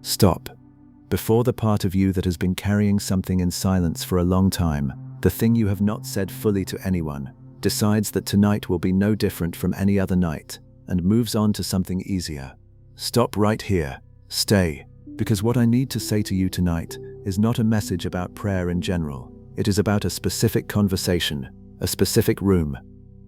Stop. Before the part of you that has been carrying something in silence for a long time, the thing you have not said fully to anyone, decides that tonight will be no different from any other night, and moves on to something easier. Stop right here. Stay. Because what I need to say to you tonight is not a message about prayer in general. It is about a specific conversation, a specific room,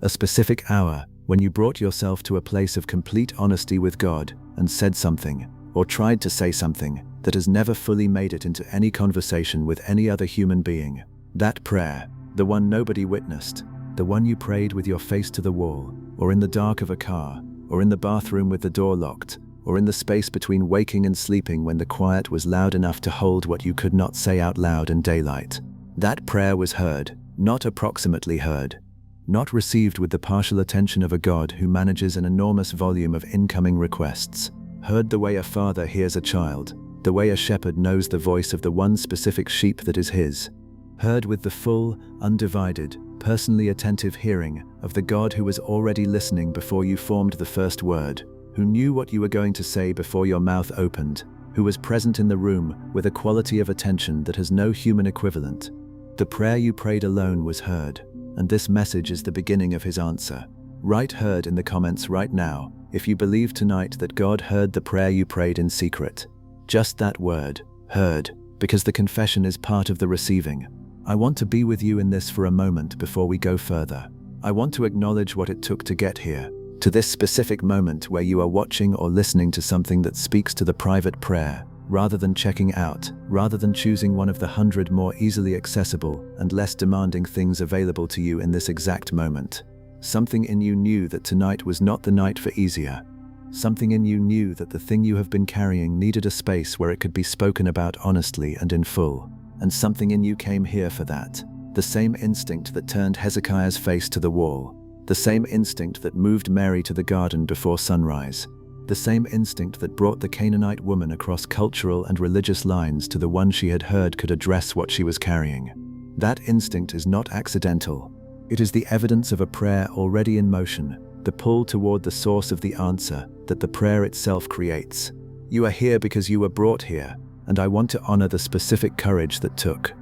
a specific hour when you brought yourself to a place of complete honesty with God and said something, or tried to say something, that has never fully made it into any conversation with any other human being. That prayer, the one nobody witnessed, the one you prayed with your face to the wall, or in the dark of a car, or in the bathroom with the door locked, or in the space between waking and sleeping when the quiet was loud enough to hold what you could not say out loud in daylight. That prayer was heard, not approximately heard, not received with the partial attention of a God who manages an enormous volume of incoming requests. Heard the way a father hears a child, the way a shepherd knows the voice of the one specific sheep that is his. Heard with the full, undivided, personally attentive hearing of the God who was already listening before you formed the first word, who knew what you were going to say before your mouth opened, who was present in the room with a quality of attention that has no human equivalent. The prayer you prayed alone was heard, and this message is the beginning of his answer. Write "heard" in the comments right now if you believe tonight that God heard the prayer you prayed in secret. Just that word, heard, because the confession is part of the receiving. I want to be with you in this for a moment before we go further. I want to acknowledge what it took to get here, to this specific moment where you are watching or listening to something that speaks to the private prayer, rather than checking out, rather than choosing one of the 100 more easily accessible and less demanding things available to you in this exact moment. Something in you knew that tonight was not the night for easier. Something in you knew that the thing you have been carrying needed a space where it could be spoken about honestly and in full. And something in you came here for that. The same instinct that turned Hezekiah's face to the wall. The same instinct that moved Mary to the garden before sunrise. The same instinct that brought the Canaanite woman across cultural and religious lines to the one she had heard could address what she was carrying. That instinct is not accidental. It is the evidence of a prayer already in motion, the pull toward the source of the answer that the prayer itself creates. You are here because you were brought here, and I want to honor the specific courage that took.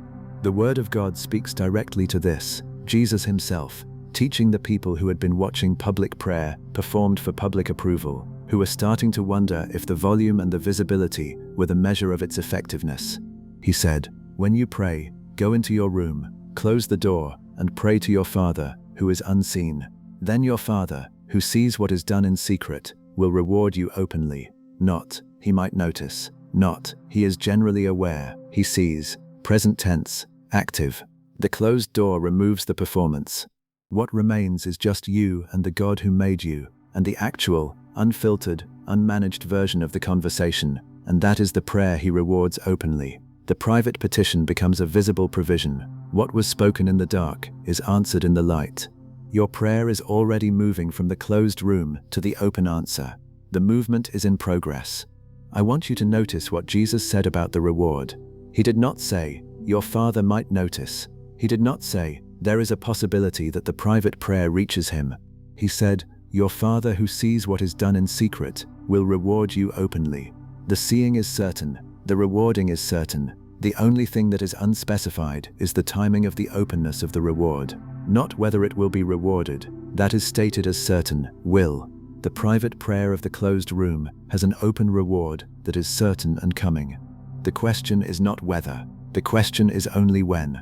The Word of God speaks directly to this. Jesus himself, teaching the people who had been watching public prayer performed for public approval, who were starting to wonder if the volume and the visibility were the measure of its effectiveness. He said, "When you pray, go into your room, close the door, and pray to your Father, who is unseen. Then your Father, who sees what is done in secret, will reward you openly." Not, he might notice. Not, he is generally aware. He sees. Present tense, active. The closed door removes the performance. What remains is just you and the God who made you, and the actual, unfiltered, unmanaged version of the conversation, and that is the prayer he rewards openly. The private petition becomes a visible provision. What was spoken in the dark is answered in the light. Your prayer is already moving from the closed room to the open answer. The movement is in progress. I want you to notice what Jesus said about the reward. He did not say, "Your Father might notice." He did not say, "There is a possibility that the private prayer reaches him." He said, "Your Father who sees what is done in secret will reward you openly." The seeing is certain. The rewarding is certain. The only thing that is unspecified is the timing of the openness of the reward. Not whether it will be rewarded. That is stated as certain, will. The private prayer of the closed room has an open reward that is certain and coming. The question is not whether. The question is only when.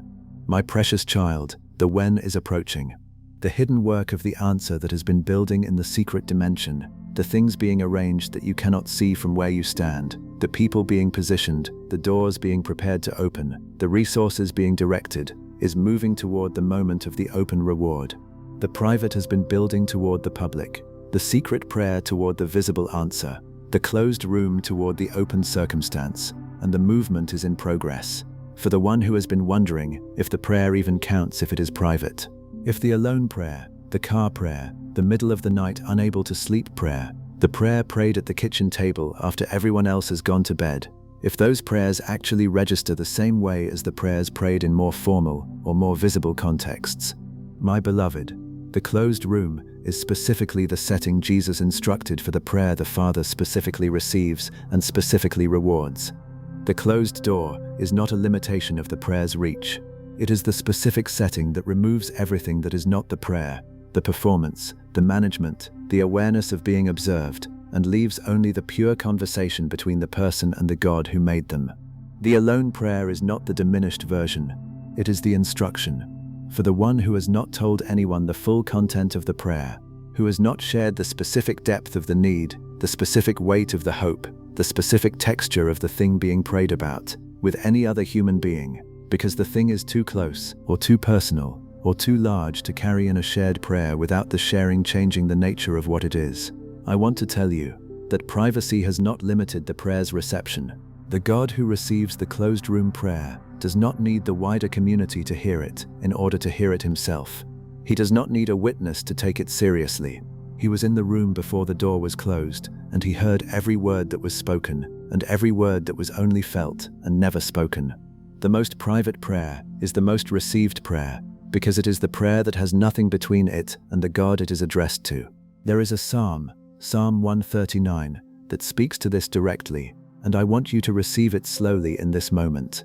My precious child, the when is approaching. The hidden work of the answer that has been building in the secret dimension, the things being arranged that you cannot see from where you stand, the people being positioned, the doors being prepared to open, the resources being directed, is moving toward the moment of the open reward. The private has been building toward the public, the secret prayer toward the visible answer, the closed room toward the open circumstance, and the movement is in progress. For the one who has been wondering if the prayer even counts if it is private. If the alone prayer, the car prayer, the middle of the night unable to sleep prayer, the prayer prayed at the kitchen table after everyone else has gone to bed, if those prayers actually register the same way as the prayers prayed in more formal or more visible contexts. My beloved, The closed room is specifically the setting Jesus instructed for the prayer the Father specifically receives and specifically rewards. The closed door is not a limitation of the prayer's reach. It is the specific setting that removes everything that is not the prayer, the performance, the management, the awareness of being observed, and leaves only the pure conversation between the person and the God who made them. The alone prayer is not the diminished version. It is the instruction. For the one who has not told anyone the full content of the prayer, who has not shared the specific depth of the need, the specific weight of the hope, the specific texture of the thing being prayed about, with any other human being, because the thing is too close, or too personal, or too large to carry in a shared prayer without the sharing changing the nature of what it is. I want to tell you that privacy has not limited the prayer's reception. The God who receives the closed room prayer does not need the wider community to hear it in order to hear it himself. He does not need a witness to take it seriously. He was in the room before the door was closed, and he heard every word that was spoken, and every word that was only felt and never spoken. The most private prayer is the most received prayer, because it is the prayer that has nothing between it and the God it is addressed to. There is a psalm, Psalm 139, that speaks to this directly, and I want you to receive it slowly in this moment.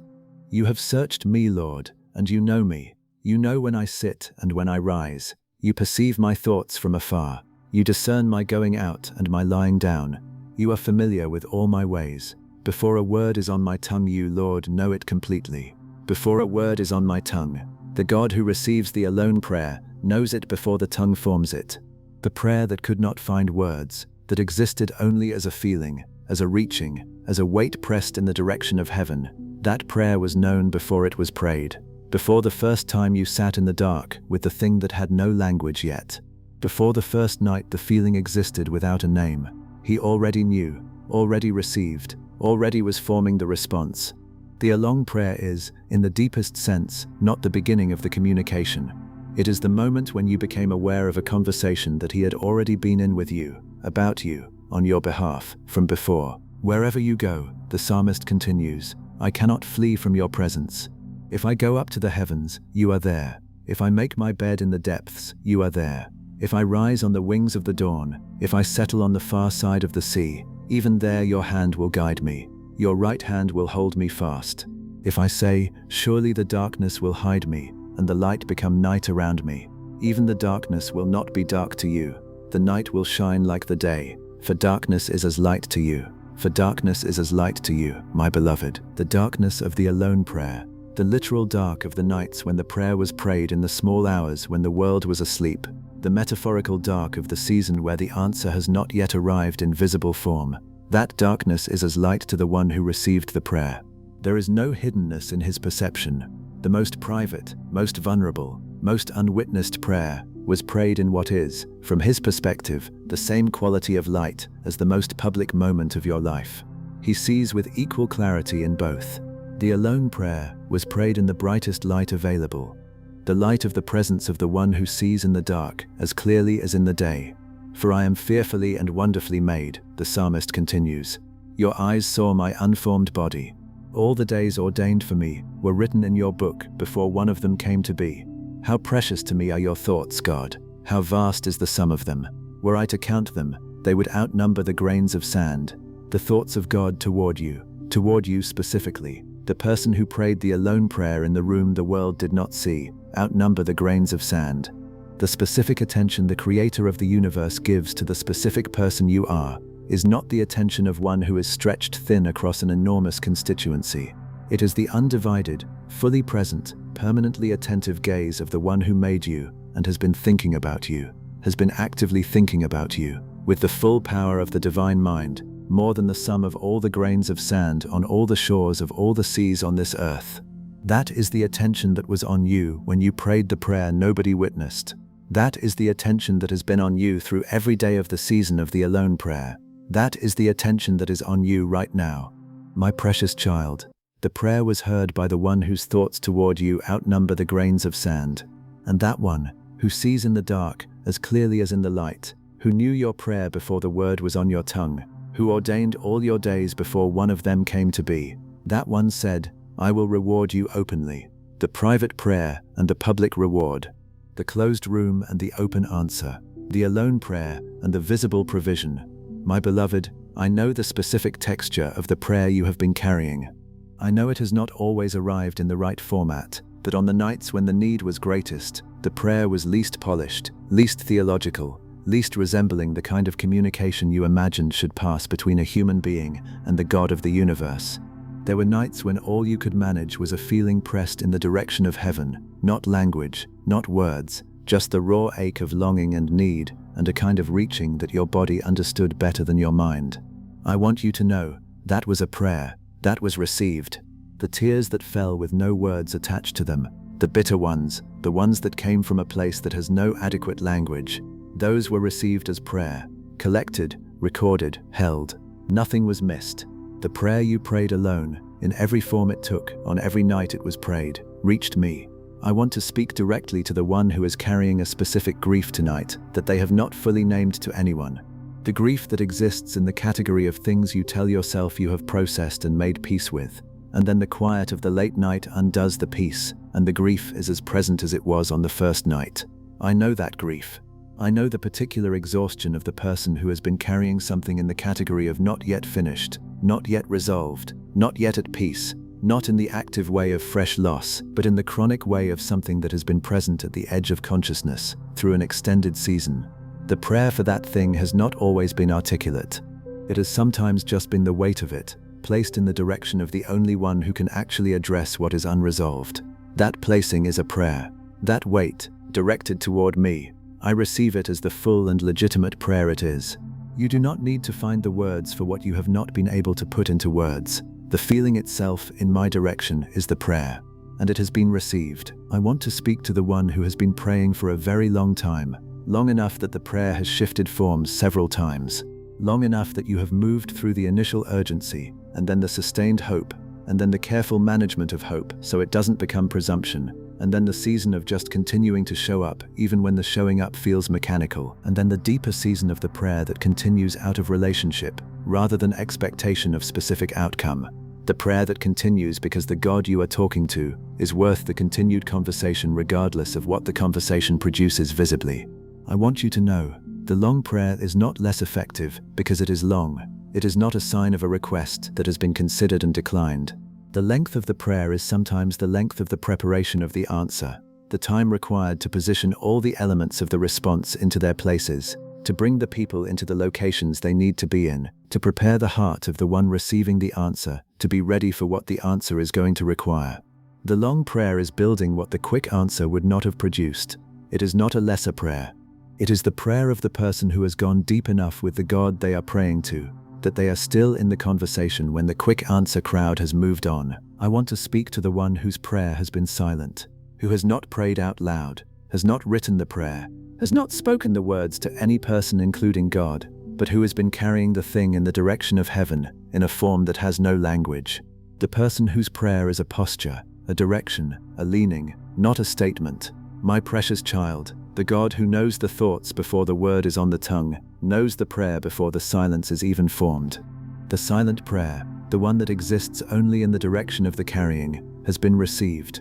You have searched me, Lord, and you know me. You know when I sit and when I rise. You perceive my thoughts from afar. You discern my going out and my lying down. You are familiar with all my ways. Before a word is on my tongue, you, Lord, know it completely. Before a word is on my tongue, the God who receives the alone prayer knows it before the tongue forms it. The prayer that could not find words, that existed only as a feeling, as a reaching, as a weight pressed in the direction of heaven, that prayer was known before it was prayed. Before the first time you sat in the dark with the thing that had no language yet. Before the first night the feeling existed without a name. He already knew, already received, already was forming the response. The alone prayer is, in the deepest sense, not the beginning of the communication. It is the moment when you became aware of a conversation that he had already been in with you, about you, on your behalf, from before. Wherever you go, the psalmist continues, I cannot flee from your presence. If I go up to the heavens, you are there. If I make my bed in the depths, you are there. If I rise on the wings of the dawn, if I settle on the far side of the sea, even there your hand will guide me. Your right hand will hold me fast. If I say, surely the darkness will hide me, and the light become night around me, even the darkness will not be dark to you. The night will shine like the day, for darkness is as light to you. For darkness is as light to you, my beloved. The darkness of the alone prayer, the literal dark of the nights when the prayer was prayed in the small hours when the world was asleep, the metaphorical dark of the season where the answer has not yet arrived in visible form. That darkness is as light to the one who received the prayer. There is no hiddenness in his perception. The most private, most vulnerable, most unwitnessed prayer was prayed in what is, from his perspective, the same quality of light as the most public moment of your life. He sees with equal clarity in both. The alone prayer was prayed in the brightest light available, the light of the presence of the one who sees in the dark as clearly as in the day. For I am fearfully and wonderfully made, the psalmist continues. Your eyes saw my unformed body. All the days ordained for me were written in your book before one of them came to be. How precious to me are your thoughts, God. How vast is the sum of them. Were I to count them, they would outnumber the grains of sand. The thoughts of God toward you specifically, the person who prayed the alone prayer in the room the world did not see, outnumber the grains of sand. The specific attention the Creator of the universe gives to the specific person you are is not the attention of one who is stretched thin across an enormous constituency. It is the undivided, fully present, permanently attentive gaze of the one who made you and has been thinking about you, has been actively thinking about you, with the full power of the divine mind, more than the sum of all the grains of sand on all the shores of all the seas on this earth. That is the attention that was on you when you prayed the prayer nobody witnessed. That is the attention that has been on you through every day of the season of the alone prayer. That is the attention that is on you right now. My precious child, the prayer was heard by the one whose thoughts toward you outnumber the grains of sand, and that one who sees in the dark as clearly as in the light, who knew your prayer before the word was on your tongue, who ordained all your days before one of them came to be. That one said, I will reward you openly, the private prayer and the public reward. the closed room and the open answer, the alone prayer and the visible provision. My beloved, I know the specific texture of the prayer you have been carrying. I know it has not always arrived in the right format, but on the nights when the need was greatest, the prayer was least polished, least theological, least resembling the kind of communication you imagined should pass between a human being and the God of the universe. There were nights when all you could manage was a feeling pressed in the direction of heaven, not language, not words, just the raw ache of longing and need, and a kind of reaching that your body understood better than your mind. I want you to know, that was a prayer, that was received. The tears that fell with no words attached to them, the bitter ones, the ones that came from a place that has no adequate language, those were received as prayer, collected, recorded, held. Nothing was missed. The prayer you prayed alone, in every form it took, on every night it was prayed, reached me. I want to speak directly to the one who is carrying a specific grief tonight that they have not fully named to anyone. The grief that exists in the category of things you tell yourself you have processed and made peace with. And then the quiet of the late night undoes the peace, and the grief is as present as it was on the first night. I know that grief. I know the particular exhaustion of the person who has been carrying something in the category of not yet finished, not yet resolved, not yet at peace, not in the active way of fresh loss, but in the chronic way of something that has been present at the edge of consciousness through an extended season. The prayer for that thing has not always been articulate. It has sometimes just been the weight of it, placed in the direction of the only one who can actually address what is unresolved. That placing is a prayer. That weight, directed toward me, I receive it as the full and legitimate prayer it is. You do not need to find the words for what you have not been able to put into words. The feeling itself in my direction is the prayer, and it has been received. I want to speak to the one who has been praying for a very long time, long enough that the prayer has shifted forms several times, long enough that you have moved through the initial urgency, and then the sustained hope, and then the careful management of hope so it doesn't become presumption, and then the season of just continuing to show up even when the showing up feels mechanical, and then the deeper season of the prayer that continues out of relationship rather than expectation of specific outcome. The prayer that continues because the God you are talking to is worth the continued conversation regardless of what the conversation produces visibly. I want you to know, the long prayer is not less effective because it is long. It is not a sign of a request that has been considered and declined. The length of the prayer is sometimes the length of the preparation of the answer, the time required to position all the elements of the response into their places, to bring the people into the locations they need to be in, to prepare the heart of the one receiving the answer to be ready for what the answer is going to require. The long prayer is building what the quick answer would not have produced. It is not a lesser prayer. It is the prayer of the person who has gone deep enough with the God they are praying to, that they are still in the conversation when the quick answer crowd has moved on. I want to speak to the one whose prayer has been silent, who has not prayed out loud, has not written the prayer, has not spoken the words to any person including God, but who has been carrying the thing in the direction of heaven in a form that has no language. The person whose prayer is a posture, a direction, a leaning, not a statement. My precious child, the God who knows the thoughts before the word is on the tongue, knows the prayer before the silence is even formed. The silent prayer, the one that exists only in the direction of the carrying, has been received.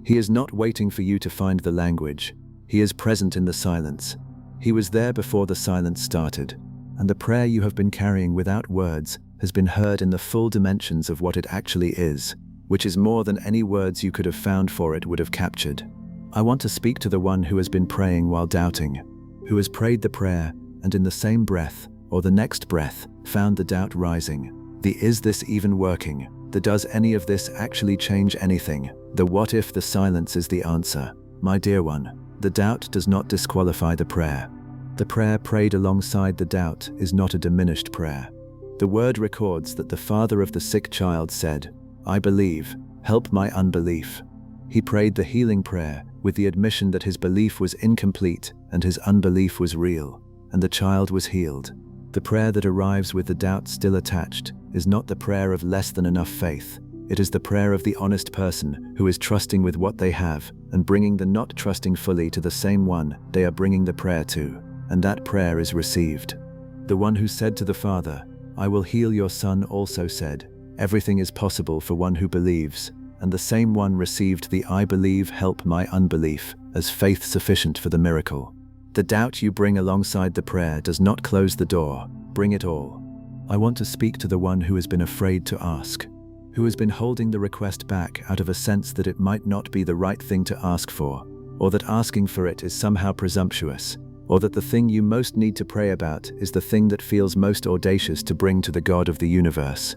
He is not waiting for you to find the language. He is present in the silence. He was there before the silence started, and the prayer you have been carrying without words has been heard in the full dimensions of what it actually is, which is more than any words you could have found for it would have captured. I want to speak to the one who has been praying while doubting, who has prayed the prayer and in the same breath, or the next breath, found the doubt rising. The is this even working? The does any of this actually change anything? The what if the silence is the answer? My dear one, the doubt does not disqualify the prayer. The prayer prayed alongside the doubt is not a diminished prayer. The word records that the father of the sick child said, "I believe, help my unbelief." He prayed the healing prayer with the admission that his belief was incomplete and his unbelief was real, and the child was healed. The prayer that arrives with the doubt still attached is not the prayer of less than enough faith. It is the prayer of the honest person who is trusting with what they have and bringing the not trusting fully to the same one they are bringing the prayer to, and that prayer is received. The one who said to the Father, "I will heal your son," also said, "Everything is possible for one who believes," and the same one received the "I believe, help my unbelief" as faith sufficient for the miracle. The doubt you bring alongside the prayer does not close the door, bring it all. I want to speak to the one who has been afraid to ask, who has been holding the request back out of a sense that it might not be the right thing to ask for, or that asking for it is somehow presumptuous, or that the thing you most need to pray about is the thing that feels most audacious to bring to the God of the universe.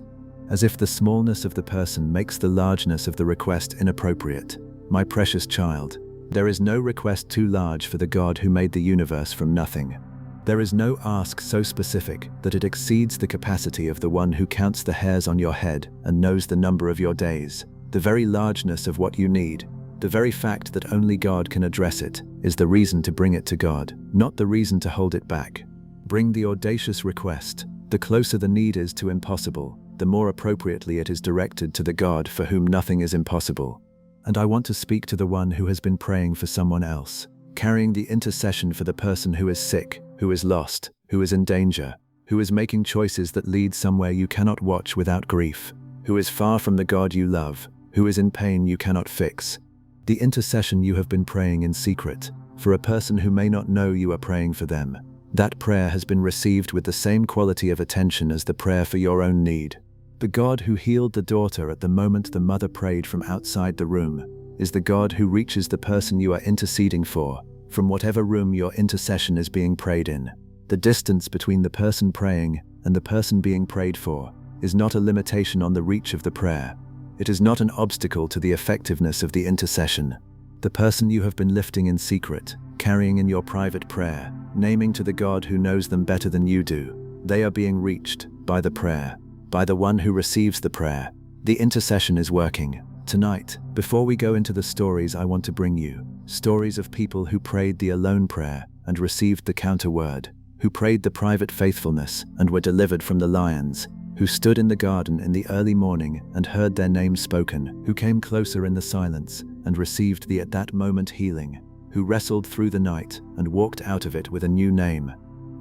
As if the smallness of the person makes the largeness of the request inappropriate. My precious child, there is no request too large for the God who made the universe from nothing. There is no ask so specific that it exceeds the capacity of the one who counts the hairs on your head and knows the number of your days. The very largeness of what you need, the very fact that only God can address it, is the reason to bring it to God, not the reason to hold it back. Bring the audacious request. The closer the need is to impossible, the more appropriately it is directed to the God for whom nothing is impossible. And I want to speak to the one who has been praying for someone else, carrying the intercession for the person who is sick, who is lost, who is in danger, who is making choices that lead somewhere you cannot watch without grief, who is far from the God you love, who is in pain you cannot fix. The intercession you have been praying in secret, for a person who may not know you are praying for them. That prayer has been received with the same quality of attention as the prayer for your own need. The God who healed the daughter at the moment the mother prayed from outside the room is the God who reaches the person you are interceding for, from whatever room your intercession is being prayed in. The distance between the person praying and the person being prayed for is not a limitation on the reach of the prayer. It is not an obstacle to the effectiveness of the intercession. The person you have been lifting in secret, carrying in your private prayer, naming to the God who knows them better than you do, they are being reached by the prayer, by the one who receives the prayer. The intercession is working. Tonight, before we go into the stories I want to bring you, stories of people who prayed the alone prayer and received the counter word, who prayed the private faithfulness and were delivered from the lions, who stood in the garden in the early morning and heard their names spoken, who came closer in the silence and received the at that moment healing, who wrestled through the night and walked out of it with a new name.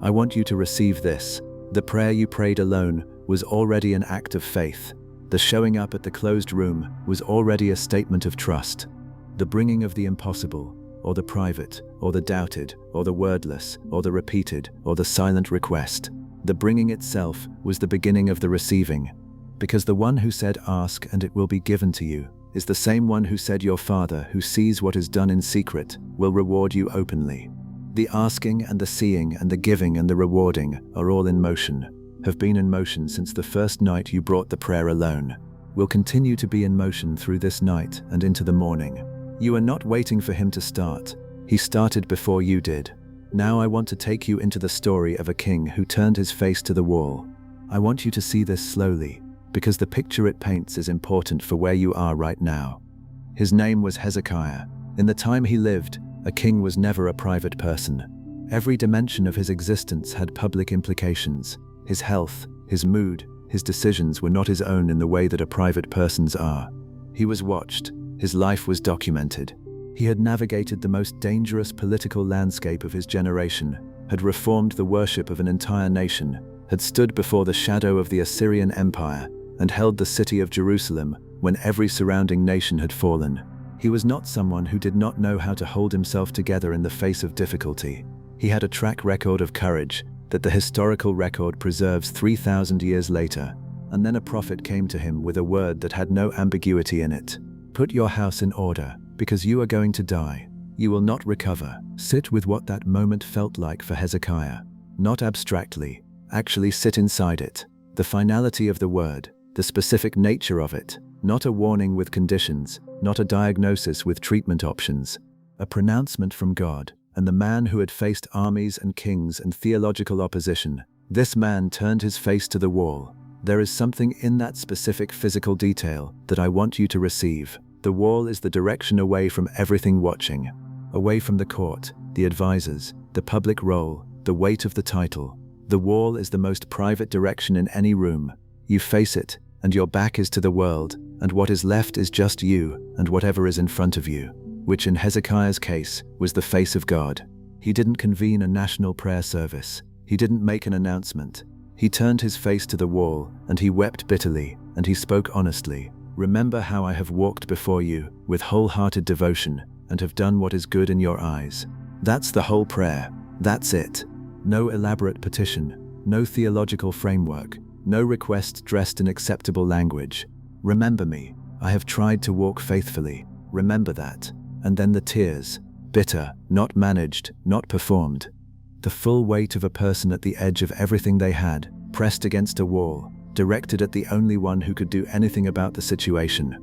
I want you to receive this. The prayer you prayed alone was already an act of faith. The showing up at the closed room was already a statement of trust. The bringing of the impossible, or the private, or the doubted, or the wordless, or the repeated, or the silent request, the bringing itself was the beginning of the receiving. Because the one who said, "Ask and it will be given to you," is the same one who said, "Your Father, who sees what is done in secret, will reward you openly." The asking and the seeing and the giving and the rewarding are all in motion, have been in motion since the first night you brought the prayer alone, will continue to be in motion through this night and into the morning. You are not waiting for him to start. He started before you did. Now I want to take you into the story of a king who turned his face to the wall. I want you to see this slowly, because the picture it paints is important for where you are right now. His name was Hezekiah. In the time he lived, a king was never a private person. Every dimension of his existence had public implications. His health, his mood, his decisions were not his own in the way that a private person's are. He was watched. His life was documented. He had navigated the most dangerous political landscape of his generation, had reformed the worship of an entire nation, had stood before the shadow of the Assyrian Empire, and held the city of Jerusalem when every surrounding nation had fallen. He was not someone who did not know how to hold himself together in the face of difficulty. He had a track record of courage that the historical record preserves 3,000 years later, and then a prophet came to him with a word that had no ambiguity in it. Put your house in order, because you are going to die. You will not recover. Sit with what that moment felt like for Hezekiah. Not abstractly, actually sit inside it. The finality of the word, the specific nature of it, not a warning with conditions, not a diagnosis with treatment options. A pronouncement from God, and the man who had faced armies and kings and theological opposition. This man turned his face to the wall. There is something in that specific physical detail that I want you to receive. The wall is the direction away from everything watching, away from the court, the advisors, the public role, the weight of the title. The wall is the most private direction in any room. You face it, and your back is to the world, and what is left is just you and whatever is in front of you, which in Hezekiah's case was the face of God. He didn't convene a national prayer service. He didn't make an announcement. He turned his face to the wall, and he wept bitterly, and he spoke honestly. Remember how I have walked before you with wholehearted devotion and have done what is good in your eyes. That's the whole prayer. That's it. No elaborate petition, no theological framework, no request dressed in acceptable language. Remember me. I have tried to walk faithfully. Remember that. And then the tears. Bitter, not managed, not performed. The full weight of a person at the edge of everything they had, pressed against a wall, directed at the only one who could do anything about the situation.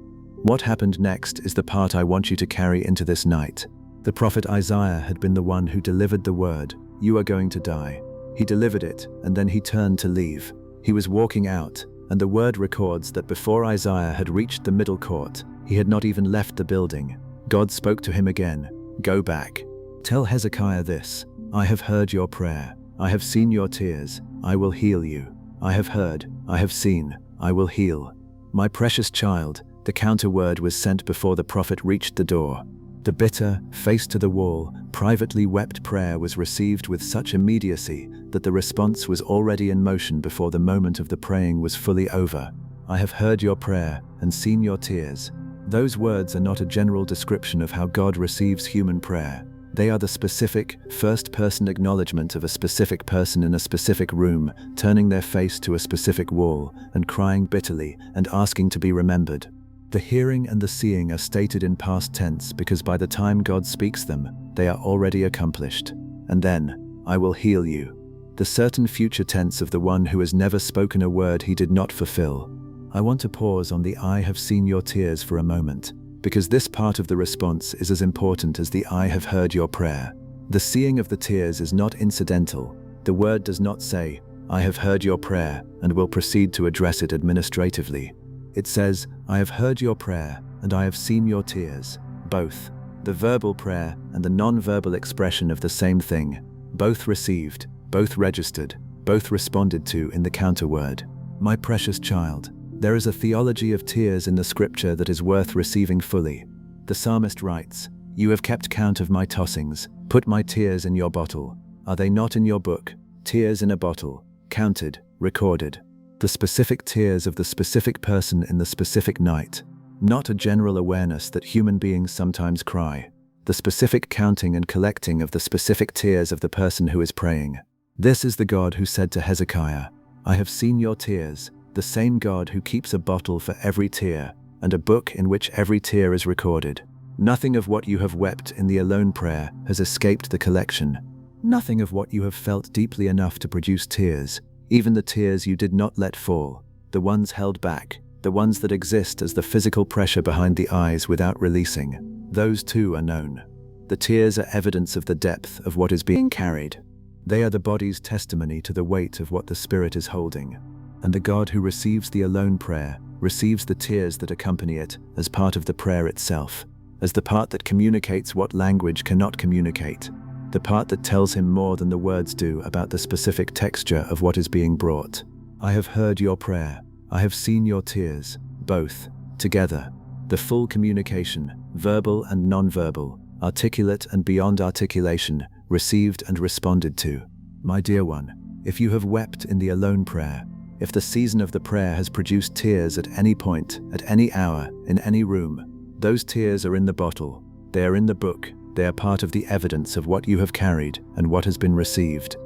What happened next is the part I want you to carry into this night. The prophet Isaiah had been the one who delivered the word, "You are going to die." He delivered it, and then he turned to leave. He was walking out, and the word records that before Isaiah had reached the middle court, he had not even left the building. God spoke to him again, "Go back. Tell Hezekiah this, I have heard your prayer. I have seen your tears. I will heal you. I have heard, I have seen, I will heal." My precious child, the counter-word was sent before the prophet reached the door. The bitter, face to the wall, privately wept prayer was received with such immediacy that the response was already in motion before the moment of the praying was fully over. I have heard your prayer and seen your tears. Those words are not a general description of how God receives human prayer. They are the specific, first-person acknowledgement of a specific person in a specific room, turning their face to a specific wall and crying bitterly and asking to be remembered. The hearing and the seeing are stated in past tense because by the time God speaks them, they are already accomplished. And then, I will heal you. The certain future tense of the one who has never spoken a word he did not fulfill. I want to pause on the "I have seen your tears" for a moment, because this part of the response is as important as the "I have heard your prayer." The seeing of the tears is not incidental. The word does not say, "I have heard your prayer," and will proceed to address it administratively. It says, "I have heard your prayer, and I have seen your tears." Both. The verbal prayer and the non-verbal expression of the same thing. Both received, both registered, both responded to in the counterword. My precious child, there is a theology of tears in the scripture that is worth receiving fully. The psalmist writes, "You have kept count of my tossings, put my tears in your bottle. Are they not in your book? Tears in a bottle, counted, recorded." The specific tears of the specific person in the specific night, not a general awareness that human beings sometimes cry. The specific counting and collecting of the specific tears of the person who is praying. This is the God who said to Hezekiah, "I have seen your tears," the same God who keeps a bottle for every tear, and a book in which every tear is recorded. Nothing of what you have wept in the alone prayer has escaped the collection. Nothing of what you have felt deeply enough to produce tears. Even the tears you did not let fall, the ones held back, the ones that exist as the physical pressure behind the eyes without releasing, those too are known. The tears are evidence of the depth of what is being carried. They are the body's testimony to the weight of what the spirit is holding. And the God who receives the alone prayer receives the tears that accompany it as part of the prayer itself, as the part that communicates what language cannot communicate. The part that tells him more than the words do about the specific texture of what is being brought. I have heard your prayer. I have seen your tears. Both, together. The full communication, verbal and non-verbal, articulate and beyond articulation, received and responded to. My dear one, if you have wept in the alone prayer, if the season of the prayer has produced tears at any point, at any hour, in any room, those tears are in the bottle. They are in the book. They are part of the evidence of what you have carried and what has been received.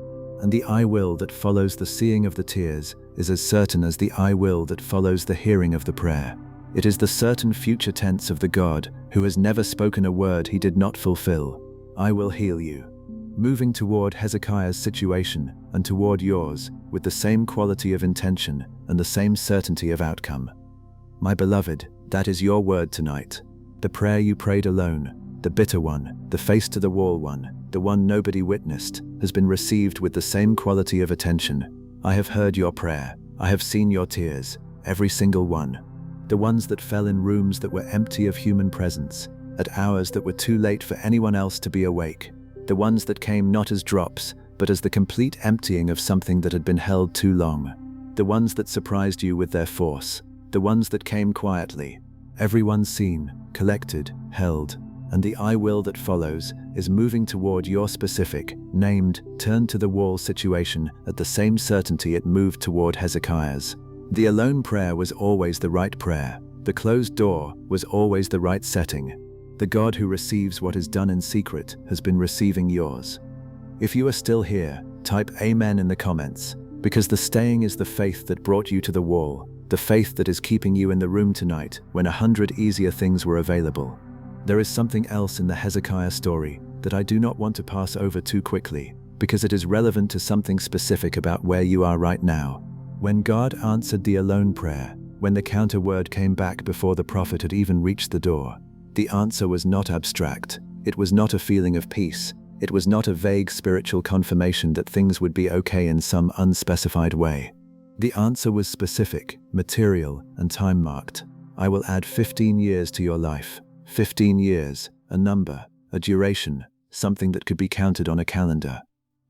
And the "I will" that follows the seeing of the tears is as certain as the "I will" that follows the hearing of the prayer. It is the certain future tense of the God who has never spoken a word he did not fulfill. I will heal you. Moving toward Hezekiah's situation and toward yours with the same quality of intention and the same certainty of outcome. My beloved, that is your word tonight. The prayer you prayed alone, the bitter one, the face-to-the-wall one, the one nobody witnessed, has been received with the same quality of attention. I have heard your prayer. I have seen your tears, every single one. The ones that fell in rooms that were empty of human presence, at hours that were too late for anyone else to be awake. The ones that came not as drops, but as the complete emptying of something that had been held too long. The ones that surprised you with their force. The ones that came quietly. Everyone seen, collected, held. And the "I will" that follows is moving toward your specific, named, turn-to-the-wall situation at the same certainty it moved toward Hezekiah's. The alone prayer was always the right prayer, The closed door was always the right setting. The God who receives what is done in secret has been receiving yours. If you are still here, type Amen in the comments, because the staying is the faith that brought you to the wall, the faith that is keeping you in the room tonight when 100 easier things were available. There is something else in the Hezekiah story that I do not want to pass over too quickly, because it is relevant to something specific about where you are right now. When God answered the alone prayer, when the counter word came back before the prophet had even reached the door, the answer was not abstract. It was not a feeling of peace. It was not a vague spiritual confirmation that things would be okay in some unspecified way. The answer was specific, material, and time-marked. I will add 15 years to your life. 15 years, a number, a duration, something that could be counted on a calendar.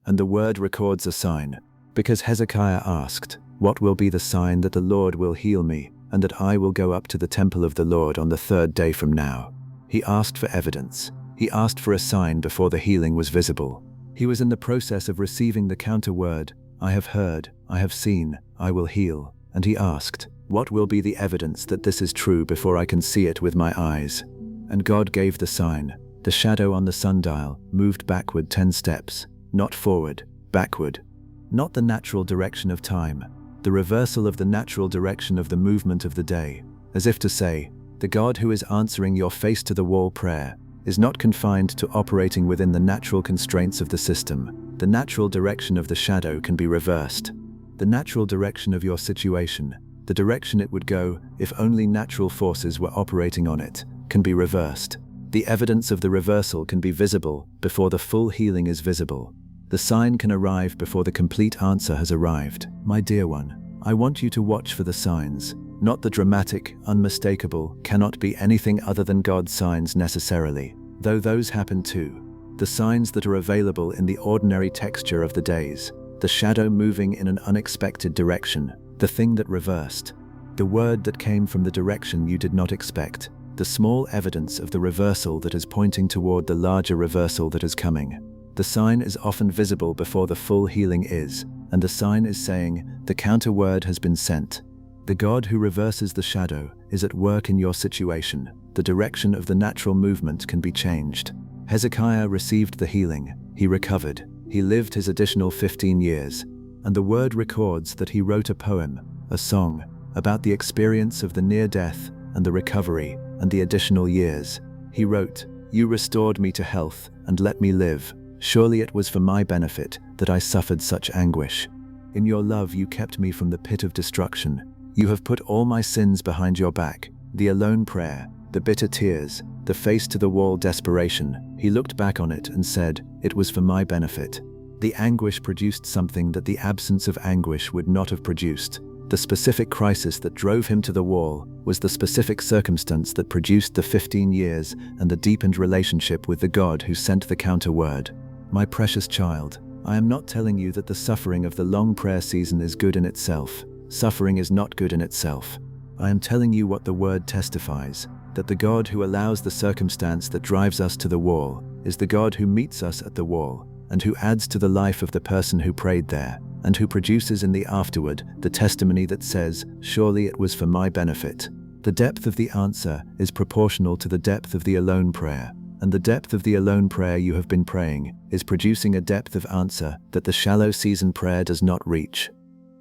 And the word records a sign, because Hezekiah asked, "What will be the sign that the Lord will heal me, and that I will go up to the temple of the Lord on the 3rd day from now?" He asked for evidence. He asked for a sign before the healing was visible. He was in the process of receiving the counter word, "I have heard, I have seen, I will heal." And he asked, "What will be the evidence that this is true before I can see it with my eyes?" And God gave the sign. The shadow on the sundial moved backward 10 steps, not forward, backward. Not the natural direction of time, the reversal of the natural direction of the movement of the day, as if to say, the God who is answering your face-to-the-wall prayer is not confined to operating within the natural constraints of the system. The natural direction of the shadow can be reversed. The natural direction of your situation, the direction it would go if only natural forces were operating on it, can be reversed. The evidence of the reversal can be visible before the full healing is visible. The sign can arrive before the complete answer has arrived. My dear one, I want you to watch for the signs, not the dramatic, unmistakable, cannot be anything other than God's signs necessarily, though those happen too. The signs that are available in the ordinary texture of the days, the shadow moving in an unexpected direction, the thing that reversed, the word that came from the direction you did not expect, the small evidence of the reversal that is pointing toward the larger reversal that is coming. The sign is often visible before the full healing is, and the sign is saying, the counter word has been sent. The God who reverses the shadow is at work in your situation. The direction of the natural movement can be changed. Hezekiah received the healing. He recovered. He lived his additional 15 years. And the word records that he wrote a poem, a song, about the experience of the near death and the recovery and the additional years. He wrote, "You restored me to health and let me live. Surely it was for my benefit that I suffered such anguish. In your love you kept me from the pit of destruction. You have put all my sins behind your back." The alone prayer, the bitter tears, the face-to-the-wall desperation. He looked back on it and said, "It was for my benefit." The anguish produced something that the absence of anguish would not have produced. The specific crisis that drove him to the wall was the specific circumstance that produced the 15 years and the deepened relationship with the God who sent the counter word. My precious child, I am not telling you that the suffering of the long prayer season is good in itself. Suffering is not good in itself. I am telling you what the word testifies, that the God who allows the circumstance that drives us to the wall is the God who meets us at the wall and who adds to the life of the person who prayed there and who produces in the afterward the testimony that says, "Surely it was for my benefit." The depth of the answer is proportional to the depth of the alone prayer, and the depth of the alone prayer you have been praying is producing a depth of answer that the shallow season prayer does not reach.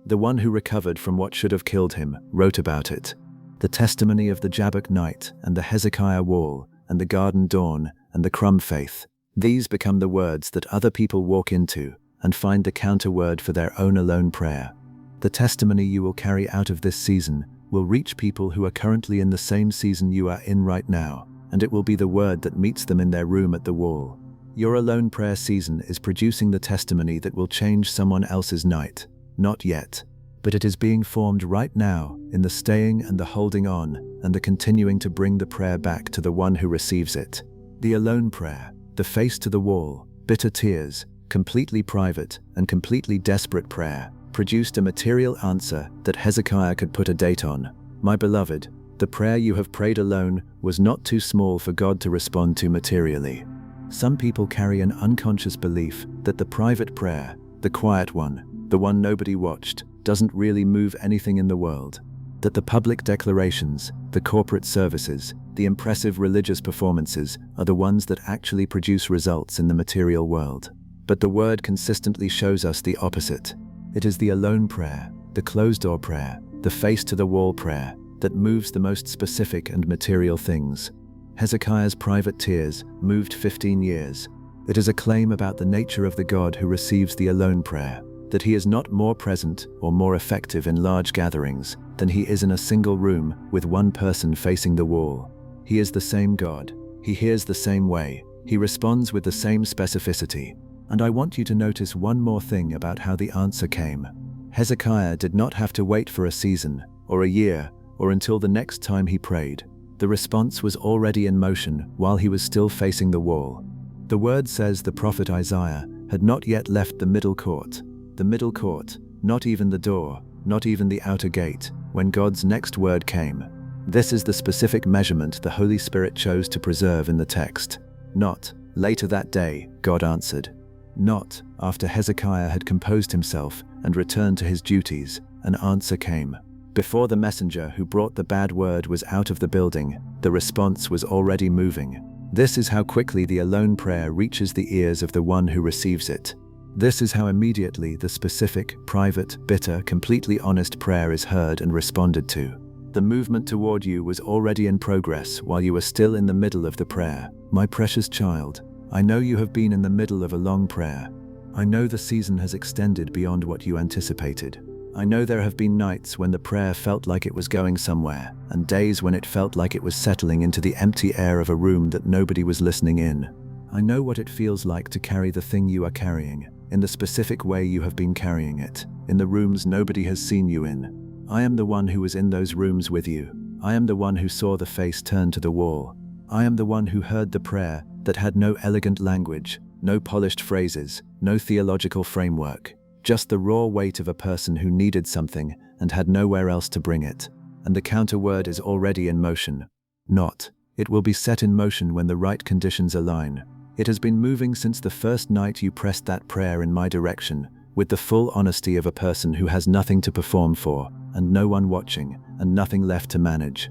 The one who recovered from what should have killed him wrote about it. The testimony of the Jabbok night and the Hezekiah wall and the garden dawn and the crumb faith. These become the words that other people walk into and find the counter word for their own alone prayer. The testimony you will carry out of this season will reach people who are currently in the same season you are in right now, and it will be the word that meets them in their room at the wall. Your alone prayer season is producing the testimony that will change someone else's night. Not yet, but it is being formed right now in the staying and the holding on and the continuing to bring the prayer back to the one who receives it. The alone prayer, the face to the wall, bitter tears, completely private and completely desperate prayer, produced a material answer that Hezekiah could put a date on. My beloved, the prayer you have prayed alone was not too small for God to respond to materially. Some people carry an unconscious belief that the private prayer, the quiet one, the one nobody watched, doesn't really move anything in the world. that the public declarations, the corporate services, the impressive religious performances are the ones that actually produce results in the material world. But the Word consistently shows us the opposite. It is the alone prayer, the closed-door prayer, the face-to-the-wall prayer that moves the most specific and material things. Hezekiah's private tears moved 15 years. It is a claim about the nature of the God who receives the alone prayer, that he is not more present or more effective in large gatherings than he is in a single room with one person facing the wall. He is the same God. He hears the same way. He responds with the same specificity. And I want you to notice one more thing about how the answer came. Hezekiah did not have to wait for a season, or a year, or until the next time he prayed. The response was already in motion while he was still facing the wall. The Word says the prophet Isaiah had not yet left the middle court. The middle court, not even the door, not even the outer gate, when God's next word came. This is the specific measurement the Holy Spirit chose to preserve in the text. Not, later that day, God answered. Not, after Hezekiah had composed himself and returned to his duties, an answer came. Before the messenger who brought the bad word was out of the building, the response was already moving. This is how quickly the alone prayer reaches the ears of the one who receives it. This is how immediately the specific, private, bitter, completely honest prayer is heard and responded to. The movement toward you was already in progress while you were still in the middle of the prayer. My precious child, I know you have been in the middle of a long prayer. I know the season has extended beyond what you anticipated. I know there have been nights when the prayer felt like it was going somewhere, and days when it felt like it was settling into the empty air of a room that nobody was listening in. I know what it feels like to carry the thing you are carrying, in the specific way you have been carrying it, in the rooms nobody has seen you in. I am the one who was in those rooms with you. I am the one who saw the face turn to the wall. I am the one who heard the prayer that had no elegant language, no polished phrases, no theological framework, just the raw weight of a person who needed something and had nowhere else to bring it. And the counter word is already in motion. Not. It will be set in motion when the right conditions align. It has been moving since the first night you pressed that prayer in my direction, with the full honesty of a person who has nothing to perform for, and no one watching, and nothing left to manage.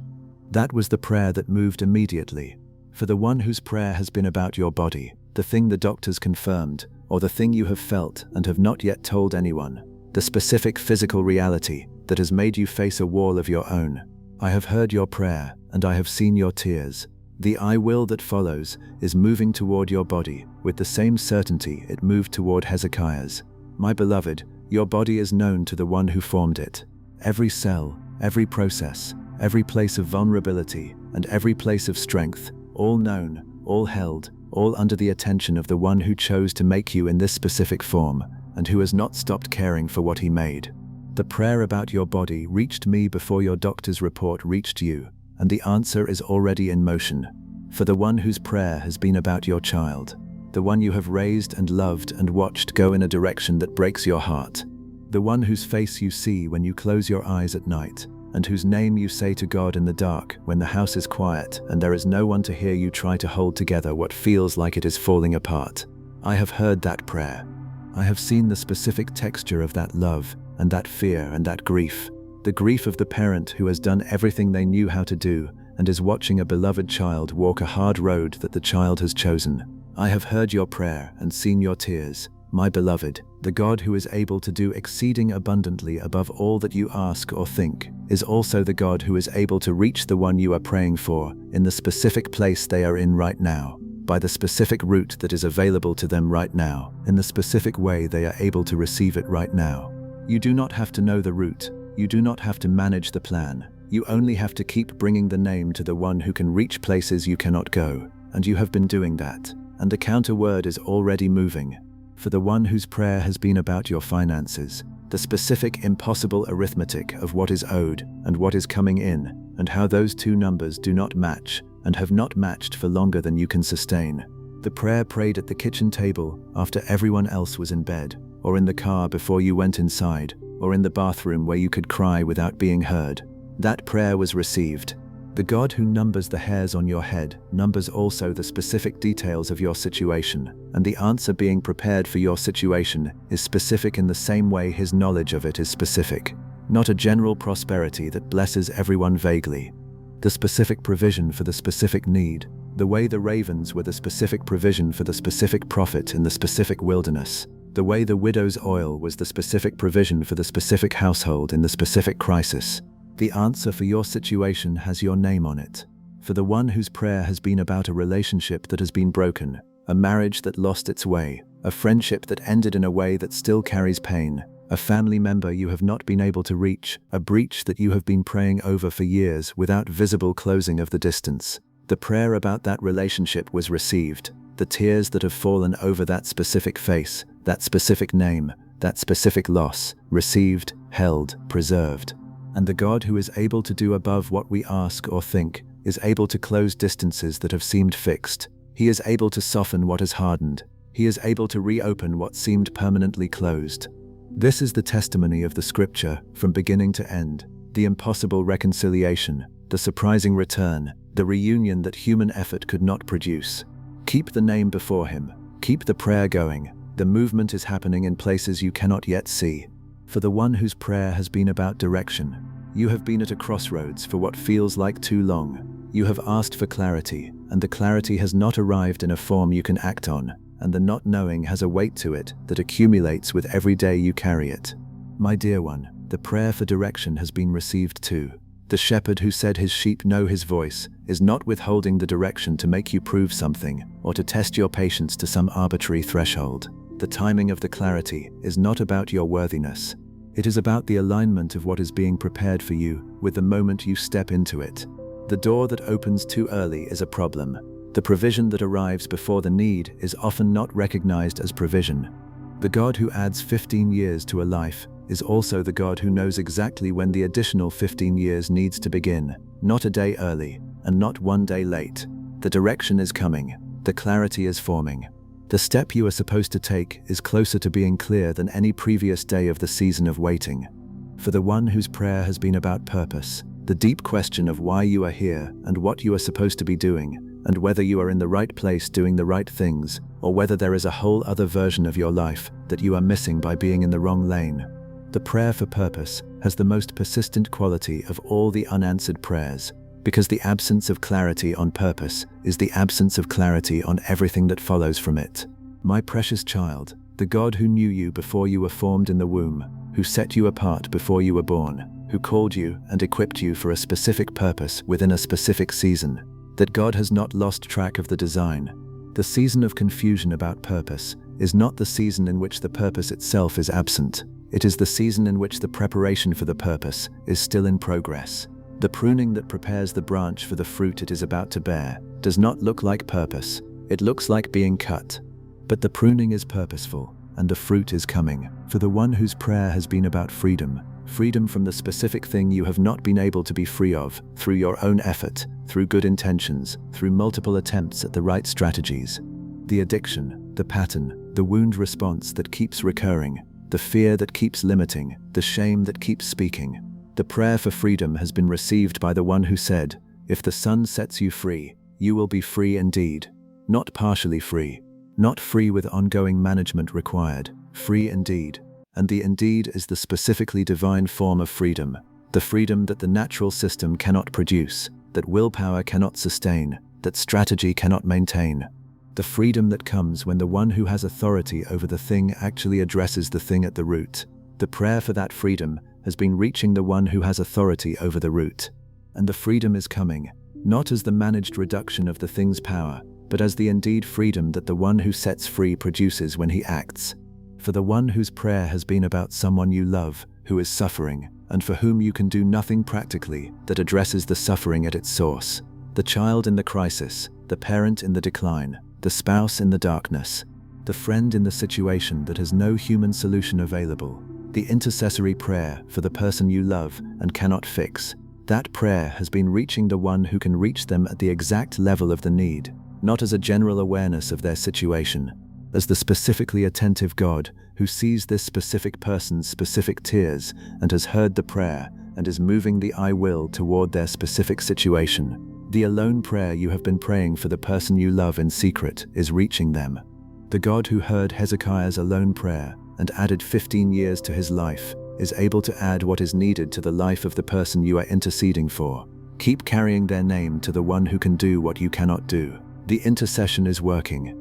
That was the prayer that moved immediately. For the one whose prayer has been about your body, the thing the doctors confirmed, or the thing you have felt and have not yet told anyone, the specific physical reality that has made you face a wall of your own. I have heard your prayer, and I have seen your tears. The I will that follows is moving toward your body with the same certainty it moved toward Hezekiah's. My beloved, your body is known to the one who formed it. Every cell, every process, every place of vulnerability, and every place of strength, all known, all held, all under the attention of the one who chose to make you in this specific form, and who has not stopped caring for what he made. The prayer about your body reached me before your doctor's report reached you, and the answer is already in motion. For the one whose prayer has been about your child, the one you have raised and loved and watched go in a direction that breaks your heart, the one whose face you see when you close your eyes at night, and whose name you say to God in the dark when the house is quiet and there is no one to hear you try to hold together what feels like it is falling apart. I have heard that prayer. I have seen the specific texture of that love and that fear and that grief. The grief of the parent who has done everything they knew how to do and is watching a beloved child walk a hard road that the child has chosen. I have heard your prayer and seen your tears. My beloved, the God who is able to do exceeding abundantly above all that you ask or think, is also the God who is able to reach the one you are praying for in the specific place they are in right now, by the specific route that is available to them right now, in the specific way they are able to receive it right now. You do not have to know the route. You do not have to manage the plan. You only have to keep bringing the name to the one who can reach places you cannot go, and you have been doing that, and the counter word is already moving. For the one whose prayer has been about your finances, the specific impossible arithmetic of what is owed and what is coming in, and how those two numbers do not match and have not matched for longer than you can sustain. The prayer prayed at the kitchen table after everyone else was in bed, or in the car before you went inside, or in the bathroom where you could cry without being heard. That prayer was received. The God who numbers the hairs on your head numbers also the specific details of your situation, and the answer being prepared for your situation is specific in the same way his knowledge of it is specific. not a general prosperity that blesses everyone vaguely. The specific provision for the specific need, the way the ravens were the specific provision for the specific prophet in the specific wilderness, the way the widow's oil was the specific provision for the specific household in the specific crisis. The answer for your situation has your name on it. For the one whose prayer has been about a relationship that has been broken, a marriage that lost its way, a friendship that ended in a way that still carries pain, a family member you have not been able to reach, a breach that you have been praying over for years without visible closing of the distance. The prayer about that relationship was received. The tears that have fallen over that specific face, that specific name, that specific loss, received, held, preserved. And the God who is able to do above what we ask or think is able to close distances that have seemed fixed. He is able to soften what is hardened. He is able to reopen what seemed permanently closed. This is the testimony of the Scripture from beginning to end, the impossible reconciliation, the surprising return, the reunion that human effort could not produce. Keep the name before Him. Keep the prayer going. The movement is happening in places you cannot yet see. For the one whose prayer has been about direction, you have been at a crossroads for what feels like too long. You have asked for clarity, and the clarity has not arrived in a form you can act on, and the not knowing has a weight to it that accumulates with every day you carry it. My dear one, the prayer for direction has been received too. The shepherd who said his sheep know his voice is not withholding the direction to make you prove something or to test your patience to some arbitrary threshold. The timing of the clarity is not about your worthiness. It is about the alignment of what is being prepared for you with the moment you step into it. The door that opens too early is a problem. The provision that arrives before the need is often not recognized as provision. The God who adds 15 years to a life is also the God who knows exactly when the additional 15 years needs to begin, not a day early and not one day late. The direction is coming. The clarity is forming. The step you are supposed to take is closer to being clear than any previous day of the season of waiting. For the one whose prayer has been about purpose, the deep question of why you are here and what you are supposed to be doing, and whether you are in the right place doing the right things, or whether there is a whole other version of your life that you are missing by being in the wrong lane. The prayer for purpose has the most persistent quality of all the unanswered prayers, because the absence of clarity on purpose is the absence of clarity on everything that follows from it. My precious child, the God who knew you before you were formed in the womb, who set you apart before you were born, who called you and equipped you for a specific purpose within a specific season, that God has not lost track of the design. The season of confusion about purpose is not the season in which the purpose itself is absent. It is the season in which the preparation for the purpose is still in progress. The pruning that prepares the branch for the fruit it is about to bear does not look like purpose. It looks like being cut. But the pruning is purposeful, and the fruit is coming. For the one whose prayer has been about freedom, freedom from the specific thing you have not been able to be free of, through your own effort, through good intentions, through multiple attempts at the right strategies. The addiction, the pattern, the wound response that keeps recurring, the fear that keeps limiting, the shame that keeps speaking. The prayer for freedom has been received by the one who said, "If the Son sets you free, you will be free indeed." Not partially free, not free with ongoing management required, free indeed. And the indeed is the specifically divine form of freedom, the freedom that the natural system cannot produce, that willpower cannot sustain, that strategy cannot maintain. The freedom that comes when the one who has authority over the thing actually addresses the thing at the root. The prayer for that freedom has been reaching the one who has authority over the root. And the freedom is coming, not as the managed reduction of the thing's power, but as the indeed freedom that the one who sets free produces when he acts. For the one whose prayer has been about someone you love, who is suffering, and for whom you can do nothing practically that addresses the suffering at its source. The child in the crisis, the parent in the decline, the spouse in the darkness, the friend in the situation that has no human solution available. The intercessory prayer for the person you love and cannot fix. That prayer has been reaching the one who can reach them at the exact level of the need, not as a general awareness of their situation, as the specifically attentive God who sees this specific person's specific tears and has heard the prayer and is moving the I will toward their specific situation. The alone prayer you have been praying for the person you love in secret is reaching them. The God who heard Hezekiah's alone prayer and added 15 years to his life is able to add what is needed to the life of the person you are interceding for. Keep carrying their name to the one who can do what you cannot do. The intercession is working.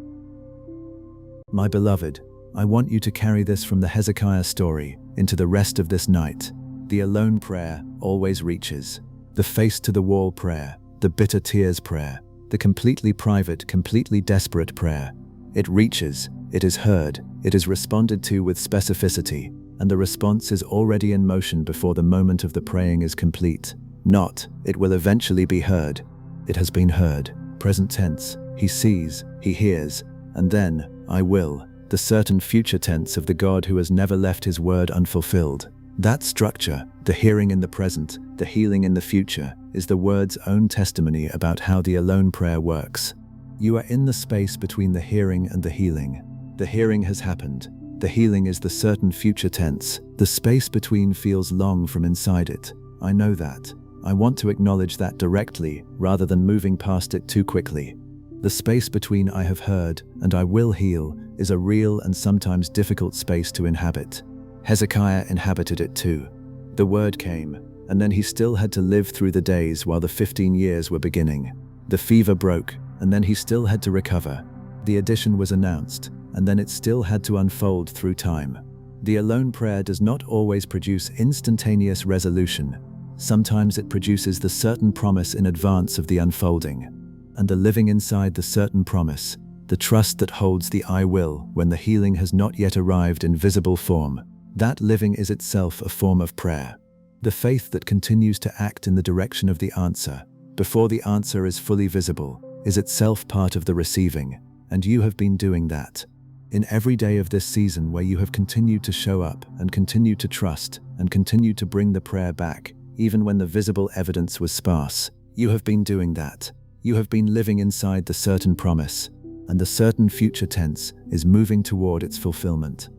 My beloved, I want you to carry this from the Hezekiah story into the rest of this night. The alone prayer always reaches. The face-to-the-wall prayer, the bitter tears prayer, the completely private, completely desperate prayer. It reaches, it is heard, it is responded to with specificity, and the response is already in motion before the moment of the praying is complete. Not, it will eventually be heard. It has been heard. Present tense, he sees, he hears, and then, I will, the certain future tense of the God who has never left his word unfulfilled. That structure, the hearing in the present, the healing in the future, is the word's own testimony about how the alone prayer works. You are in the space between the hearing and the healing. The hearing has happened. The healing is the certain future tense. The space between feels long from inside it. I know that. I want to acknowledge that directly, rather than moving past it too quickly. The space between I have heard and I will heal is a real and sometimes difficult space to inhabit. Hezekiah inhabited it too. The word came, and then he still had to live through the days while the 15 years were beginning. The fever broke, and then he still had to recover. The addition was announced, and then it still had to unfold through time. The alone prayer does not always produce instantaneous resolution. Sometimes it produces the certain promise in advance of the unfolding. And the living inside the certain promise, the trust that holds the I will when the healing has not yet arrived in visible form, that living is itself a form of prayer. The faith that continues to act in the direction of the answer, before the answer is fully visible, is itself part of the receiving, and you have been doing that. In every day of this season where you have continued to show up and continued to trust and continued to bring the prayer back, even when the visible evidence was sparse, you have been doing that. You have been living inside the certain promise, and the certain future tense is moving toward its fulfillment.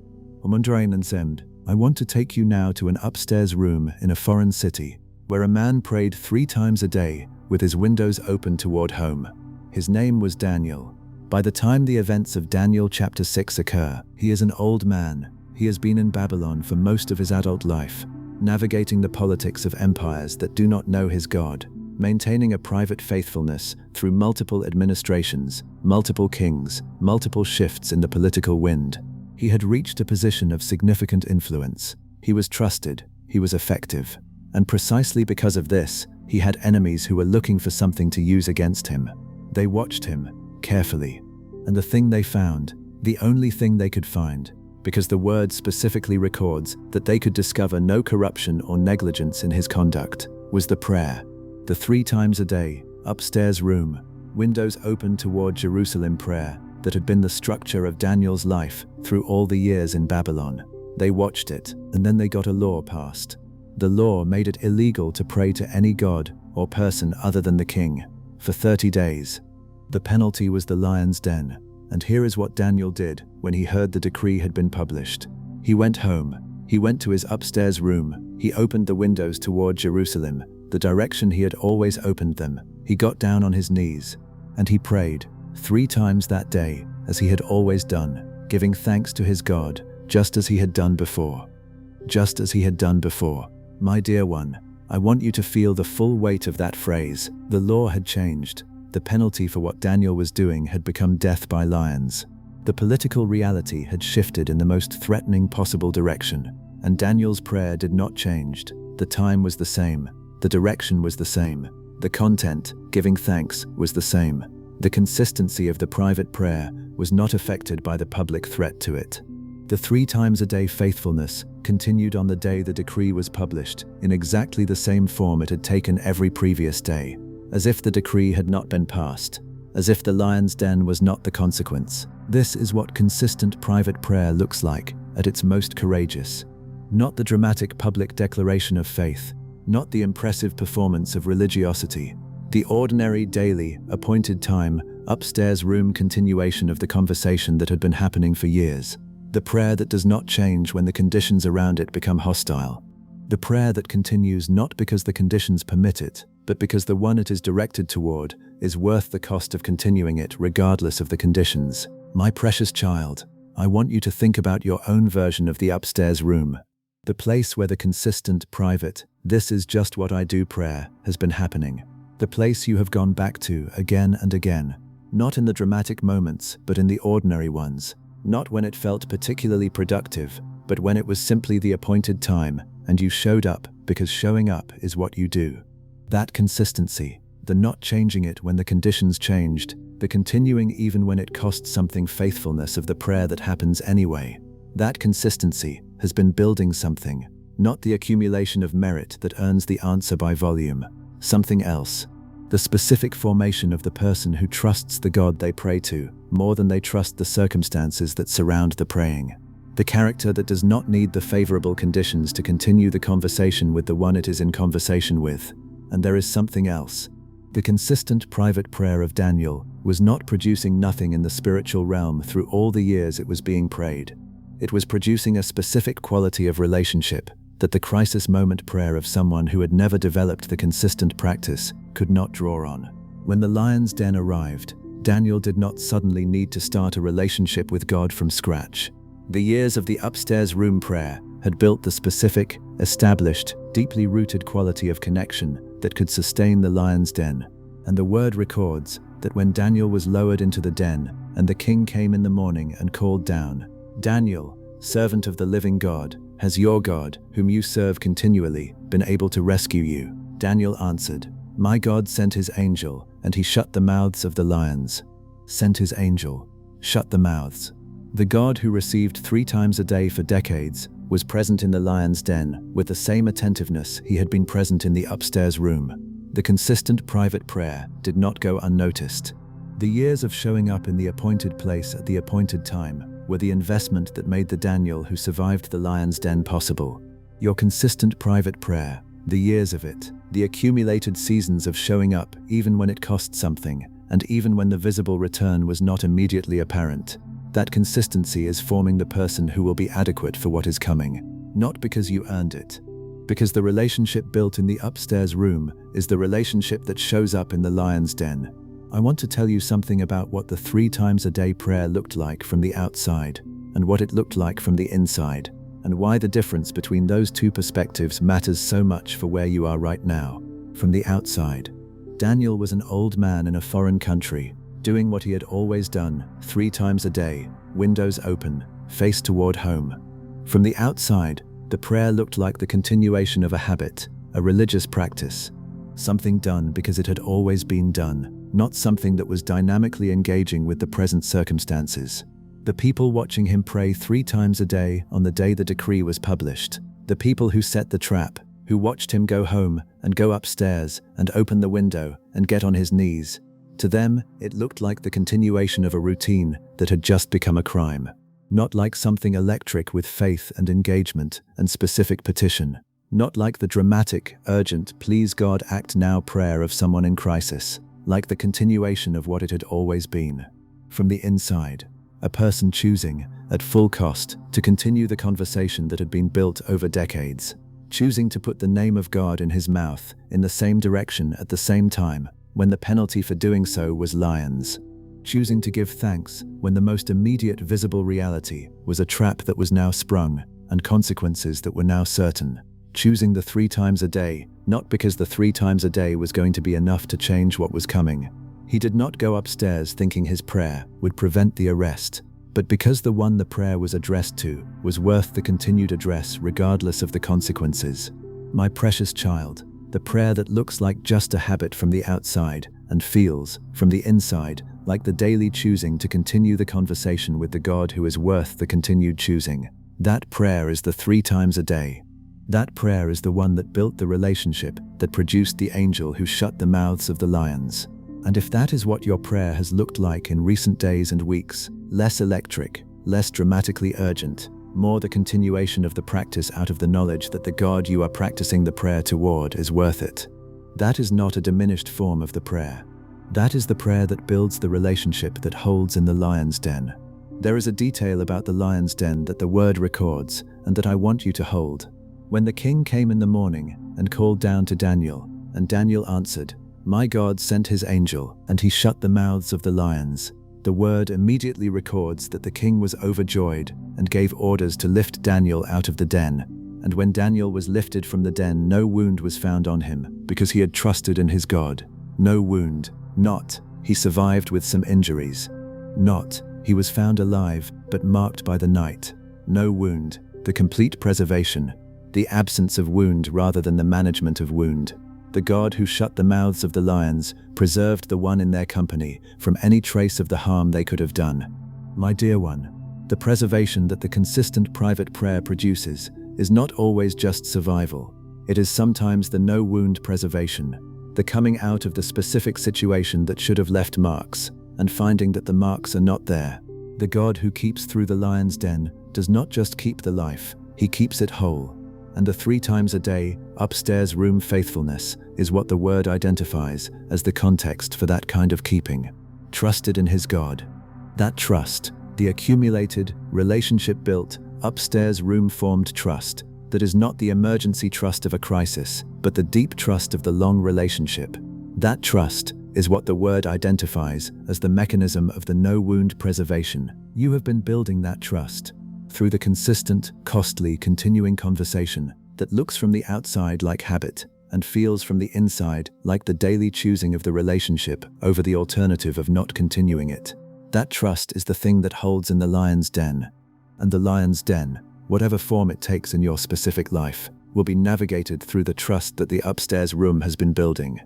I want to take you now to an upstairs room in a foreign city, where a man prayed 3 times a day with his windows open toward home. His name was Daniel. By the time the events of Daniel chapter 6 occur, he is an old man. He has been in Babylon for most of his adult life, navigating the politics of empires that do not know his God, maintaining a private faithfulness through multiple administrations, multiple kings, multiple shifts in the political wind. He had reached a position of significant influence. He was trusted, he was effective, and precisely because of this, he had enemies who were looking for something to use against him. They watched him carefully, and the thing they found, the only thing they could find, because the word specifically records that they could discover no corruption or negligence in his conduct, was the prayer. The 3 times a day, upstairs room, windows open toward Jerusalem prayer that had been the structure of Daniel's life through all the years in Babylon. They watched it, and then they got a law passed. The law made it illegal to pray to any god or person other than the king for 30 days. The penalty was the lion's den, and here is what Daniel did when he heard the decree had been published. He went home. He went to his upstairs room. He opened the windows toward Jerusalem, the direction he had always opened them. He got down on his knees, and he prayed 3 times that day, as he had always done, giving thanks to his God, just as he had done before. Just as he had done before. My dear one, I want you to feel the full weight of that phrase. The law had changed. The penalty for what Daniel was doing had become death by lions. The political reality had shifted in the most threatening possible direction, and Daniel's prayer did not change. The time was the same. The direction was the same. The content, giving thanks, was the same. The consistency of the private prayer was not affected by the public threat to it. The 3 times a day faithfulness continued on the day the decree was published, in exactly the same form it had taken every previous day, as if the decree had not been passed, as if the lion's den was not the consequence. This is what consistent private prayer looks like at its most courageous. Not the dramatic public declaration of faith, not the impressive performance of religiosity. The ordinary, daily, appointed time, upstairs room continuation of the conversation that had been happening for years. The prayer that does not change when the conditions around it become hostile. The prayer that continues not because the conditions permit it, but because the one it is directed toward is worth the cost of continuing it regardless of the conditions. My precious child, I want you to think about your own version of the upstairs room. The place where the consistent, private, "this is just what I do" prayer has been happening. The place you have gone back to again and again. Not in the dramatic moments, but in the ordinary ones. Not when it felt particularly productive, but when it was simply the appointed time, and you showed up because showing up is what you do. That consistency, the not changing it when the conditions changed, the continuing even when it cost something, faithfulness of the prayer that happens anyway. That consistency has been building something, not the accumulation of merit that earns the answer by volume. Something else. The specific formation of the person who trusts the God they pray to more than they trust the circumstances that surround the praying. The character that does not need the favorable conditions to continue the conversation with the one it is in conversation with. And there is something else. The consistent private prayer of Daniel was not producing nothing in the spiritual realm through all the years it was being prayed. It was producing a specific quality of relationship that the crisis moment prayer of someone who had never developed the consistent practice could not draw on. When the lion's den arrived, Daniel did not suddenly need to start a relationship with God from scratch. The years of the upstairs room prayer had built the specific, established, deeply rooted quality of connection that could sustain the lion's den. And the word records that when Daniel was lowered into the den, and the king came in the morning and called down, "Daniel, servant of the living God, has your God, whom you serve continually, been able to rescue you?" Daniel answered, "My God sent his angel, and he shut the mouths of the lions." Sent his angel, shut the mouths. The God who received 3 times a day for decades was present in the lion's den with the same attentiveness he had been present in the upstairs room. The consistent private prayer did not go unnoticed. The years of showing up in the appointed place at the appointed time were the investment that made the Daniel who survived the lion's den possible. Your consistent private prayer, the years of it, the accumulated seasons of showing up even when it cost something, and even when the visible return was not immediately apparent. That consistency is forming the person who will be adequate for what is coming, not because you earned it. Because the relationship built in the upstairs room is the relationship that shows up in the lion's den. I want to tell you something about what the 3 times a day prayer looked like from the outside, and what it looked like from the inside, and why the difference between those two perspectives matters so much for where you are right now. From the outside, Daniel was an old man in a foreign country, doing what he had always done, 3 times a day, windows open, face toward home. From the outside, the prayer looked like the continuation of a habit, a religious practice. Something done because it had always been done, not something that was dynamically engaging with the present circumstances. The people watching him pray 3 times a day on the day the decree was published. The people who set the trap, who watched him go home and go upstairs and open the window and get on his knees. To them, it looked like the continuation of a routine that had just become a crime. Not like something electric with faith and engagement and specific petition. Not like the dramatic, urgent, "Please God act now" prayer of someone in crisis. Like the continuation of what it had always been. From the inside, a person choosing, at full cost, to continue the conversation that had been built over decades. Choosing to put the name of God in his mouth in the same direction at the same time, when the penalty for doing so was lions. Choosing to give thanks when the most immediate visible reality was a trap that was now sprung and consequences that were now certain. Choosing the 3 times a day, not because the 3 times a day was going to be enough to change what was coming. He did not go upstairs thinking his prayer would prevent the arrest, but because the one the prayer was addressed to was worth the continued address regardless of the consequences. My precious child, the prayer that looks like just a habit from the outside and feels, from the inside, like the daily choosing to continue the conversation with the God who is worth the continued choosing. That prayer is the 3 times a day. That prayer is the one that built the relationship that produced the angel who shut the mouths of the lions. And if that is what your prayer has looked like in recent days and weeks, less electric, less dramatically urgent, more the continuation of the practice out of the knowledge that the God you are practicing the prayer toward is worth it. That is not a diminished form of the prayer. That is the prayer that builds the relationship that holds in the lion's den. There is a detail about the lion's den that the word records and that I want you to hold. When the king came in the morning and called down to Daniel, and Daniel answered, "My God sent his angel, and he shut the mouths of the lions." The word immediately records that the king was overjoyed and gave orders to lift Daniel out of the den, And when Daniel was lifted from the den, no wound was found on him, because he had trusted in his God. No wound. Not, he survived with some injuries. Not, he was found alive, but marked by the night. No wound. The complete preservation. The absence of wound rather than the management of wound. The God who shut the mouths of the lions preserved the one in their company from any trace of the harm they could have done. My dear one, the preservation that the consistent private prayer produces is not always just survival. It is sometimes the no-wound preservation, the coming out of the specific situation that should have left marks, and finding that the marks are not there. The God who keeps through the lion's den does not just keep the life, he keeps it whole. And the 3 times a day, upstairs room faithfulness is what the word identifies as the context for that kind of keeping. Trusted in his God. That trust, the accumulated, relationship-built, upstairs room-formed trust, that is not the emergency trust of a crisis, but the deep trust of the long relationship. That trust is what the word identifies as the mechanism of the no-wound preservation. You have been building that trust through the consistent, costly, continuing conversation that looks from the outside like habit and feels from the inside like the daily choosing of the relationship over the alternative of not continuing it. That trust is the thing that holds in the lion's den. And the lion's den, whatever form it takes in your specific life, will be navigated through the trust that the upstairs room has been building.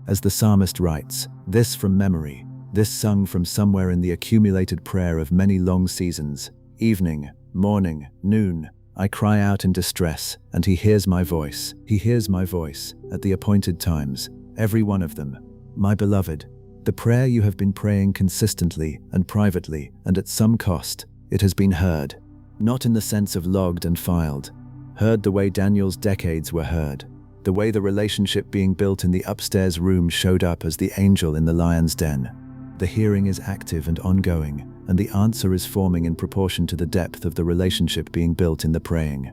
As the psalmist writes, this from memory, this sung from somewhere in the accumulated prayer of many long seasons, evening, morning, noon, I cry out in distress, and he hears my voice. He hears my voice at the appointed times, every one of them. My beloved, the prayer you have been praying consistently and privately and at some cost, it has been heard. Not in the sense of logged and filed. Heard the way Daniel's decades were heard. The way the relationship being built in the upstairs room showed up as the angel in the lion's den. The hearing is active and ongoing, and the answer is forming in proportion to the depth of the relationship being built in the praying.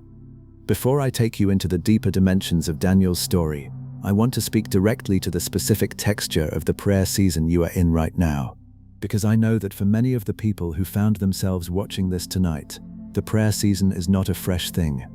Before I take you into the deeper dimensions of Daniel's story, I want to speak directly to the specific texture of the prayer season you are in right now. Because I know that for many of the people who found themselves watching this tonight, the prayer season is not a fresh thing.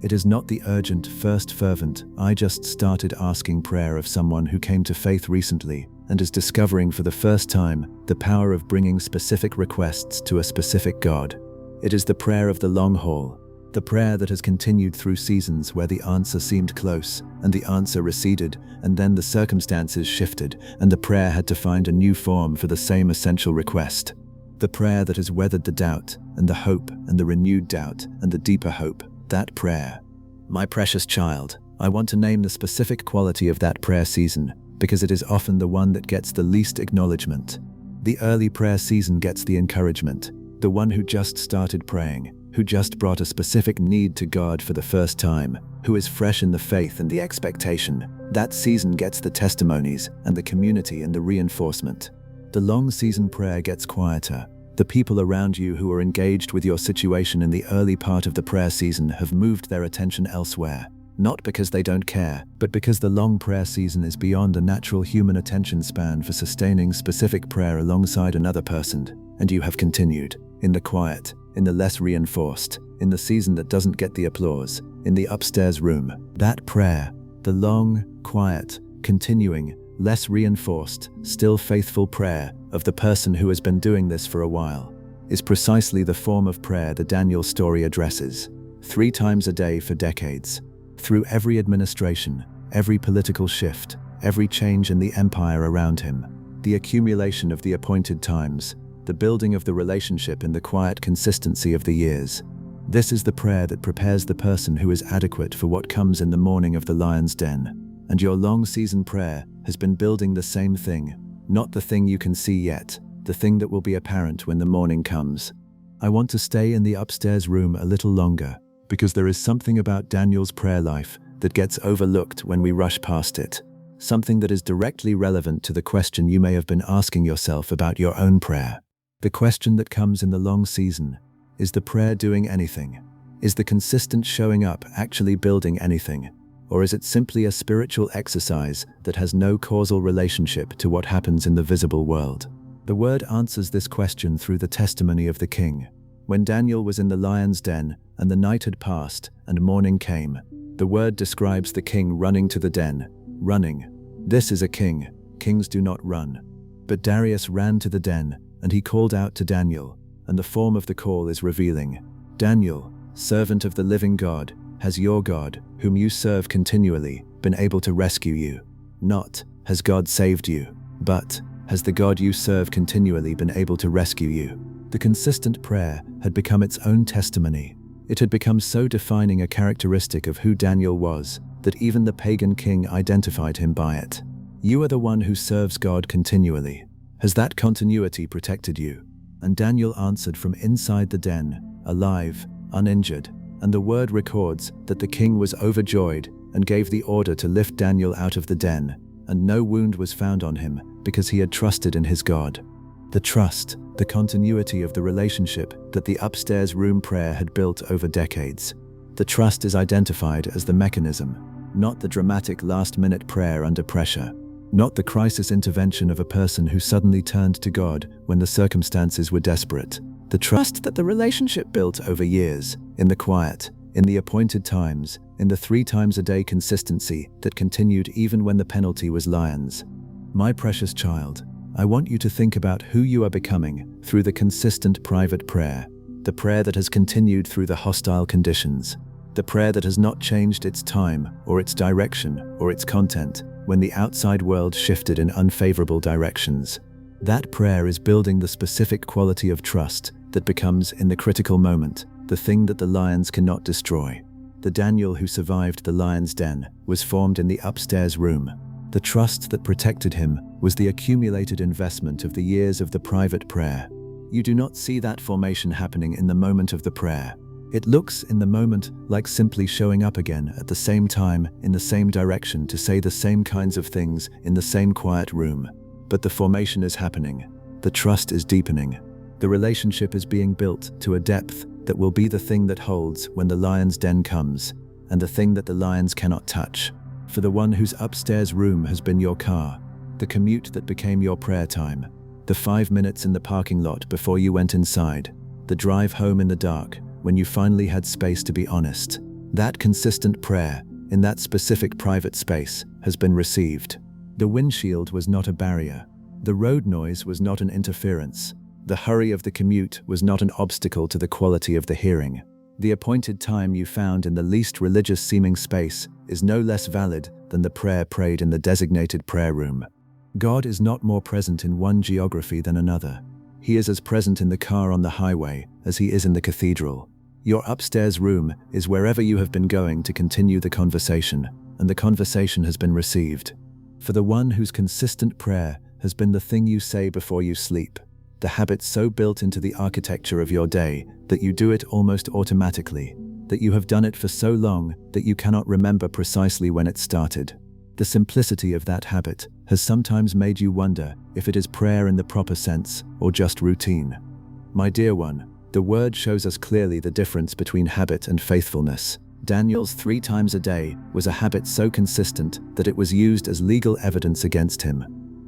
It is not the urgent, first fervent, I just started asking prayer of someone who came to faith recently and is discovering for the first time the power of bringing specific requests to a specific God. It is the prayer of the long haul, the prayer that has continued through seasons where the answer seemed close and the answer receded, and then the circumstances shifted and the prayer had to find a new form for the same essential request. The prayer that has weathered the doubt and the hope and the renewed doubt and the deeper hope. That prayer. My precious child, I want to name the specific quality of that prayer season because it is often the one that gets the least acknowledgement. The early prayer season gets the encouragement. The one who just started praying, who just brought a specific need to God for the first time, who is fresh in the faith and the expectation. That season gets the testimonies and the community and the reinforcement. The long season prayer gets quieter. The people around you who are engaged with your situation in the early part of the prayer season have moved their attention elsewhere. Not because they don't care, but because the long prayer season is beyond a natural human attention span for sustaining specific prayer alongside another person. And you have continued, in the quiet, in the less reinforced, in the season that doesn't get the applause, in the upstairs room. That prayer, the long, quiet, continuing, less reinforced, still faithful prayer of the person who has been doing this for a while, is precisely the form of prayer the Daniel story addresses. 3 times a day for decades. Through every administration, every political shift, every change in the empire around him, the accumulation of the appointed times, the building of the relationship in the quiet consistency of the years. This is the prayer that prepares the person who is adequate for what comes in the morning of the lion's den. And your long season prayer has been building the same thing, not the thing you can see yet, the thing that will be apparent when the morning comes. I want to stay in the upstairs room a little longer, because there is something about Daniel's prayer life that gets overlooked when we rush past it. Something that is directly relevant to the question you may have been asking yourself about your own prayer. The question that comes in the long season: is the prayer doing anything? Is the consistent showing up actually building anything? Or is it simply a spiritual exercise that has no causal relationship to what happens in the visible world? The Word answers this question through the testimony of the King. When Daniel was in the lion's den, and the night had passed, and morning came, the word describes the king running to the den. Running. This is a king. Kings do not run. But Darius ran to the den, and he called out to Daniel, and the form of the call is revealing. Daniel, servant of the living God, has your God, whom you serve continually, been able to rescue you? Not, has God saved you, but, has the God you serve continually been able to rescue you? The consistent prayer had become its own testimony. It had become so defining a characteristic of who Daniel was, that even the pagan king identified him by it. You are the one who serves God continually. Has that continuity protected you? And Daniel answered from inside the den, alive, uninjured, and the word records that the king was overjoyed and gave the order to lift Daniel out of the den, and no wound was found on him because he had trusted in his God. The trust, the continuity of the relationship that the upstairs room prayer had built over decades. The trust is identified as the mechanism, not the dramatic last-minute prayer under pressure, not the crisis intervention of a person who suddenly turned to God when the circumstances were desperate. The trust that the relationship built over years, in the quiet, in the appointed times, in the 3 times a day consistency that continued even when the penalty was lions. My precious child, I want you to think about who you are becoming through the consistent private prayer, the prayer that has continued through the hostile conditions, the prayer that has not changed its time or its direction or its content when the outside world shifted in unfavorable directions. That prayer is building the specific quality of trust that becomes, in the critical moment, the thing that the lions cannot destroy. The Daniel who survived the lion's den was formed in the upstairs room. The trust that protected him was the accumulated investment of the years of the private prayer. You do not see that formation happening in the moment of the prayer. It looks in the moment like simply showing up again at the same time in the same direction to say the same kinds of things in the same quiet room. But the formation is happening. The trust is deepening. The relationship is being built to a depth that will be the thing that holds when the lion's den comes, and the thing that the lions cannot touch. For the one whose upstairs room has been your car, the commute that became your prayer time, the 5 minutes in the parking lot before you went inside, the drive home in the dark when you finally had space to be honest, that consistent prayer in that specific private space has been received. The windshield was not a barrier. The road noise was not an interference. The hurry of the commute was not an obstacle to the quality of the hearing. The appointed time you found in the least religious-seeming space is no less valid than the prayer prayed in the designated prayer room. God is not more present in one geography than another. He is as present in the car on the highway as he is in the cathedral. Your upstairs room is wherever you have been going to continue the conversation, and the conversation has been received. For the one whose consistent prayer has been the thing you say before you sleep, the habit so built into the architecture of your day that you do it almost automatically, that you have done it for so long that you cannot remember precisely when it started. The simplicity of that habit has sometimes made you wonder if it is prayer in the proper sense or just routine. My dear one, the word shows us clearly the difference between habit and faithfulness. Daniel's 3 times a day was a habit so consistent that it was used as legal evidence against him.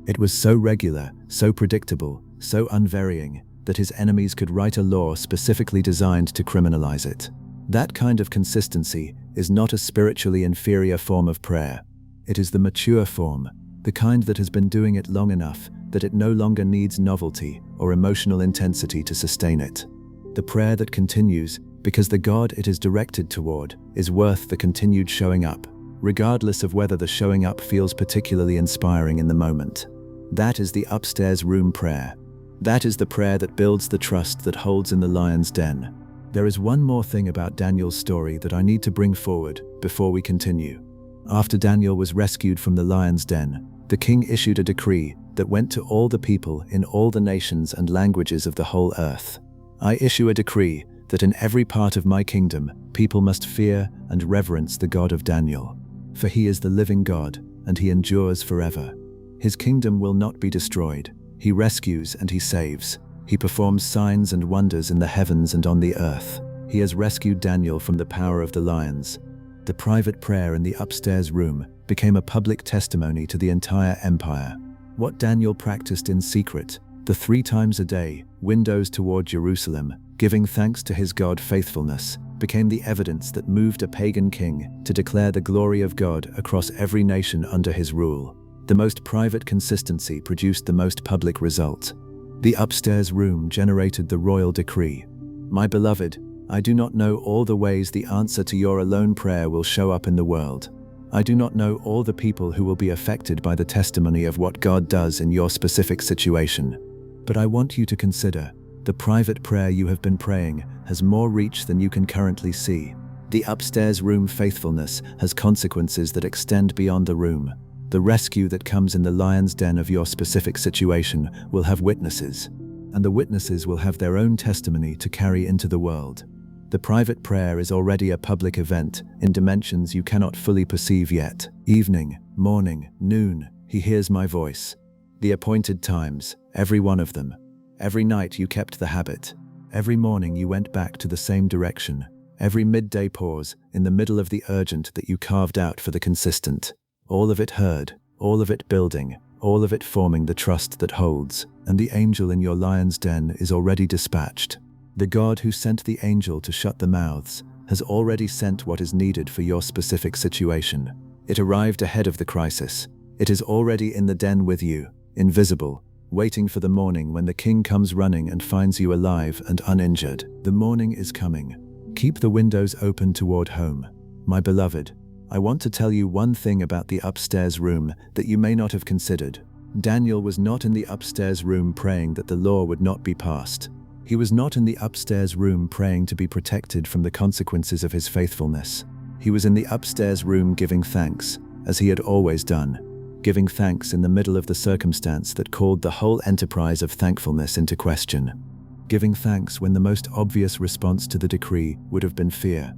It was so regular, so predictable, so unvarying, that his enemies could write a law specifically designed to criminalize it. That kind of consistency is not a spiritually inferior form of prayer. It is the mature form, the kind that has been doing it long enough that it no longer needs novelty or emotional intensity to sustain it. The prayer that continues because the God it is directed toward is worth the continued showing up, regardless of whether the showing up feels particularly inspiring in the moment. That is the upstairs room prayer. That is the prayer that builds the trust that holds in the lion's den. There is one more thing about Daniel's story that I need to bring forward before we continue. After Daniel was rescued from the lion's den, the king issued a decree that went to all the people in all the nations and languages of the whole earth. I issue a decree that in every part of my kingdom, people must fear and reverence the God of Daniel. For he is the living God, and he endures forever. His kingdom will not be destroyed. He rescues and he saves. He performs signs and wonders in the heavens and on the earth. He has rescued Daniel from the power of the lions. The private prayer in the upstairs room became a public testimony to the entire empire. What Daniel practiced in secret The 3 times a day, windows toward Jerusalem, giving thanks to his God faithfulness, became the evidence that moved a pagan king to declare the glory of God across every nation under his rule. The most private consistency produced the most public result. The upstairs room generated the royal decree. My beloved, I do not know all the ways the answer to your alone prayer will show up in the world. I do not know all the people who will be affected by the testimony of what God does in your specific situation. But I want you to consider, the private prayer you have been praying has more reach than you can currently see. The upstairs room faithfulness has consequences that extend beyond the room. The rescue that comes in the lion's den of your specific situation will have witnesses, and the witnesses will have their own testimony to carry into the world. The private prayer is already a public event in dimensions you cannot fully perceive yet. Evening, morning, noon, he hears my voice. The appointed times, every one of them. Every night you kept the habit. Every morning you went back to the same direction. Every midday pause in the middle of the urgent that you carved out for the consistent. All of it heard, all of it building, all of it forming the trust that holds. And the angel in your lion's den is already dispatched. The God who sent the angel to shut the mouths has already sent what is needed for your specific situation. It arrived ahead of the crisis. It is already in the den with you, invisible, waiting for the morning when the king comes running and finds you alive and uninjured. The morning is coming. Keep the windows open toward home. My beloved, I want to tell you one thing about the upstairs room that you may not have considered. Daniel was not in the upstairs room praying that the law would not be passed. He was not in the upstairs room praying to be protected from the consequences of his faithfulness. He was in the upstairs room giving thanks, as he had always done. Giving thanks in the middle of the circumstance that called the whole enterprise of thankfulness into question. Giving thanks when the most obvious response to the decree would have been fear.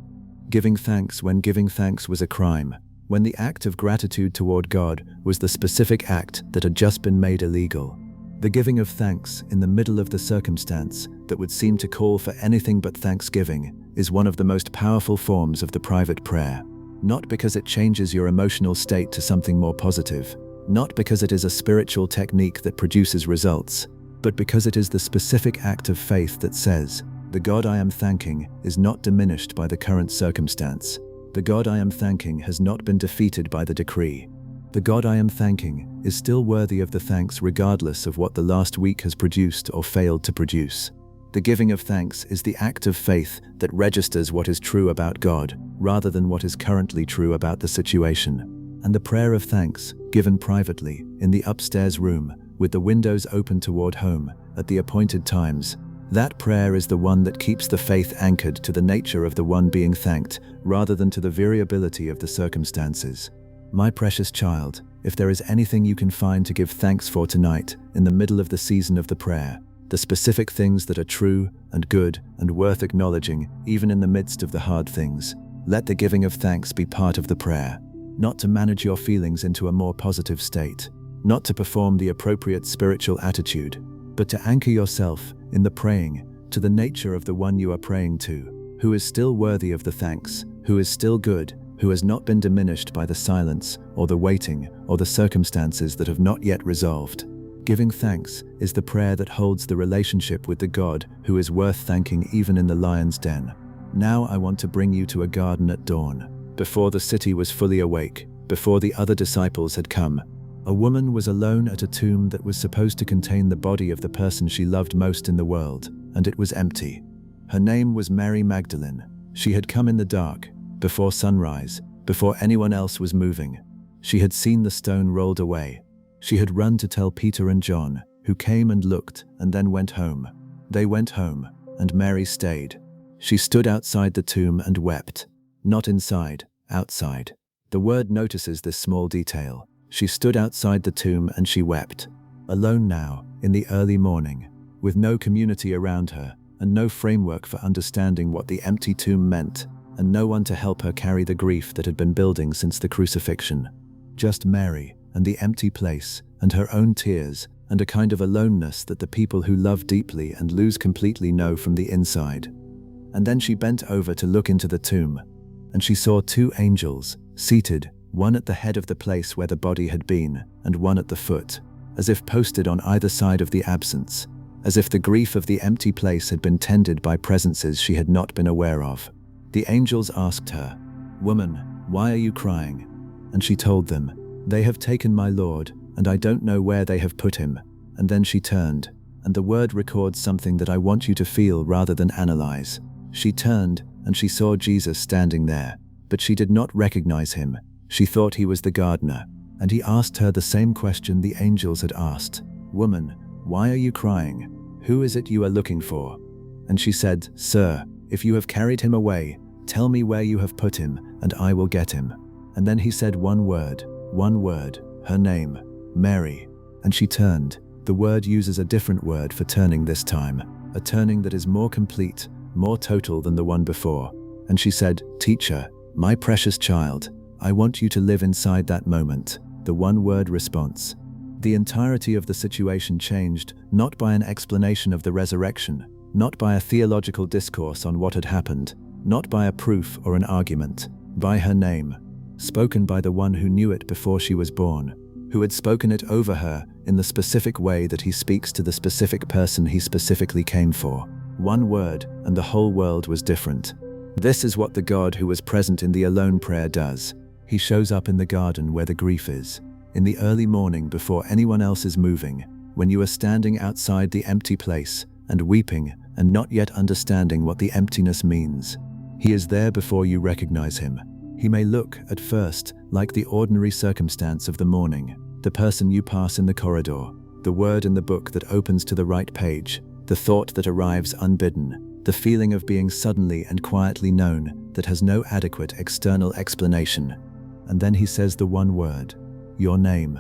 Giving thanks when giving thanks was a crime, when the act of gratitude toward God was the specific act that had just been made illegal. The giving of thanks in the middle of the circumstance that would seem to call for anything but thanksgiving is one of the most powerful forms of the private prayer. Not because it changes your emotional state to something more positive, not because it is a spiritual technique that produces results, but because it is the specific act of faith that says, the God I am thanking is not diminished by the current circumstance. The God I am thanking has not been defeated by the decree. The God I am thanking is still worthy of the thanks regardless of what the last week has produced or failed to produce. The giving of thanks is the act of faith that registers what is true about God, rather than what is currently true about the situation. And the prayer of thanks, given privately, in the upstairs room, with the windows open toward home, at the appointed times, that prayer is the one that keeps the faith anchored to the nature of the one being thanked, rather than to the variability of the circumstances. My precious child, if there is anything you can find to give thanks for tonight, in the middle of the season of the prayer, the specific things that are true and good and worth acknowledging, even in the midst of the hard things, let the giving of thanks be part of the prayer. Not to manage your feelings into a more positive state, not to perform the appropriate spiritual attitude, but to anchor yourself in the praying to the nature of the one you are praying to, who is still worthy of the thanks, who is still good, who has not been diminished by the silence or the waiting or the circumstances that have not yet resolved. Giving thanks is the prayer that holds the relationship with the God who is worth thanking even in the lion's den. Now I want to bring you to a garden at dawn. Before the city was fully awake, before the other disciples had come, a woman was alone at a tomb that was supposed to contain the body of the person she loved most in the world, and it was empty. Her name was Mary Magdalene. She had come in the dark, before sunrise, before anyone else was moving. She had seen the stone rolled away. She had run to tell Peter and John, who came and looked and then went home. They went home, and Mary stayed. She stood outside the tomb and wept. Not inside, outside. The word notices this small detail. She stood outside the tomb and she wept. Alone now, in the early morning, with no community around her, and no framework for understanding what the empty tomb meant, and no one to help her carry the grief that had been building since the crucifixion. Just Mary, and the empty place, and her own tears, and a kind of aloneness that the people who love deeply and lose completely know from the inside. And then she bent over to look into the tomb, and she saw 2 angels, seated, one at the head of the place where the body had been, and one at the foot. as if posted on either side of the absence, as if the grief of the empty place had been tended by presences she had not been aware of. The angels asked her, "Woman, why are you crying?" And she told them, "They have taken my Lord, and I don't know where they have put him." And then she turned, and the word records something that I want you to feel rather than analyze. She turned, and she saw Jesus standing there, but she did not recognize him. She thought he was the gardener, and he asked her the same question the angels had asked. "Woman, why are you crying? Who is it you are looking for?" And she said, "Sir, if you have carried him away, tell me where you have put him, and I will get him." And then he said one word, her name, Mary. And she turned. The word uses a different word for turning this time, a turning that is more complete, more total than the one before. And she said, "Teacher, my precious child, I want you to live inside that moment," the one-word response. The entirety of the situation changed, not by an explanation of the resurrection, not by a theological discourse on what had happened, not by a proof or an argument, by her name, spoken by the one who knew it before she was born, who had spoken it over her in the specific way that he speaks to the specific person he specifically came for. One word, and the whole world was different. This is what the God who was present in the alone prayer does. He shows up in the garden where the grief is, in the early morning before anyone else is moving, when you are standing outside the empty place and weeping and not yet understanding what the emptiness means. He is there before you recognize him. He may look, at first, like the ordinary circumstance of the morning, the person you pass in the corridor, the word in the book that opens to the right page, the thought that arrives unbidden, the feeling of being suddenly and quietly known that has no adequate external explanation. And then he says the one word, your name,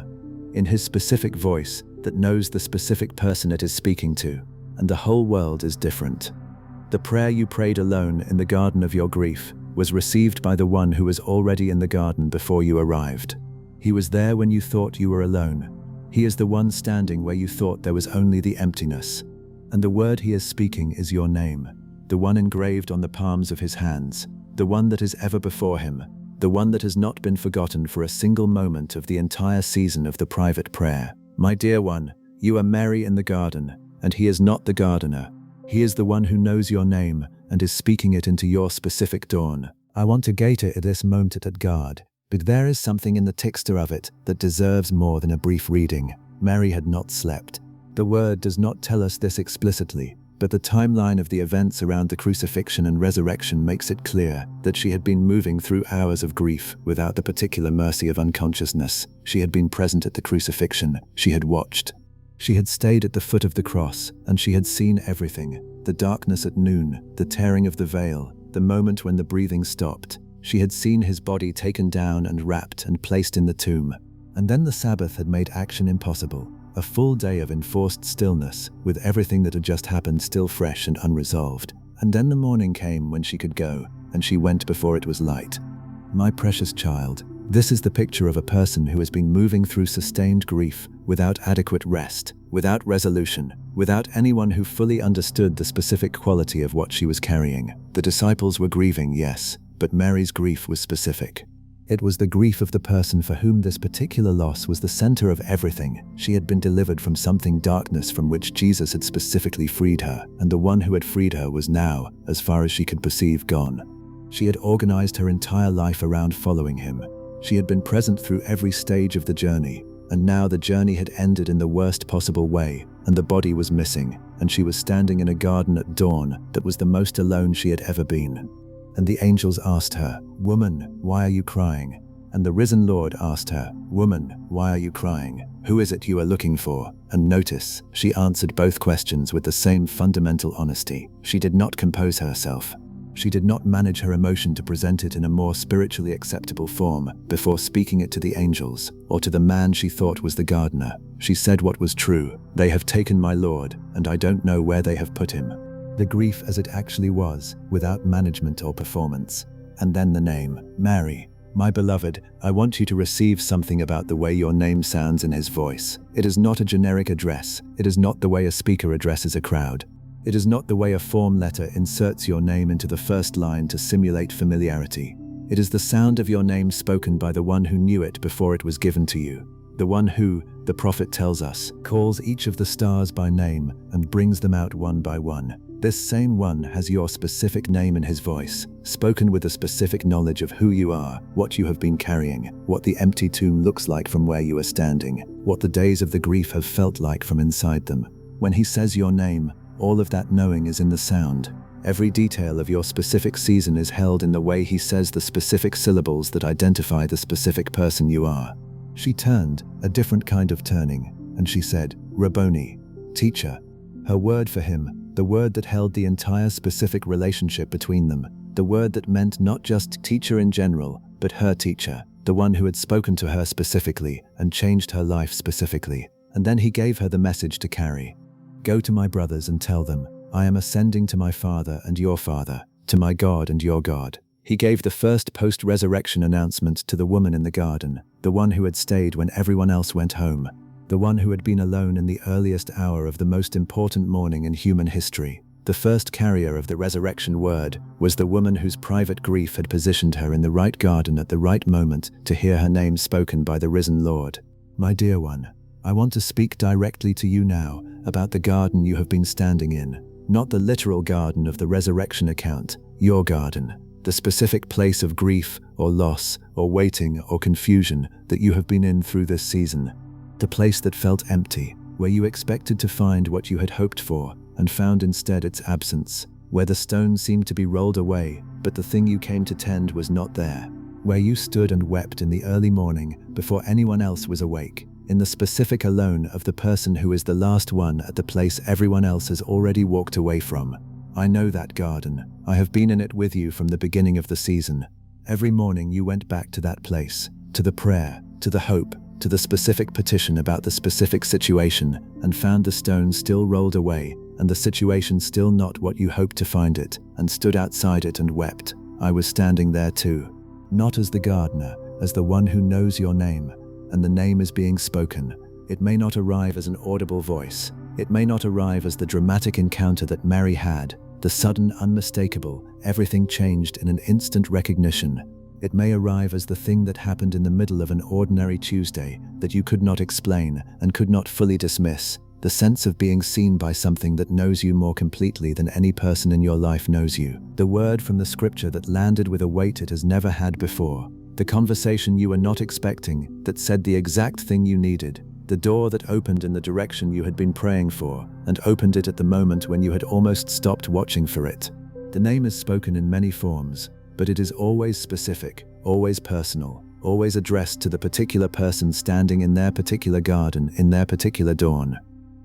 in his specific voice that knows the specific person it is speaking to, and the whole world is different. The prayer you prayed alone in the garden of your grief was received by the one who was already in the garden before you arrived. He was there when you thought you were alone. He is the one standing where you thought there was only the emptiness. And the word he is speaking is your name, the one engraved on the palms of his hands, the one that is ever before him, the one that has not been forgotten for a single moment of the entire season of the private prayer. My dear one, you are Mary in the garden, and he is not the gardener. He is the one who knows your name and is speaking it into your specific dawn. I want to gator at this moment at God, but there is something in the texture of it that deserves more than a brief reading. Mary had not slept. The word does not tell us this explicitly, but the timeline of the events around the crucifixion and resurrection makes it clear that she had been moving through hours of grief without the particular mercy of unconsciousness. She had been present at the crucifixion. She had watched. She had stayed at the foot of the cross, and she had seen everything. The darkness at noon, the tearing of the veil, the moment when the breathing stopped. She had seen his body taken down and wrapped and placed in the tomb. And then the Sabbath had made action impossible. A full day of enforced stillness, with everything that had just happened still fresh and unresolved. And then the morning came when she could go, and she went before it was light. My precious child, this is the picture of a person who has been moving through sustained grief without adequate rest, without resolution, without anyone who fully understood the specific quality of what she was carrying. The disciples were grieving, yes, but Mary's grief was specific. It was the grief of the person for whom this particular loss was the center of everything. She had been delivered from something darkness from which Jesus had specifically freed her, and the one who had freed her was now, as far as she could perceive, gone. She had organized her entire life around following him. She had been present through every stage of the journey, and now the journey had ended in the worst possible way, and the body was missing, and she was standing in a garden at dawn that was the most alone she had ever been. And the angels asked her, "Woman, why are you crying?" And the risen Lord asked her, "Woman, why are you crying? Who is it you are looking for?" And notice, she answered both questions with the same fundamental honesty. She did not compose herself. She did not manage her emotion to present it in a more spiritually acceptable form before speaking it to the angels, or to the man she thought was the gardener. She said what was true. They have taken my Lord, and I don't know where they have put him. The grief as it actually was, without management or performance. And then the name, Mary. My beloved, I want you to receive something about the way your name sounds in his voice. It is not a generic address. It is not the way a speaker addresses a crowd. It is not the way a form letter inserts your name into the first line to simulate familiarity. It is the sound of your name spoken by the one who knew it before it was given to you. The one who, the prophet tells us, calls each of the stars by name and brings them out one by one. This same one has your specific name in his voice, spoken with a specific knowledge of who you are, what you have been carrying, what the empty tomb looks like from where you are standing, what the days of the grief have felt like from inside them. When he says your name, all of that knowing is in the sound. Every detail of your specific season is held in the way he says the specific syllables that identify the specific person you are. She turned, a different kind of turning, and she said, Rabboni, teacher. Her word for him, the word that held the entire specific relationship between them, the word that meant not just teacher in general, but her teacher, the one who had spoken to her specifically and changed her life specifically. And then he gave her the message to carry. Go to my brothers and tell them, I am ascending to my Father and your Father, to my God and your God. He gave the first post-resurrection announcement to the woman in the garden, the one who had stayed when everyone else went home, the one who had been alone in the earliest hour of the most important morning in human history. The first carrier of the resurrection word was the woman whose private grief had positioned her in the right garden at the right moment to hear her name spoken by the risen Lord. My dear one, I want to speak directly to you now about the garden you have been standing in, not the literal garden of the resurrection account, your garden, the specific place of grief or loss or waiting or confusion that you have been in through this season. The place that felt empty, where you expected to find what you had hoped for and found instead its absence, where the stone seemed to be rolled away, but the thing you came to tend was not there, where you stood and wept in the early morning before anyone else was awake, in the specific alone of the person who is the last one at the place everyone else has already walked away from. I know that garden. I have been in it with you from the beginning of the season. Every morning you went back to that place, to the prayer, to the hope, to the specific petition about the specific situation, and found the stone still rolled away, and the situation still not what you hoped to find it, and stood outside it and wept. I was standing there too. Not as the gardener, as the one who knows your name, and the name is being spoken. It may not arrive as an audible voice. It may not arrive as the dramatic encounter that Mary had, the sudden, unmistakable, everything changed in an instant recognition. It may arrive as the thing that happened in the middle of an ordinary Tuesday that you could not explain and could not fully dismiss, the sense of being seen by something that knows you more completely than any person in your life knows you, the word from the scripture that landed with a weight it has never had before, the conversation you were not expecting that said the exact thing you needed, the door that opened in the direction you had been praying for and opened it at the moment when you had almost stopped watching for it. The name is spoken in many forms, but it is always specific, always personal, always addressed to the particular person standing in their particular garden, in their particular dawn.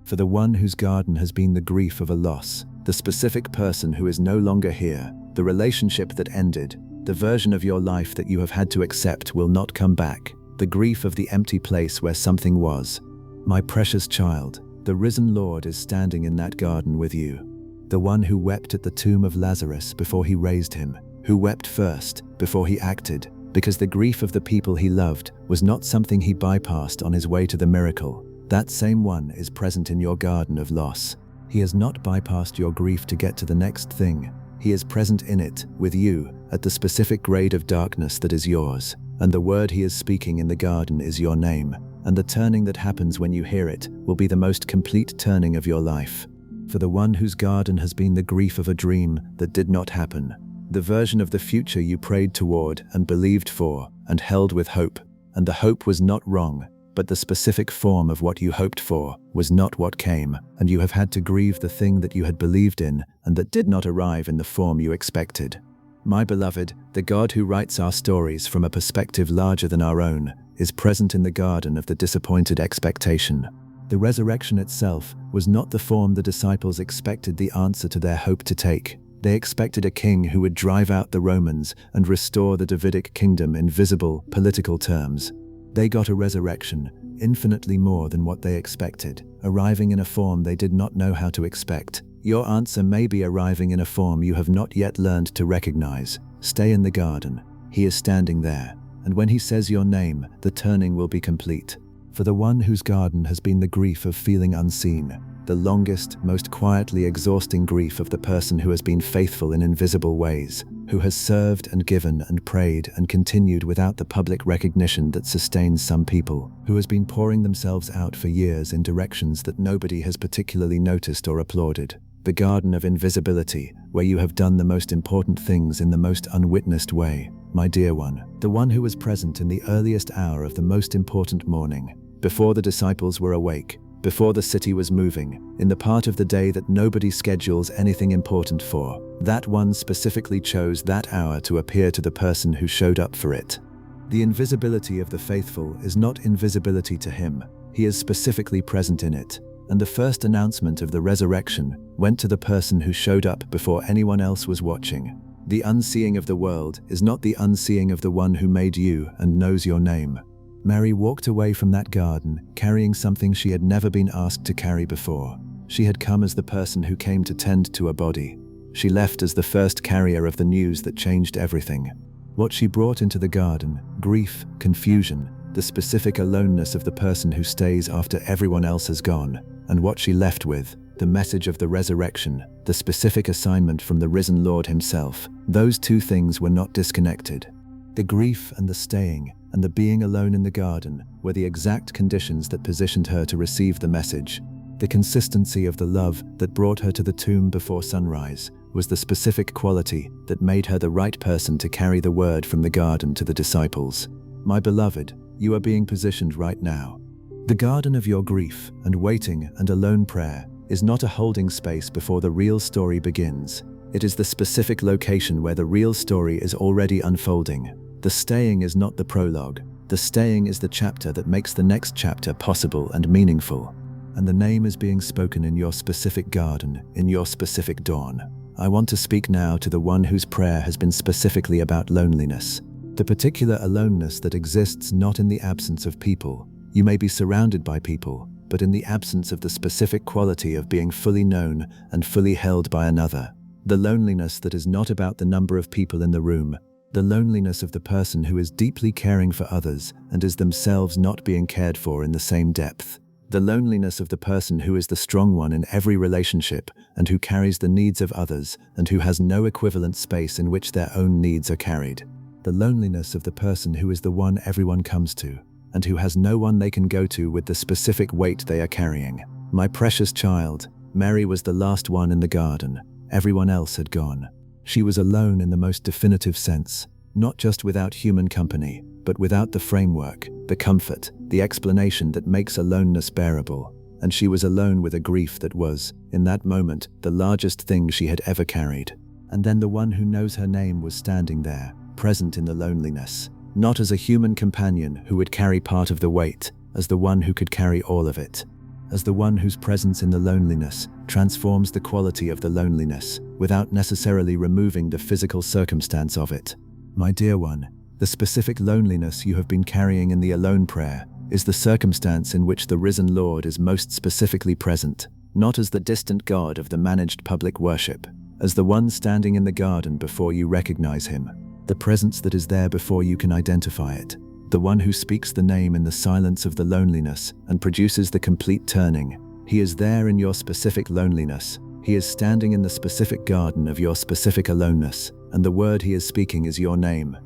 For the one whose garden has been the grief of a loss, the specific person who is no longer here, the relationship that ended, the version of your life that you have had to accept will not come back, the grief of the empty place where something was. My precious child, the risen Lord is standing in that garden with you. The one who wept at the tomb of Lazarus before he raised him, who wept first, before he acted, because the grief of the people he loved was not something he bypassed on his way to the miracle. That same one is present in your garden of loss. He has not bypassed your grief to get to the next thing. He is present in it, with you, at the specific grade of darkness that is yours. And the word he is speaking in the garden is your name. And the turning that happens when you hear it will be the most complete turning of your life. For the one whose garden has been the grief of a dream that did not happen, the version of the future you prayed toward and believed for and held with hope, and the hope was not wrong, but the specific form of what you hoped for was not what came, and you have had to grieve the thing that you had believed in and that did not arrive in the form you expected. My beloved, the God who writes our stories from a perspective larger than our own is present in the garden of the disappointed expectation. The resurrection itself was not the form the disciples expected the answer to their hope to take. They expected a king who would drive out the Romans and restore the Davidic kingdom in visible, political terms. They got a resurrection, infinitely more than what they expected, arriving in a form they did not know how to expect. Your answer may be arriving in a form you have not yet learned to recognize. Stay in the garden. He is standing there, and when he says your name, the turning will be complete. For the one whose garden has been the grief of feeling unseen, the longest, most quietly exhausting grief of the person who has been faithful in invisible ways, who has served and given and prayed and continued without the public recognition that sustains some people, who has been pouring themselves out for years in directions that nobody has particularly noticed or applauded. The garden of invisibility, where you have done the most important things in the most unwitnessed way. My dear one, the one who was present in the earliest hour of the most important morning, before the disciples were awake, before the city was moving, in the part of the day that nobody schedules anything important for. That one specifically chose that hour to appear to the person who showed up for it. The invisibility of the faithful is not invisibility to him. He is specifically present in it. And the first announcement of the resurrection went to the person who showed up before anyone else was watching. The unseeing of the world is not the unseeing of the one who made you and knows your name. Mary walked away from that garden carrying something she had never been asked to carry before. She had come as the person who came to tend to a body. She left as the first carrier of the news that changed everything. What she brought into the garden, grief, confusion, the specific aloneness of the person who stays after everyone else has gone, and what she left with, the message of the resurrection, the specific assignment from the risen Lord himself, those two things were not disconnected. The grief and the staying, and the being alone in the garden were the exact conditions that positioned her to receive the message. The consistency of the love that brought her to the tomb before sunrise was the specific quality that made her the right person to carry the word from the garden to the disciples. My beloved, you are being positioned right now. The garden of your grief and waiting and alone prayer is not a holding space before the real story begins. It is the specific location where the real story is already unfolding. The staying is not the prologue. The staying is the chapter that makes the next chapter possible and meaningful. And the name is being spoken in your specific garden, in your specific dawn. I want to speak now to the one whose prayer has been specifically about loneliness. The particular aloneness that exists not in the absence of people. You may be surrounded by people, but in the absence of the specific quality of being fully known and fully held by another. The loneliness that is not about the number of people in the room. The loneliness of the person who is deeply caring for others and is themselves not being cared for in the same depth. The loneliness of the person who is the strong one in every relationship and who carries the needs of others and who has no equivalent space in which their own needs are carried. The loneliness of the person who is the one everyone comes to and who has no one they can go to with the specific weight they are carrying. My precious child, Mary was the last one in the garden. Everyone else had gone. She was alone in the most definitive sense, not just without human company, but without the framework, the comfort, the explanation that makes aloneness bearable. And she was alone with a grief that was, in that moment, the largest thing she had ever carried. And then the one who knows her name was standing there, present in the loneliness, not as a human companion who would carry part of the weight, as the one who could carry all of it. As the one whose presence in the loneliness transforms the quality of the loneliness without necessarily removing the physical circumstance of it. My dear one, the specific loneliness you have been carrying in the alone prayer is the circumstance in which the risen Lord is most specifically present, not as the distant God of the managed public worship, as the one standing in the garden before you recognize him, the presence that is there before you can identify it. The one who speaks the name in the silence of the loneliness and produces the complete turning. He is there in your specific loneliness. He is standing in the specific garden of your specific aloneness, and the word he is speaking is your name.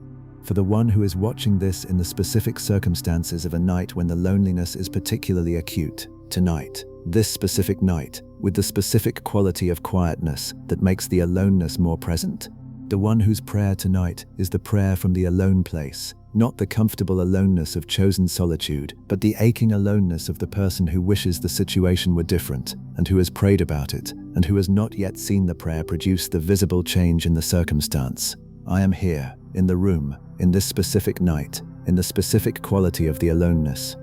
For the one who is watching this in the specific circumstances of a night when the loneliness is particularly acute, tonight, this specific night, with the specific quality of quietness that makes the aloneness more present. The one whose prayer tonight is the prayer from the alone place, not the comfortable aloneness of chosen solitude, but the aching aloneness of the person who wishes the situation were different, and who has prayed about it, and who has not yet seen the prayer produce the visible change in the circumstance. I am here, in the room, in this specific night, in the specific quality of the aloneness.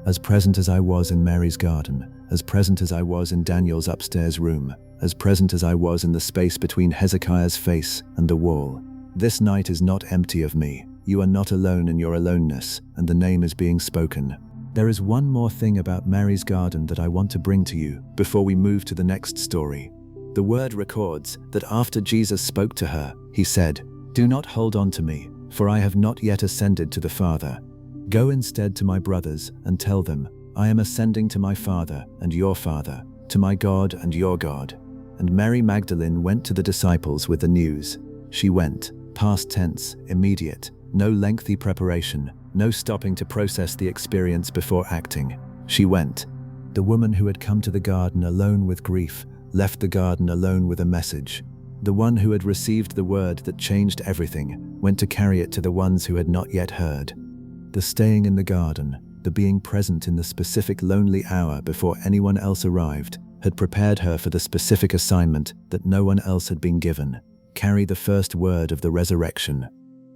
As present as I was in Mary's garden, as present as I was in Daniel's upstairs room, as present as I was in the space between Hezekiah's face and the wall. This night is not empty of me. You are not alone in your aloneness, and the name is being spoken. There is one more thing about Mary's garden that I want to bring to you before we move to the next story. The word records that after Jesus spoke to her, he said, "Do not hold on to me, for I have not yet ascended to the Father. Go instead to my brothers and tell them, I am ascending to my Father and your Father, to my God and your God." And Mary Magdalene went to the disciples with the news. She went, past tense, immediate, no lengthy preparation, no stopping to process the experience before acting. She went. The woman who had come to the garden alone with grief left the garden alone with a message. The one who had received the word that changed everything went to carry it to the ones who had not yet heard. The staying in the garden, the being present in the specific lonely hour before anyone else arrived, had prepared her for the specific assignment that no one else had been given: carry the first word of the resurrection.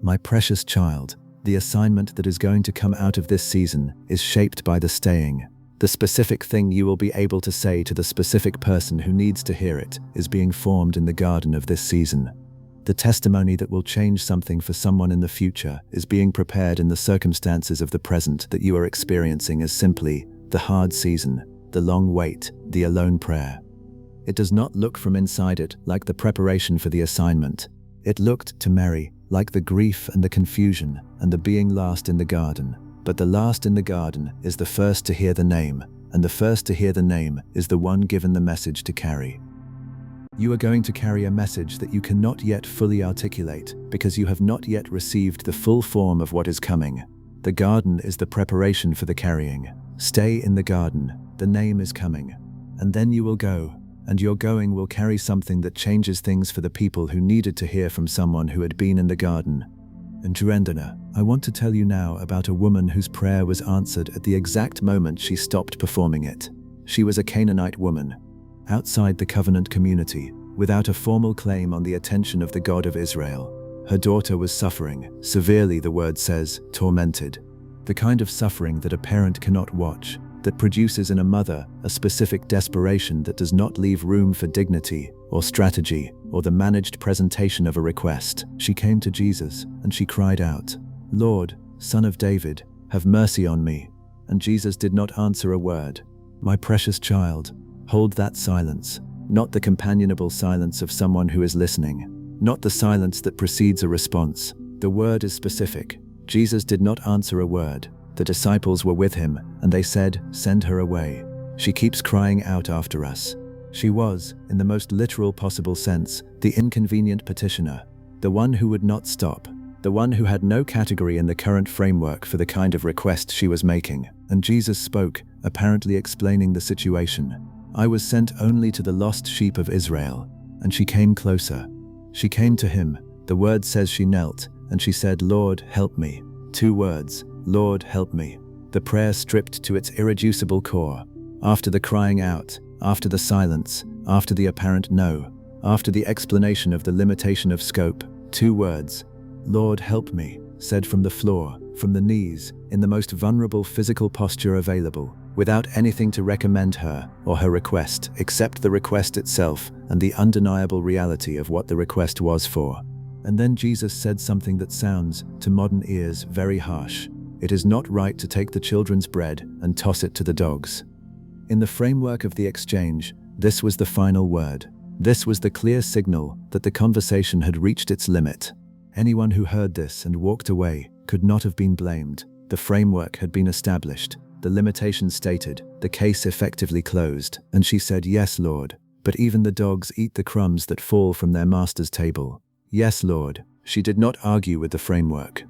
My precious child, the assignment that is going to come out of this season is shaped by the staying. The specific thing you will be able to say to the specific person who needs to hear it is being formed in the garden of this season. The testimony that will change something for someone in the future is being prepared in the circumstances of the present that you are experiencing as simply the hard season, the long wait, the alone prayer. It does not look from inside it like the preparation for the assignment. It looked to Mary like the grief and the confusion and the being last in the garden. But the last in the garden is the first to hear the name, and the first to hear the name is the one given the message to carry. You are going to carry a message that you cannot yet fully articulate because you have not yet received the full form of what is coming. The garden is the preparation for the carrying. Stay in the garden, the name is coming. And then you will go, and your going will carry something that changes things for the people who needed to hear from someone who had been in the garden. And Jurendana, I want to tell you now about a woman whose prayer was answered at the exact moment she stopped performing it. She was a Canaanite woman, outside the covenant community, without a formal claim on the attention of the God of Israel. Her daughter was suffering, severely, the word says, tormented. The kind of suffering that a parent cannot watch, that produces in a mother a specific desperation that does not leave room for dignity or strategy or the managed presentation of a request. She came to Jesus and she cried out, "Lord, Son of David, have mercy on me." And Jesus did not answer a word. My precious child, hold that silence, not the companionable silence of someone who is listening, not the silence that precedes a response. The word is specific. Jesus did not answer a word. The disciples were with him, and they said, "Send her away. She keeps crying out after us." She was, in the most literal possible sense, the inconvenient petitioner, the one who would not stop, the one who had no category in the current framework for the kind of request she was making. And Jesus spoke, apparently explaining the situation. "I was sent only to the lost sheep of Israel." And she came closer. She came to him. The word says she knelt, and she said, "Lord, help me." 2 words. Lord, help me. The prayer stripped to its irreducible core. After the crying out, after the silence, after the apparent no, after the explanation of the limitation of scope, 2 words. Lord, help me, said from the floor, from the knees, in the most vulnerable physical posture available, without anything to recommend her or her request except the request itself and the undeniable reality of what the request was for. And then Jesus said something that sounds, to modern ears, very harsh. It is not right to take the children's bread and toss it to the dogs. In the framework of the exchange, this was the final word. This was the clear signal that the conversation had reached its limit. Anyone who heard this and walked away could not have been blamed. The framework had been established, the limitation stated, the case effectively closed. And she said, "Yes, Lord, but even the dogs eat the crumbs that fall from their master's table." Yes, Lord. She did not argue with the framework.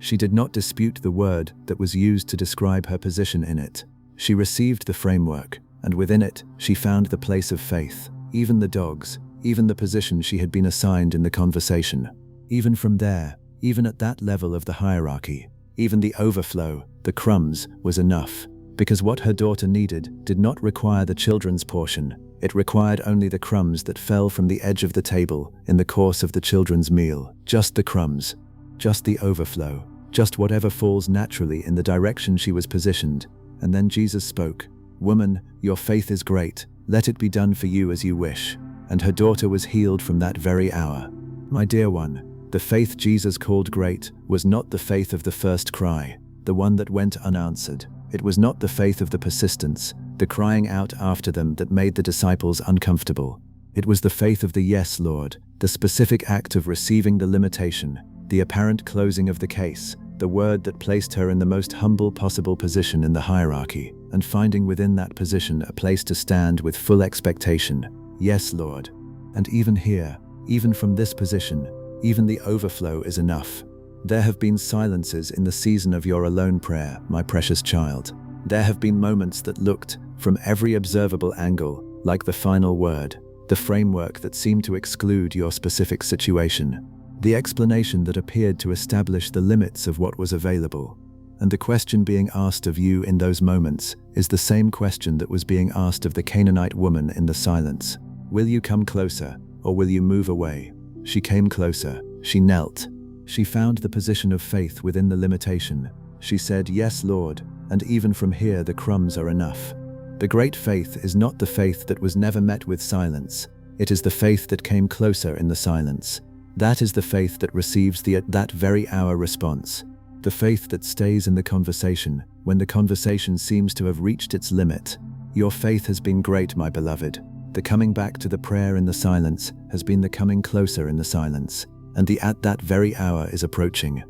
She did not dispute the word that was used to describe her position in it. She received the framework, and within it, she found the place of faith. Even the dogs, even the position she had been assigned in the conversation. Even from there, even at that level of the hierarchy, even the overflow, the crumbs, was enough. Because what her daughter needed did not require the children's portion. It required only the crumbs that fell from the edge of the table in the course of the children's meal. Just the crumbs. Just the overflow. Just whatever falls naturally in the direction she was positioned. And then Jesus spoke, "Woman, your faith is great. Let it be done for you as you wish." And her daughter was healed from that very hour. My dear one, the faith Jesus called great was not the faith of the first cry, the one that went unanswered. It was not the faith of the persistence, the crying out after them that made the disciples uncomfortable. It was the faith of the yes, Lord, the specific act of receiving the limitation, the apparent closing of the case, the word that placed her in the most humble possible position in the hierarchy. and finding within that position a place to stand with full expectation. Yes, Lord. And even here, even from this position, even the overflow is enough. There have been silences in the season of your alone prayer, my precious child. There have been moments that looked, from every observable angle, like the final word, the framework that seemed to exclude your specific situation, the explanation that appeared to establish the limits of what was available. And the question being asked of you in those moments is the same question that was being asked of the Canaanite woman in the silence. Will you come closer, or will you move away? She came closer. She knelt. She found the position of faith within the limitation. She said, "Yes, Lord, and even from here the crumbs are enough." The great faith is not the faith that was never met with silence. It is the faith that came closer in the silence. That is the faith that receives the at that very hour response. The faith that stays in the conversation when the conversation seems to have reached its limit. Your faith has been great, my beloved. The coming back to the prayer in the silence has been the coming closer in the silence. And the at that very hour is approaching.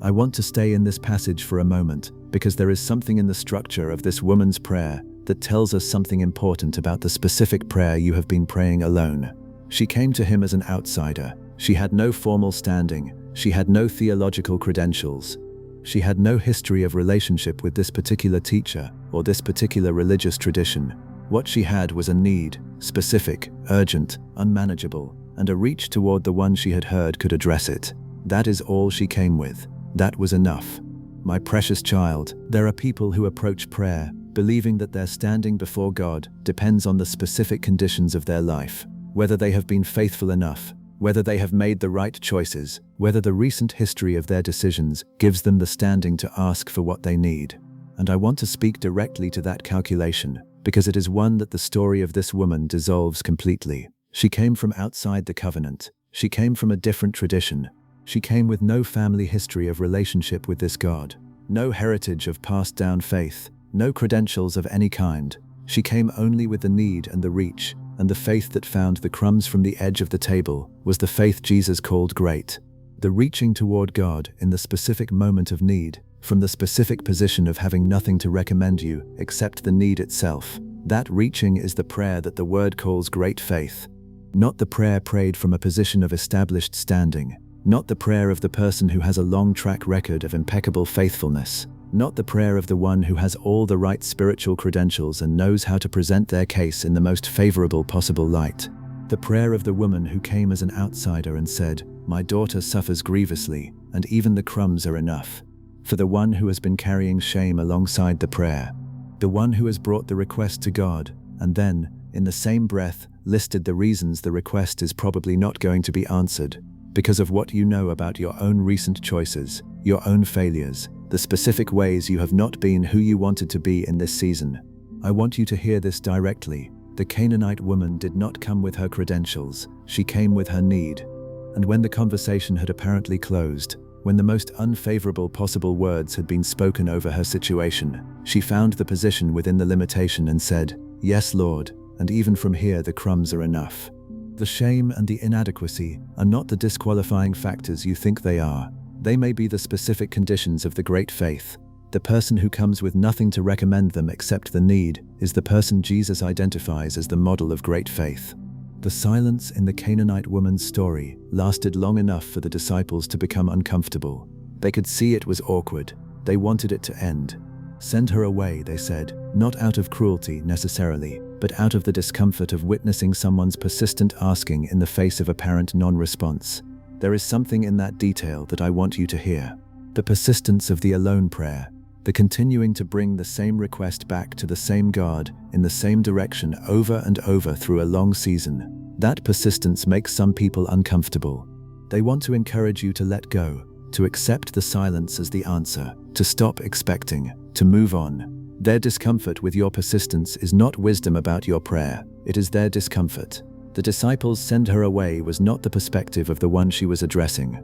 I want to stay in this passage for a moment because there is something in the structure of this woman's prayer that tells us something important about the specific prayer you have been praying alone. She came to him as an outsider. She had no formal standing. She had no theological credentials. She had no history of relationship with this particular teacher or this particular religious tradition. What she had was a need, specific, urgent, unmanageable, and a reach toward the one she had heard could address it. That is all she came with. That was enough. My precious child, there are people who approach prayer believing that their standing before God depends on the specific conditions of their life, whether they have been faithful enough, whether they have made the right choices, whether the recent history of their decisions gives them the standing to ask for what they need. And I want to speak directly to that calculation, because it is one that the story of this woman dissolves completely. She came from outside the covenant. She came from a different tradition. She came with no family history of relationship with this God, no heritage of passed down faith, no credentials of any kind. She came only with the need and the reach, and the faith that found the crumbs from the edge of the table was the faith Jesus called great. The reaching toward God in the specific moment of need, from the specific position of having nothing to recommend you except the need itself. That reaching is the prayer that the Word calls great faith. Not the prayer prayed from a position of established standing. Not the prayer of the person who has a long track record of impeccable faithfulness. Not the prayer of the one who has all the right spiritual credentials and knows how to present their case in the most favorable possible light. The prayer of the woman who came as an outsider and said, "My daughter suffers grievously, and even the crumbs are enough." For the one who has been carrying shame alongside the prayer. The one who has brought the request to God, and then, in the same breath, listed the reasons the request is probably not going to be answered, because of what you know about your own recent choices, your own failures, the specific ways you have not been who you wanted to be in this season. I want you to hear this directly. The Canaanite woman did not come with her credentials, she came with her need. And when the conversation had apparently closed, when the most unfavorable possible words had been spoken over her situation, she found the position within the limitation and said, "Yes, Lord, and even from here the crumbs are enough." The shame and the inadequacy are not the disqualifying factors you think they are. They may be the specific conditions of the great faith. The person who comes with nothing to recommend them except the need is the person Jesus identifies as the model of great faith. The silence in the Canaanite woman's story lasted long enough for the disciples to become uncomfortable. They could see it was awkward. They wanted it to end. "Send her away," they said, not out of cruelty necessarily, but out of the discomfort of witnessing someone's persistent asking in the face of apparent non-response. There is something in that detail that I want you to hear. The persistence of the alone prayer, the continuing to bring the same request back to the same God in the same direction over and over through a long season. That persistence makes some people uncomfortable. They want to encourage you to let go, to accept the silence as the answer, to stop expecting, to move on. Their discomfort with your persistence is not wisdom about your prayer, it is their discomfort. The disciples' "send her away" was not the perspective of the one she was addressing.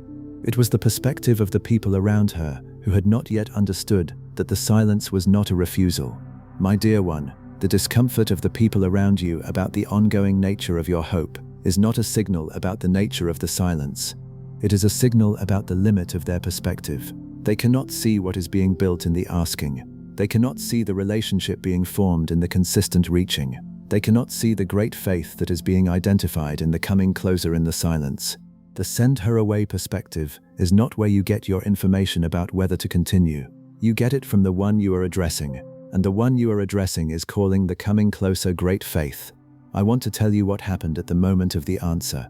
It was the perspective of the people around her who had not yet understood that the silence was not a refusal. My dear one, the discomfort of the people around you about the ongoing nature of your hope is not a signal about the nature of the silence. It is a signal about the limit of their perspective. They cannot see what is being built in the asking. They cannot see the relationship being formed in the consistent reaching. They cannot see the great faith that is being identified in the coming closer in the silence. The send her away perspective is not where you get your information about whether to continue. You get it from the one you are addressing, and the one you are addressing is calling the coming closer great faith. I want to tell you what happened at the moment of the answer.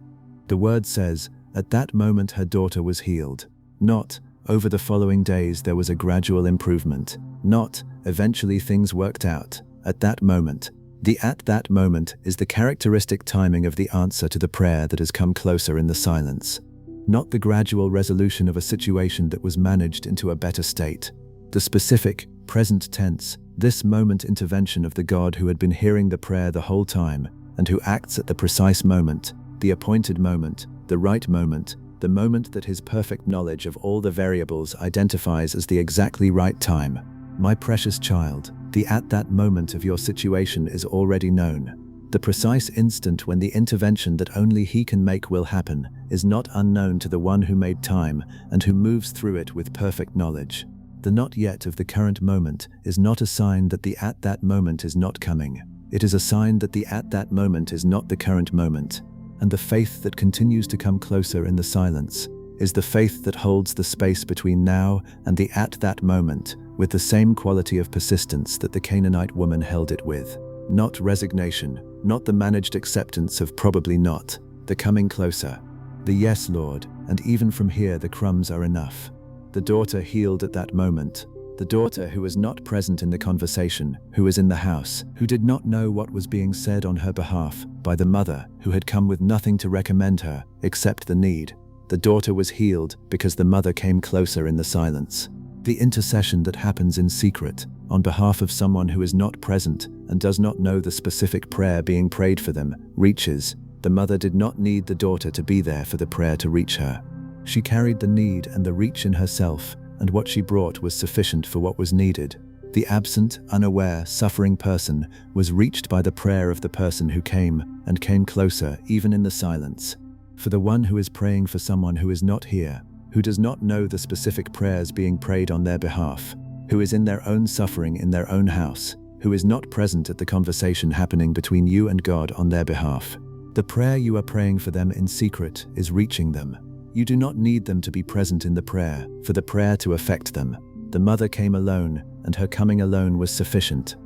The word says, at that moment her daughter was healed. Not, over the following days there was a gradual improvement. Not, eventually things worked out. At that moment. The at that moment is the characteristic timing of the answer to the prayer that has come closer in the silence. Not the gradual resolution of a situation that was managed into a better state. The specific, present tense, this moment intervention of the God who had been hearing the prayer the whole time, and who acts at the precise moment, the appointed moment, the right moment, the moment that his perfect knowledge of all the variables identifies as the exactly right time. My precious child, the at that moment of your situation is already known. The precise instant when the intervention that only he can make will happen is not unknown to the one who made time and who moves through it with perfect knowledge. The not yet of the current moment is not a sign that the at that moment is not coming. It is a sign that the at that moment is not the current moment. And the faith that continues to come closer in the silence is the faith that holds the space between now and the at that moment with the same quality of persistence that the Canaanite woman held it with. Not resignation, not the managed acceptance of probably not, the coming closer. The yes, Lord, and even from here the crumbs are enough. The daughter healed at that moment. The daughter who was not present in the conversation, who was in the house, who did not know what was being said on her behalf by the mother who had come with nothing to recommend her except the need. The daughter was healed because the mother came closer in the silence. The intercession that happens in secret on behalf of someone who is not present and does not know the specific prayer being prayed for them reaches. The mother did not need the daughter to be there for the prayer to reach her. She carried the need and the reach in herself, and what she brought was sufficient for what was needed. The absent, unaware, suffering person was reached by the prayer of the person who came and came closer even in the silence. For the one who is praying for someone who is not here, who does not know the specific prayers being prayed on their behalf, who is in their own suffering in their own house, who is not present at the conversation happening between you and God on their behalf. The prayer you are praying for them in secret is reaching them. You do not need them to be present in the prayer for the prayer to affect them. The mother came alone, and her coming alone was sufficient.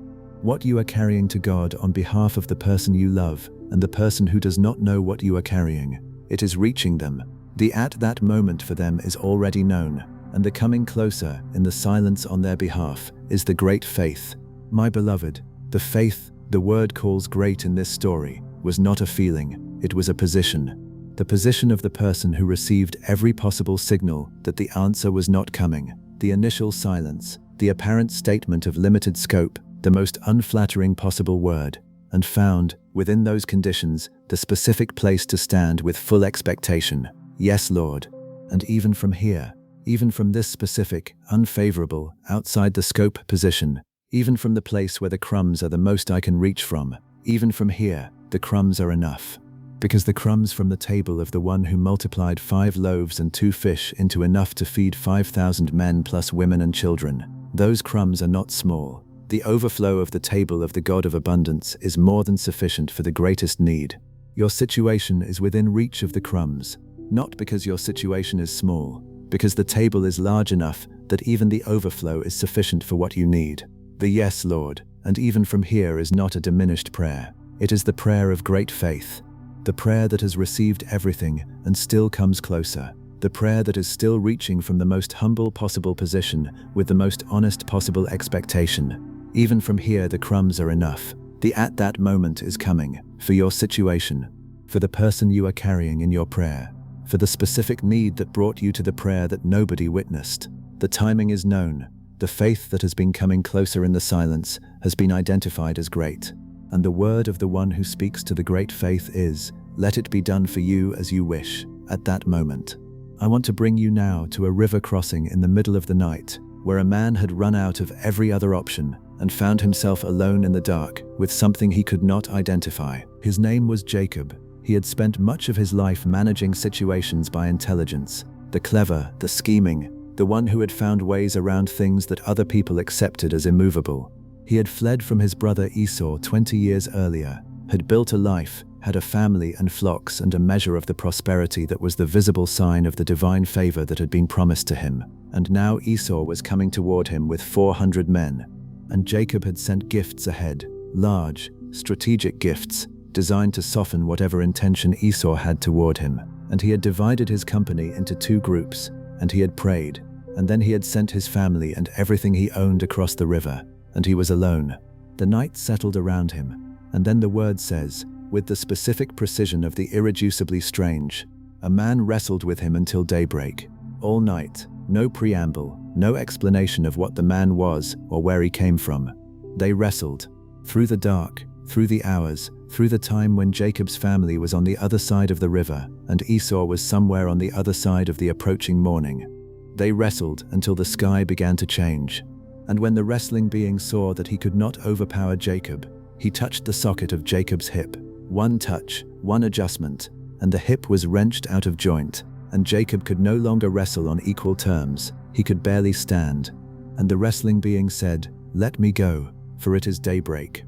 What you are carrying to God on behalf of the person you love and the person who does not know what you are carrying, it is reaching them. The at that moment for them is already known, and the coming closer in the silence on their behalf is the great faith. My beloved, the faith the word calls great in this story was not a feeling, it was a position. The position of the person who received every possible signal that the answer was not coming, the initial silence, the apparent statement of limited scope, the most unflattering possible word, and found, within those conditions, the specific place to stand with full expectation. Yes, Lord. And even from here, even from this specific, unfavorable, outside the scope position, even from the place where the crumbs are the most I can reach from, even from here, the crumbs are enough. Because the crumbs from the table of the one who multiplied 5 loaves and 2 fish into enough to feed 5,000 men plus women and children, those crumbs are not small. The overflow of the table of the God of abundance is more than sufficient for the greatest need. Your situation is within reach of the crumbs, not because your situation is small, because the table is large enough that even the overflow is sufficient for what you need. The yes, Lord, and even from here is not a diminished prayer. It is the prayer of great faith. The prayer that has received everything and still comes closer. The prayer that is still reaching from the most humble possible position with the most honest possible expectation. Even from here the crumbs are enough. The at that moment is coming, for your situation, for the person you are carrying in your prayer, for the specific need that brought you to the prayer that nobody witnessed. The timing is known. The faith that has been coming closer in the silence has been identified as great. And the word of the one who speaks to the great faith is, let it be done for you as you wish, at that moment. I want to bring you now to a river crossing in the middle of the night, where a man had run out of every other option and found himself alone in the dark with something he could not identify. His name was Jacob. He had spent much of his life managing situations by intelligence, the clever, the scheming, the one who had found ways around things that other people accepted as immovable. He had fled from his brother Esau 20 years earlier, had built a life, had a family and flocks and a measure of the prosperity that was the visible sign of the divine favor that had been promised to him. And now Esau was coming toward him with 400 men. And Jacob had sent gifts ahead, large, strategic gifts, designed to soften whatever intention Esau had toward him. And he had divided his company into 2 groups, and he had prayed, and then he had sent his family and everything he owned across the river, and he was alone. The night settled around him, and then the word says, with the specific precision of the irreducibly strange, a man wrestled with him until daybreak. All night, no preamble, no explanation of what the man was or where he came from. They wrestled, through the dark, through the hours, through the time when Jacob's family was on the other side of the river and Esau was somewhere on the other side of the approaching morning. They wrestled until the sky began to change. And when the wrestling being saw that he could not overpower Jacob, he touched the socket of Jacob's hip. One touch, one adjustment, and the hip was wrenched out of joint, and Jacob could no longer wrestle on equal terms. He could barely stand. And the wrestling being said, "Let me go, for it is daybreak."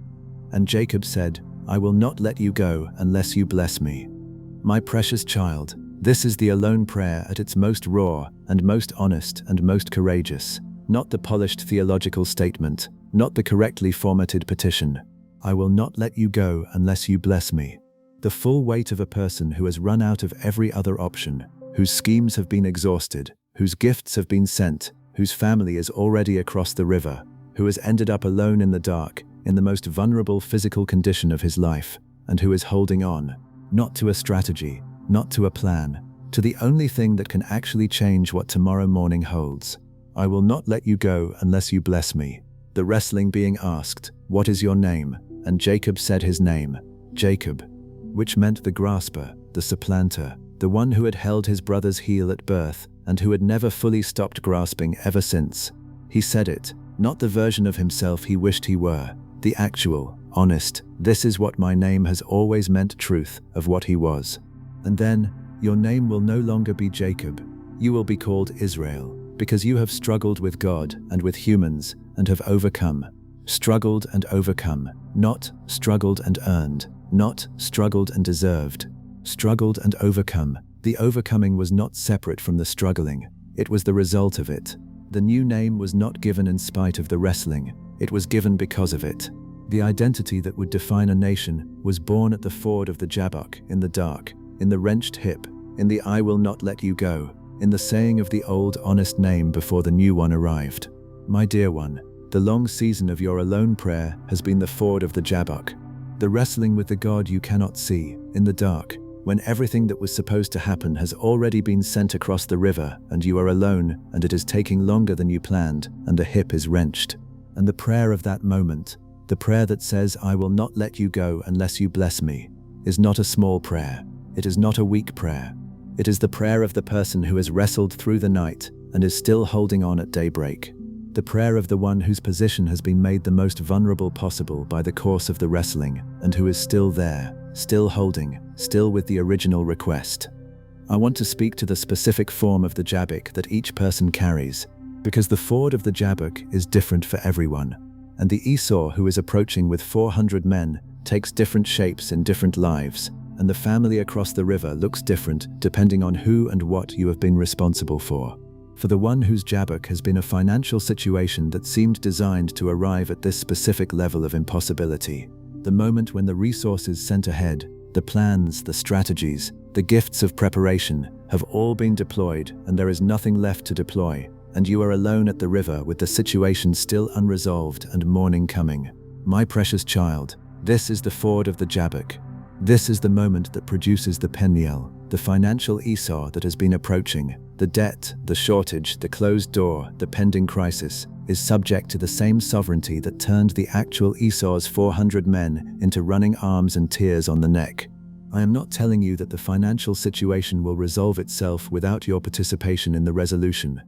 And Jacob said, "I will not let you go unless you bless me." My precious child, this is the alone prayer at its most raw and most honest and most courageous, not the polished theological statement, not the correctly formatted petition. I will not let you go unless you bless me. The full weight of a person who has run out of every other option, whose schemes have been exhausted, whose gifts have been sent, whose family is already across the river, who has ended up alone in the dark, in the most vulnerable physical condition of his life, and who is holding on, not to a strategy, not to a plan, to the only thing that can actually change what tomorrow morning holds. I will not let you go unless you bless me. The wrestling being asked, "What is your name?" And Jacob said his name, Jacob, which meant the grasper, the supplanter, the one who had held his brother's heel at birth and who had never fully stopped grasping ever since. He said it, not the version of himself he wished he were, the actual, honest, "This is what my name has always meant" truth of what he was. And then, your name will no longer be Jacob. You will be called Israel, because you have struggled with God and with humans and have overcome. Struggled and overcome, not struggled and earned, not struggled and deserved. Struggled and overcome. The overcoming was not separate from the struggling. It was the result of it. The new name was not given in spite of the wrestling. It was given because of it. The identity that would define a nation was born at the ford of the Jabbok, in the dark, in the wrenched hip, in the "I will not let you go," in the saying of the old honest name before the new one arrived. My dear one, the long season of your alone prayer has been the ford of the Jabbok, the wrestling with the God you cannot see, in the dark, when everything that was supposed to happen has already been sent across the river and you are alone and it is taking longer than you planned and the hip is wrenched. And the prayer of that moment, the prayer that says, "I will not let you go unless you bless me," is not a small prayer. It is not a weak prayer. It is the prayer of the person who has wrestled through the night and is still holding on at daybreak. The prayer of the one whose position has been made the most vulnerable possible by the course of the wrestling and who is still there, still holding, still with the original request. I want to speak to the specific form of the Jabbok that each person carries, because the ford of the Jabbok is different for everyone, and the Esau who is approaching with 400 men takes different shapes in different lives, and the family across the river looks different depending on who and what you have been responsible for. For the one whose Jabbok has been a financial situation that seemed designed to arrive at this specific level of impossibility, the moment when the resources sent ahead, the plans, the strategies, the gifts of preparation have all been deployed and there is nothing left to deploy, and you are alone at the river with the situation still unresolved and morning coming. My precious child, this is the ford of the Jabbok. This is the moment that produces the Peniel, the financial Esau that has been approaching. The debt, the shortage, the closed door, the pending crisis is subject to the same sovereignty that turned the actual Esau's 400 men into running arms and tears on the neck. I am not telling you that the financial situation will resolve itself without your participation in the resolution.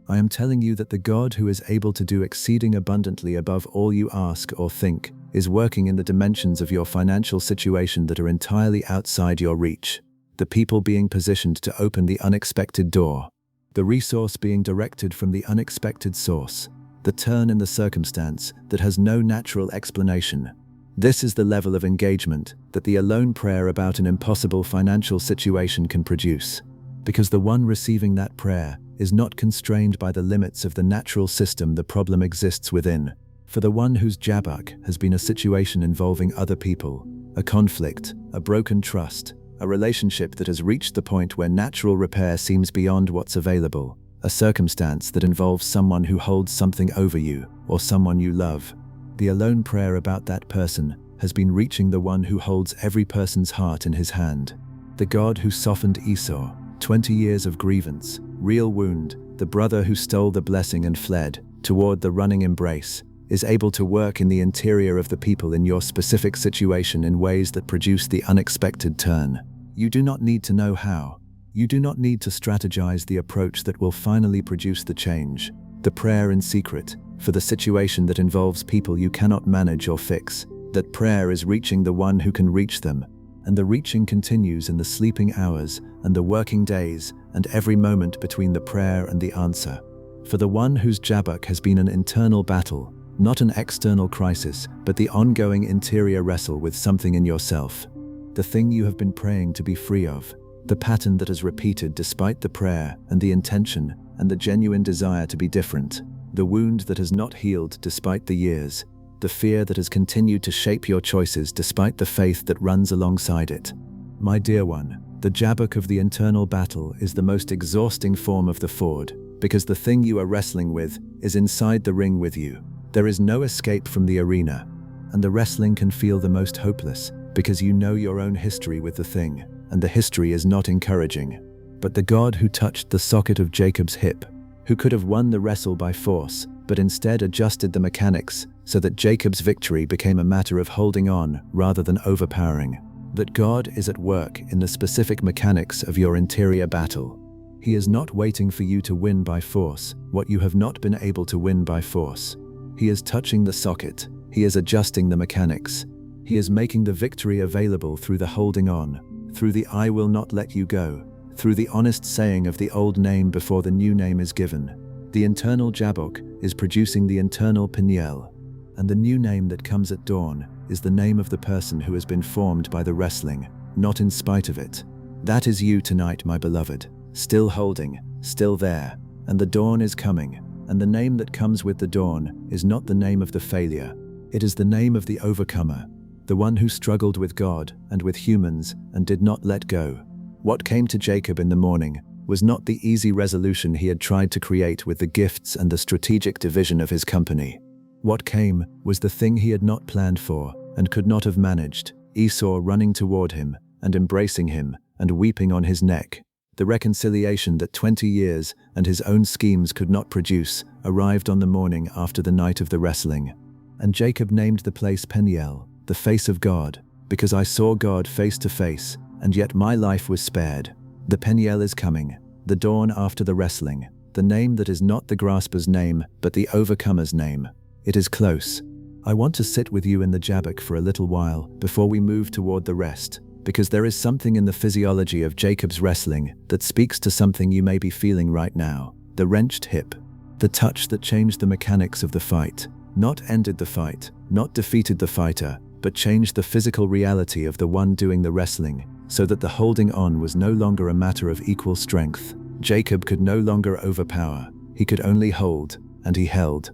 I am telling you that the God who is able to do exceeding abundantly above all you ask or think is working in the dimensions of your financial situation that are entirely outside your reach. The people being positioned to open the unexpected door. The resource being directed from the unexpected source, the turn in the circumstance that has no natural explanation. This is the level of engagement that the alone prayer about an impossible financial situation can produce, because the one receiving that prayer is not constrained by the limits of the natural system the problem exists within. For the one whose Jabbok has been a situation involving other people, a conflict, a broken trust, a relationship that has reached the point where natural repair seems beyond what's available, a circumstance that involves someone who holds something over you or someone you love. The alone prayer about that person has been reaching the one who holds every person's heart in his hand. The God who softened Esau, 20 years of grievance, real wound, the brother who stole the blessing and fled toward the running embrace, is able to work in the interior of the people in your specific situation in ways that produce the unexpected turn. You do not need to know how. You do not need to strategize the approach that will finally produce the change. The prayer in secret, for the situation that involves people you cannot manage or fix, that prayer is reaching the one who can reach them, and the reaching continues in the sleeping hours and the working days and every moment between the prayer and the answer. For the one whose Jabbok has been an internal battle, not an external crisis, but the ongoing interior wrestle with something in yourself. The thing you have been praying to be free of, the pattern that is repeated despite the prayer and the intention and the genuine desire to be different, the wound that has not healed despite the years, the fear that has continued to shape your choices despite the faith that runs alongside it. My dear one, the Jabbok of the internal battle is the most exhausting form of the ford, because the thing you are wrestling with is inside the ring with you. There is no escape from the arena, and the wrestling can feel the most hopeless, because you know your own history with the thing, and the history is not encouraging. But the God who touched the socket of Jacob's hip, who could have won the wrestle by force, but instead adjusted the mechanics so that Jacob's victory became a matter of holding on rather than overpowering. That God is at work in the specific mechanics of your interior battle. He is not waiting for you to win by force what you have not been able to win by force. He is touching the socket. He is adjusting the mechanics. He is making the victory available through the holding on, through the I will not let you go, through the honest saying of the old name before the new name is given. The internal Jabbok is producing the internal Peniel, and the new name that comes at dawn is the name of the person who has been formed by the wrestling, not in spite of it. That is you tonight, my beloved, still holding, still there, and the dawn is coming, and the name that comes with the dawn is not the name of the failure. It is the name of the overcomer, the one who struggled with God and with humans and did not let go. What came to Jacob in the morning was not the easy resolution he had tried to create with the gifts and the strategic division of his company. What came was the thing he had not planned for and could not have managed, Esau running toward him and embracing him and weeping on his neck. The reconciliation that 20 years and his own schemes could not produce arrived on the morning after the night of the wrestling. And Jacob named the place Peniel, the face of God, because I saw God face to face, and yet my life was spared. The Peniel is coming, the dawn after the wrestling, the name that is not the grasper's name, but the overcomer's name. It is close. I want to sit with you in the Jabbok for a little while before we move toward the rest, because there is something in the physiology of Jacob's wrestling that speaks to something you may be feeling right now. The wrenched hip, the touch that changed the mechanics of the fight, not ended the fight, not defeated the fighter, but changed the physical reality of the one doing the wrestling, so that the holding on was no longer a matter of equal strength. Jacob could no longer overpower, he could only hold, and he held,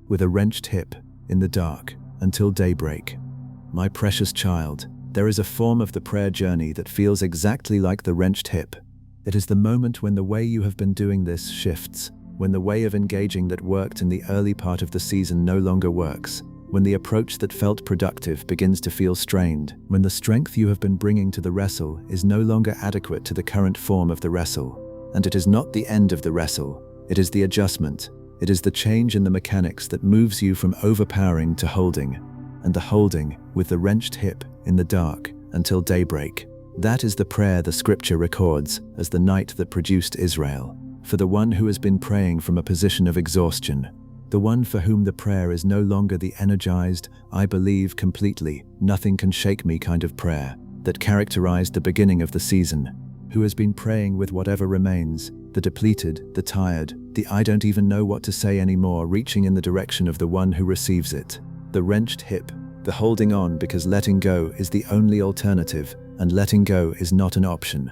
with a wrenched hip, in the dark, until daybreak. My precious child, there is a form of the prayer journey that feels exactly like the wrenched hip. It is the moment when the way you have been doing this shifts, when the way of engaging that worked in the early part of the season no longer works, when the approach that felt productive begins to feel strained, when the strength you have been bringing to the wrestle is no longer adequate to the current form of the wrestle. And it is not the end of the wrestle, it is the adjustment. It is the change in the mechanics that moves you from overpowering to holding, and the holding with the wrenched hip in the dark until daybreak. That is the prayer the scripture records as the night that produced Israel. For the one who has been praying from a position of exhaustion, the one for whom the prayer is no longer the energized, I believe completely, nothing can shake me kind of prayer that characterized the beginning of the season, who has been praying with whatever remains, the depleted, the tired, the I don't even know what to say anymore, reaching in the direction of the one who receives it. The wrenched hip, the holding on because letting go is the only alternative, and letting go is not an option.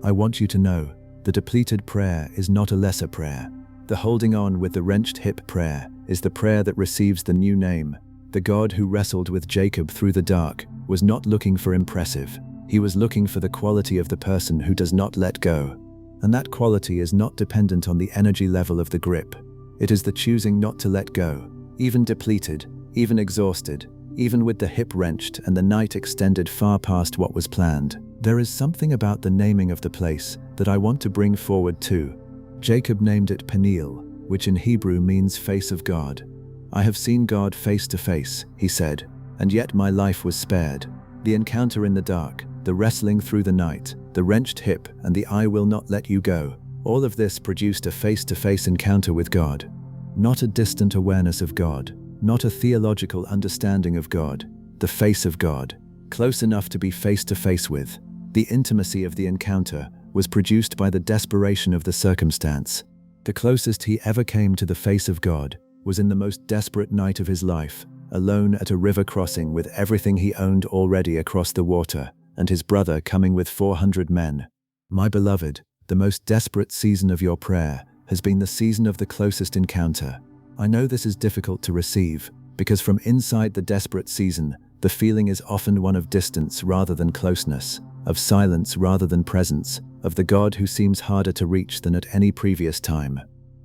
I want you to know, the depleted prayer is not a lesser prayer. The holding on with the wrenched hip prayer is the prayer that receives the new name. The God who wrestled with Jacob through the dark was not looking for impressive. He was looking for the quality of the person who does not let go. And that quality is not dependent on the energy level of the grip. It is the choosing not to let go, even depleted, even exhausted, even with the hip wrenched and the night extended far past what was planned. There is something about the naming of the place that I want to bring forward too. Jacob named it Peniel, which in Hebrew means face of God. I have seen God face to face, he said, and yet my life was spared. The encounter in the dark, the wrestling through the night, the wrenched hip, and the I will not let you go, all of this produced a face-to-face encounter with God. Not a distant awareness of God, not a theological understanding of God, the face of God, close enough to be face-to-face with. The intimacy of the encounter was produced by the desperation of the circumstance. The closest he ever came to the face of God was in the most desperate night of his life, alone at a river crossing with everything he owned already across the water, and his brother coming with 400 men. My beloved, the most desperate season of your prayer has been the season of the closest encounter. I know this is difficult to receive, because from inside the desperate season, the feeling is often one of distance rather than closeness, of silence rather than presence, of the God who seems harder to reach than at any previous time.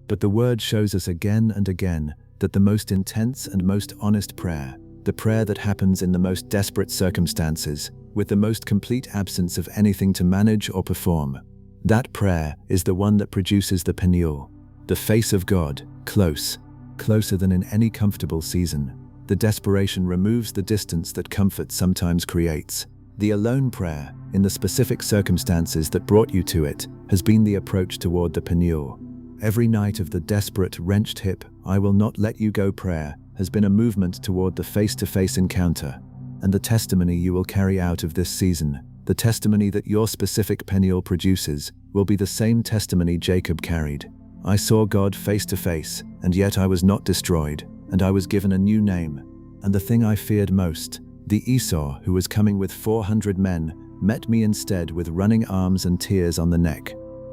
But the Word shows us again and again that the most intense and most honest prayer, the prayer that happens in the most desperate circumstances, with the most complete absence of anything to manage or perform, that prayer is the one that produces the Peniel, the face of God, close, closer than in any comfortable season. The desperation removes the distance that comfort sometimes creates. The alone prayer, in the specific circumstances that brought you to it, has been the approach toward the Peniel. Every night of the desperate, wrenched hip, I will not let you go prayer has been a movement toward the face-to-face encounter. And the testimony you will carry out of this season, the testimony that your specific Peniel produces, will be the same testimony Jacob carried. I saw God face to face, and yet I was not destroyed, and I was given a new name. And the thing I feared most, the Esau who was coming with 400 men, met me instead with running arms and tears on the neck.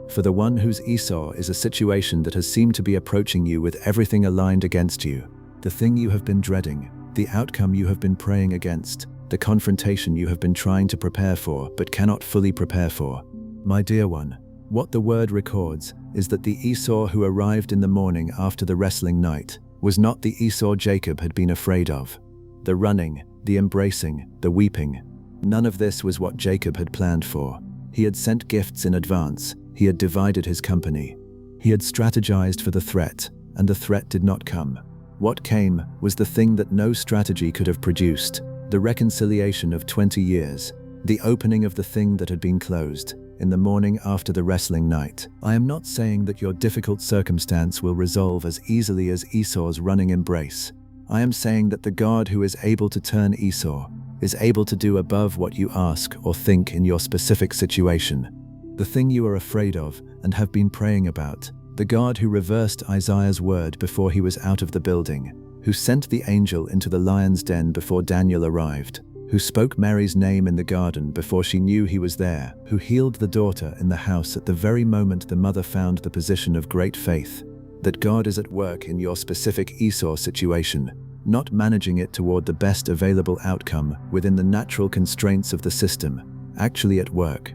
For the one whose Esau is a situation that has seemed to be approaching you with everything aligned against you, the thing you have been dreading, the outcome you have been praying against, the confrontation you have been trying to prepare for but cannot fully prepare for. My dear one, what the Word records is that the Esau who arrived in the morning after the wrestling night was not the Esau Jacob had been afraid of. The running, the embracing, the weeping, none of this was what Jacob had planned for. He had sent gifts in advance, he had divided his company. He had strategized for the threat, and the threat did not come. What came was the thing that no strategy could have produced, the reconciliation of 20 years, the opening of the thing that had been closed, in the morning after the wrestling night. I am not saying that your difficult circumstance will resolve as easily as Esau's running embrace. I am saying that the God who is able to turn Esau is able to do above what you ask or think in your specific situation. The thing you are afraid of and have been praying about, the God who reversed Isaiah's word before he was out of the building, who sent the angel into the lion's den before Daniel arrived, who spoke Mary's name in the garden before she knew he was there, who healed the daughter in the house at the very moment the mother found the position of great faith, that God is at work in your specific Esau situation, not managing it toward the best available outcome within the natural constraints of the system, actually at work,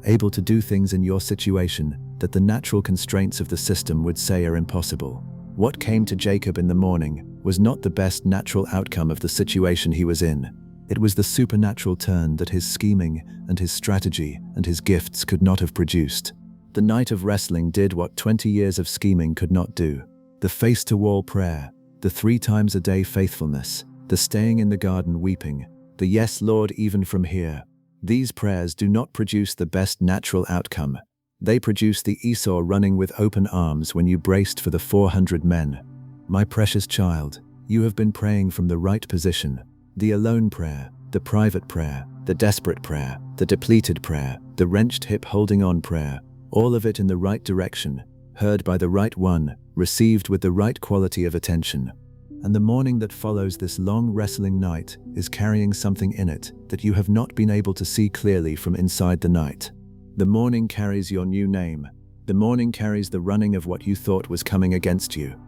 able to do things in your situation that the natural constraints of the system would say are impossible. What came to Jacob in the morning was not the best natural outcome of the situation he was in. It was the supernatural turn that his scheming and his strategy and his gifts could not have produced. The night of wrestling did what 20 years of scheming could not do. The face-to-wall prayer, the 3 times a day faithfulness, the staying in the garden weeping, the yes, Lord, even from here. These prayers do not produce the best natural outcome. They produce the Esau running with open arms when you braced for the 400 men. My precious child, you have been praying from the right position. The alone prayer, the private prayer, the desperate prayer, the depleted prayer, the wrenched hip holding on prayer, all of it in the right direction, heard by the right one, received with the right quality of attention. And the morning that follows this long wrestling night is carrying something in it that you have not been able to see clearly from inside the night. The morning carries your new name. The morning carries the running of what you thought was coming against you.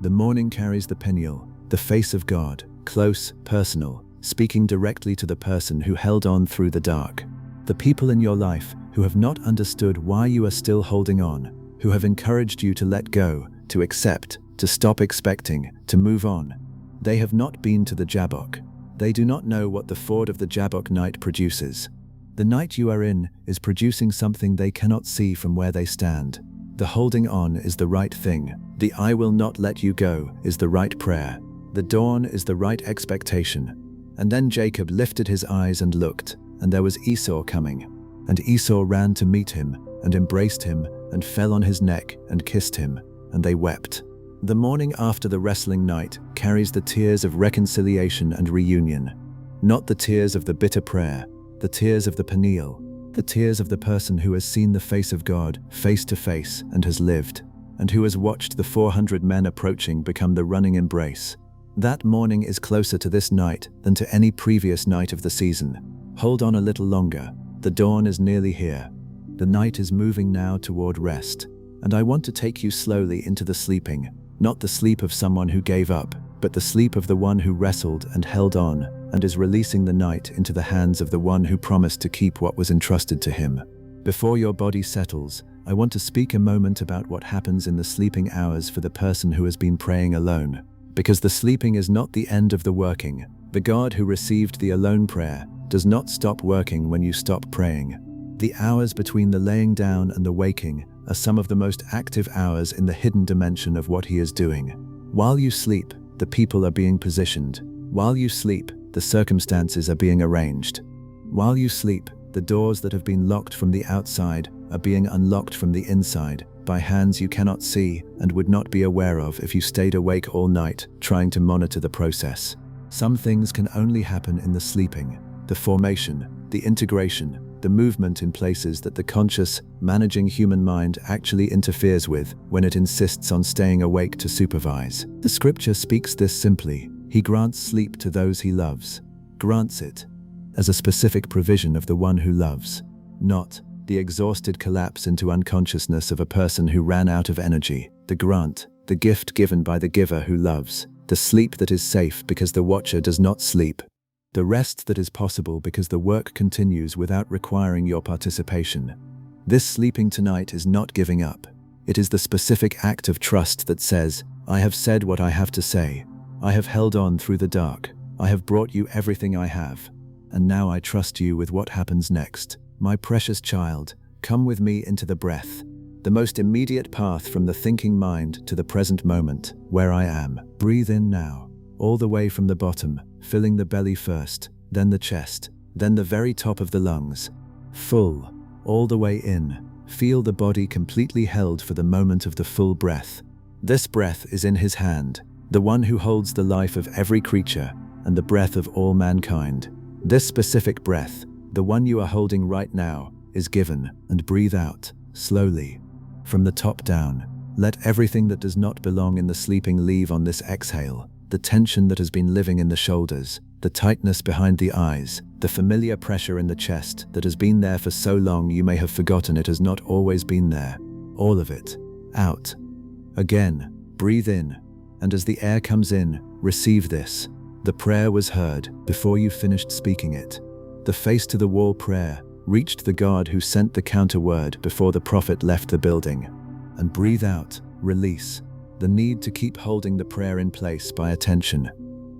The morning carries the Peniel, the face of God, close, personal, speaking directly to the person who held on through the dark. The people in your life who have not understood why you are still holding on, who have encouraged you to let go, to accept, to stop expecting, to move on. They have not been to the Jabbok. They do not know what the ford of the Jabbok night produces. The night you are in is producing something they cannot see from where they stand. The holding on is the right thing. The I will not let you go is the right prayer. The dawn is the right expectation. And then Jacob lifted his eyes and looked, and there was Esau coming. And Esau ran to meet him, and embraced him, and fell on his neck, and kissed him, and they wept. The morning after the wrestling night carries the tears of reconciliation and reunion. Not the tears of the bitter prayer, the tears of the Peniel, the tears of the person who has seen the face of God face to face and has lived, and who has watched the 400 men approaching become the running embrace. That morning is closer to this night than to any previous night of the season. Hold on a little longer. The dawn is nearly here. The night is moving now toward rest, and I want to take you slowly into the sleeping, not the sleep of someone who gave up, but the sleep of the one who wrestled and held on, and is releasing the night into the hands of the one who promised to keep what was entrusted to him. Before your body settles, I want to speak a moment about what happens in the sleeping hours for the person who has been praying alone. Because the sleeping is not the end of the working. The God who received the alone prayer does not stop working when you stop praying. The hours between the laying down and the waking are some of the most active hours in the hidden dimension of what he is doing. While you sleep, the people are being positioned. While you sleep, the circumstances are being arranged. While you sleep, the doors that have been locked from the outside are being unlocked from the inside by hands you cannot see and would not be aware of if you stayed awake all night trying to monitor the process. Some things can only happen in the sleeping, the formation, the integration, the movement in places that the conscious, managing human mind actually interferes with when it insists on staying awake to supervise. The scripture speaks this simply. He grants sleep to those he loves. Grants it as a specific provision of the one who loves, not the exhausted collapse into unconsciousness of a person who ran out of energy. The grant, the gift given by the giver who loves. The sleep that is safe because the watcher does not sleep. The rest that is possible because the work continues without requiring your participation. This sleeping tonight is not giving up. It is the specific act of trust that says, I have said what I have to say. I have held on through the dark. I have brought you everything I have. And now I trust you with what happens next. My precious child, come with me into the breath. The most immediate path from the thinking mind to the present moment, where I am. Breathe in now, all the way from the bottom, filling the belly first, then the chest, then the very top of the lungs. Full, all the way in. Feel the body completely held for the moment of the full breath. This breath is in his hand, the one who holds the life of every creature and the breath of all mankind. This specific breath, the one you are holding right now, is given, and breathe out, slowly. From the top down, let everything that does not belong in the sleeping leave on this exhale. The tension that has been living in the shoulders, the tightness behind the eyes, the familiar pressure in the chest that has been there for so long you may have forgotten it has not always been there. All of it, out. Again, breathe in, and as the air comes in, receive this. The prayer was heard before you finished speaking it. The face-to-the-wall prayer reached the God who sent the counter-word before the prophet left the building. And breathe out, release, the need to keep holding the prayer in place by attention.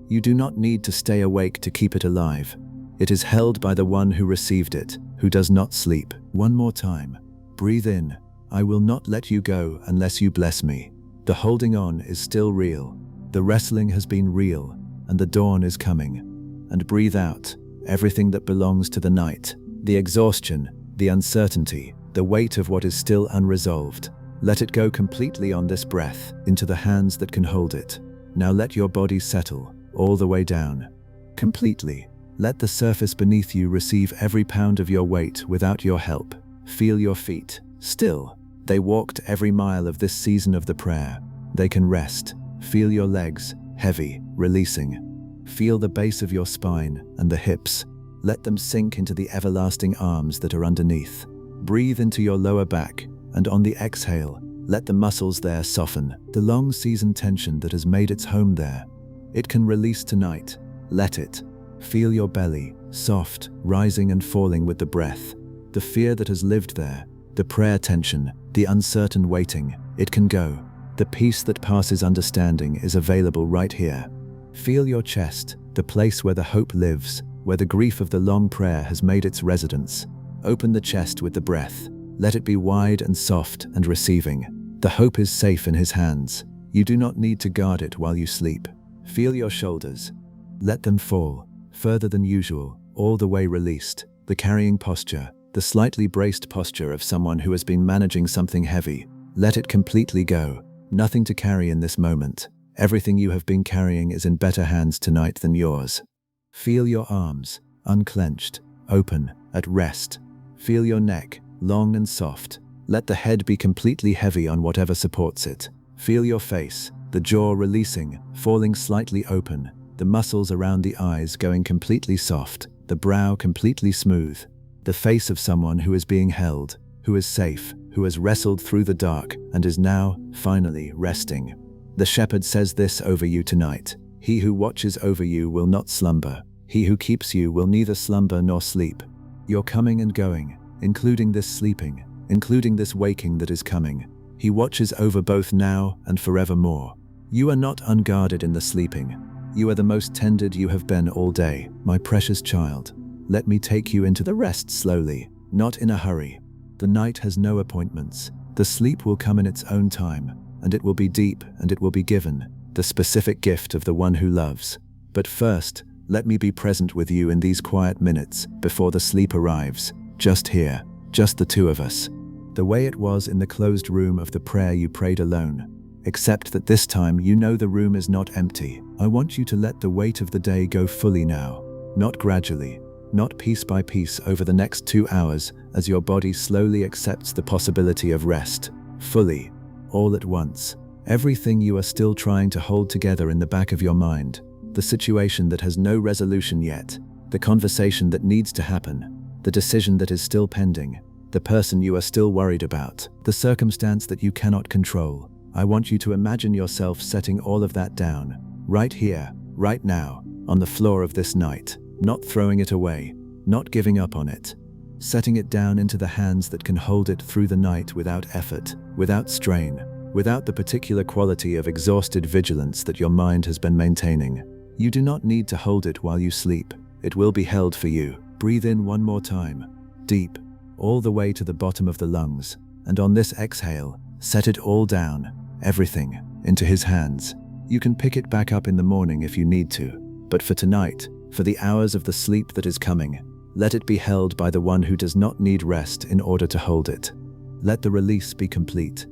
You do not need to stay awake to keep it alive. It is held by the one who received it, who does not sleep. One more time. Breathe in. I will not let you go unless you bless me. The holding on is still real. The wrestling has been real, and the dawn is coming. And breathe out. Everything that belongs to the night, the exhaustion, the uncertainty, the weight of what is still unresolved. Let it go completely on this breath into the hands that can hold it. Now let your body settle all the way down. Completely. Let the surface beneath you receive every pound of your weight without your help. Feel your feet. Still. They walked every mile of this season of the prayer. They can rest. Feel your legs, heavy, releasing. Feel the base of your spine and the hips. Let them sink into the everlasting arms that are underneath. Breathe into your lower back, and on the exhale, let the muscles there soften. The long season tension that has made its home there. It can release tonight. Let it. Feel your belly, soft, rising and falling with the breath. The fear that has lived there, the prayer tension, the uncertain waiting, it can go. The peace that passes understanding is available right here. Feel your chest, the place where the hope lives, where the grief of the long prayer has made its residence. Open the chest with the breath. Let it be wide and soft and receiving. The hope is safe in His hands. You do not need to guard it while you sleep. Feel your shoulders. Let them fall, further than usual, all the way released. The carrying posture, the slightly braced posture of someone who has been managing something heavy. Let it completely go. Nothing to carry in this moment. Everything you have been carrying is in better hands tonight than yours. Feel your arms, unclenched, open, at rest. Feel your neck, long and soft. Let the head be completely heavy on whatever supports it. Feel your face, the jaw releasing, falling slightly open, the muscles around the eyes going completely soft, the brow completely smooth. The face of someone who is being held, who is safe, who has wrestled through the dark and is now, finally, resting. The shepherd says this over you tonight. He who watches over you will not slumber. He who keeps you will neither slumber nor sleep. Your coming and going, including this sleeping, including this waking that is coming. He watches over both now and forevermore. You are not unguarded in the sleeping. You are the most tended you have been all day, my precious child. Let me take you into the rest slowly, not in a hurry. The night has no appointments. The sleep will come in its own time, and it will be deep and it will be given, the specific gift of the one who loves. But first, let me be present with you in these quiet minutes before the sleep arrives, just here, just the two of us. The way it was in the closed room of the prayer you prayed alone. Except that this time you know the room is not empty. I want you to let the weight of the day go fully now, not gradually, not piece by piece over the next 2 hours as your body slowly accepts the possibility of rest, fully, all at once. Everything you are still trying to hold together in the back of your mind, the situation that has no resolution yet, the conversation that needs to happen, the decision that is still pending, the person you are still worried about, the circumstance that you cannot control. I want you to imagine yourself setting all of that down, right here, right now, on the floor of this night, not throwing it away, not giving up on it, setting it down into the hands that can hold it through the night without effort, without strain, without the particular quality of exhausted vigilance that your mind has been maintaining. You do not need to hold it while you sleep. It will be held for you. Breathe in one more time, deep, all the way to the bottom of the lungs, and on this exhale, set it all down, everything, into His hands. You can pick it back up in the morning if you need to, but for tonight, for the hours of the sleep that is coming, let it be held by the one who does not need rest in order to hold it. Let the release be complete.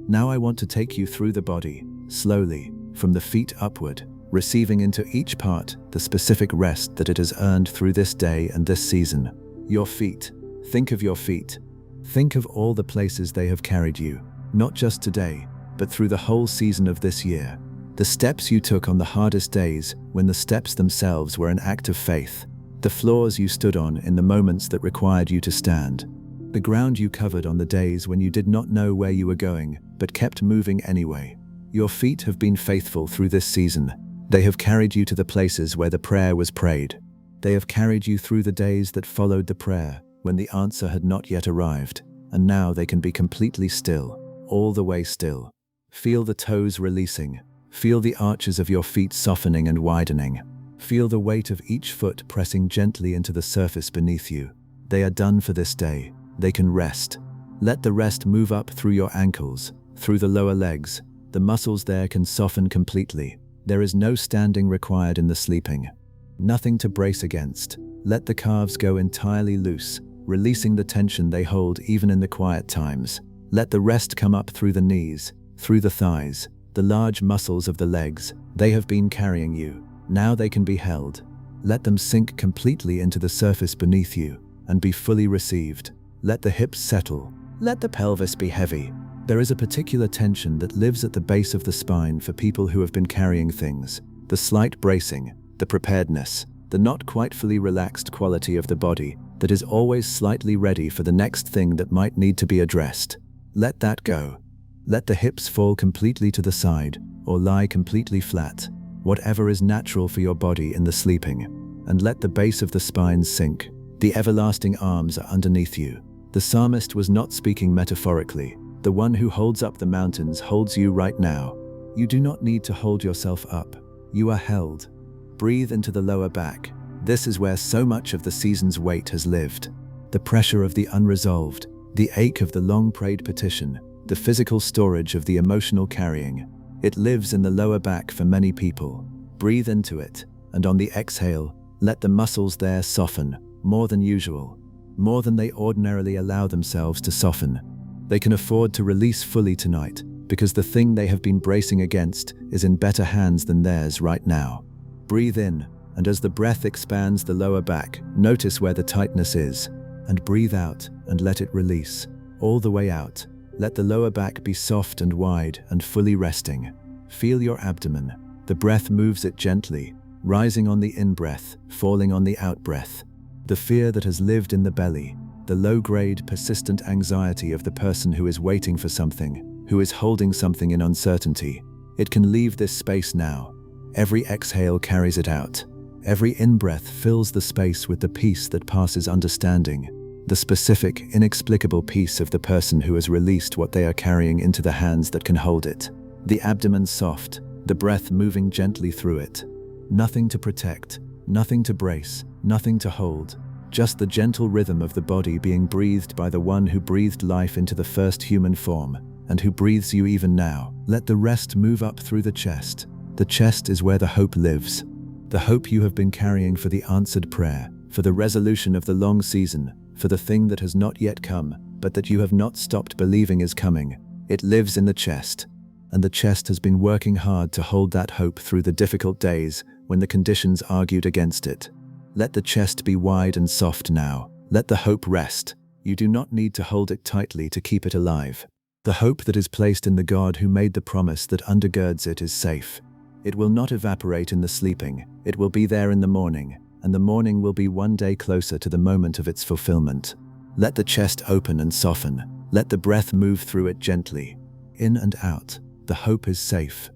Now I want to take you through the body, slowly, from the feet upward, receiving into each part the specific rest that it has earned through this day and this season. Your feet. Think of your feet. Think of all the places they have carried you, not just today, but through the whole season of this year. The steps you took on the hardest days when the steps themselves were an act of faith. The floors you stood on in the moments that required you to stand. The ground you covered on the days when you did not know where you were going, but kept moving anyway. Your feet have been faithful through this season. They have carried you to the places where the prayer was prayed. They have carried you through the days that followed the prayer, when the answer had not yet arrived. And now they can be completely still, all the way still. Feel the toes releasing. Feel the arches of your feet softening and widening. Feel the weight of each foot pressing gently into the surface beneath you. They are done for this day. They can rest. Let the rest move up through your ankles, through the lower legs. The muscles there can soften completely. There is no standing required in the sleeping. Nothing to brace against. Let the calves go entirely loose, releasing the tension they hold even in the quiet times. Let the rest come up through the knees, through the thighs, the large muscles of the legs. They have been carrying you. Now they can be held. Let them sink completely into the surface beneath you and be fully received. Let the hips settle. Let the pelvis be heavy. There is a particular tension that lives at the base of the spine for people who have been carrying things. The slight bracing, the preparedness, the not quite fully relaxed quality of the body that is always slightly ready for the next thing that might need to be addressed. Let that go. Let the hips fall completely to the side or lie completely flat, whatever is natural for your body in the sleeping, and let the base of the spine sink. The everlasting arms are underneath you. The psalmist was not speaking metaphorically. The one who holds up the mountains holds you right now. You do not need to hold yourself up. You are held. Breathe into the lower back. This is where so much of the season's weight has lived. The pressure of the unresolved, the ache of the long-prayed petition, the physical storage of the emotional carrying. It lives in the lower back for many people. Breathe into it, and on the exhale, let the muscles there soften, more than usual, more than they ordinarily allow themselves to soften. They can afford to release fully tonight, because the thing they have been bracing against is in better hands than theirs right now. Breathe in, and as the breath expands the lower back, notice where the tightness is, and breathe out and let it release, all the way out. Let the lower back be soft and wide and fully resting. Feel your abdomen. The breath moves it gently, rising on the in-breath, falling on the out-breath. The fear that has lived in the belly, the low-grade, persistent anxiety of the person who is waiting for something, who is holding something in uncertainty. It can leave this space now. Every exhale carries it out. Every in-breath fills the space with the peace that passes understanding, the specific, inexplicable peace of the person who has released what they are carrying into the hands that can hold it. The abdomen soft, the breath moving gently through it. Nothing to protect, nothing to brace, nothing to hold. Just the gentle rhythm of the body being breathed by the one who breathed life into the first human form, and who breathes you even now. Let the rest move up through the chest. The chest is where the hope lives. The hope you have been carrying for the answered prayer, for the resolution of the long season, for the thing that has not yet come, but that you have not stopped believing is coming. It lives in the chest, and the chest has been working hard to hold that hope through the difficult days when the conditions argued against it. Let the chest be wide and soft now. Let the hope rest. You do not need to hold it tightly to keep it alive. The hope that is placed in the God who made the promise that undergirds it is safe. It will not evaporate in the sleeping. It will be there in the morning, and the morning will be one day closer to the moment of its fulfillment. Let the chest open and soften. Let the breath move through it gently. In and out. The hope is safe.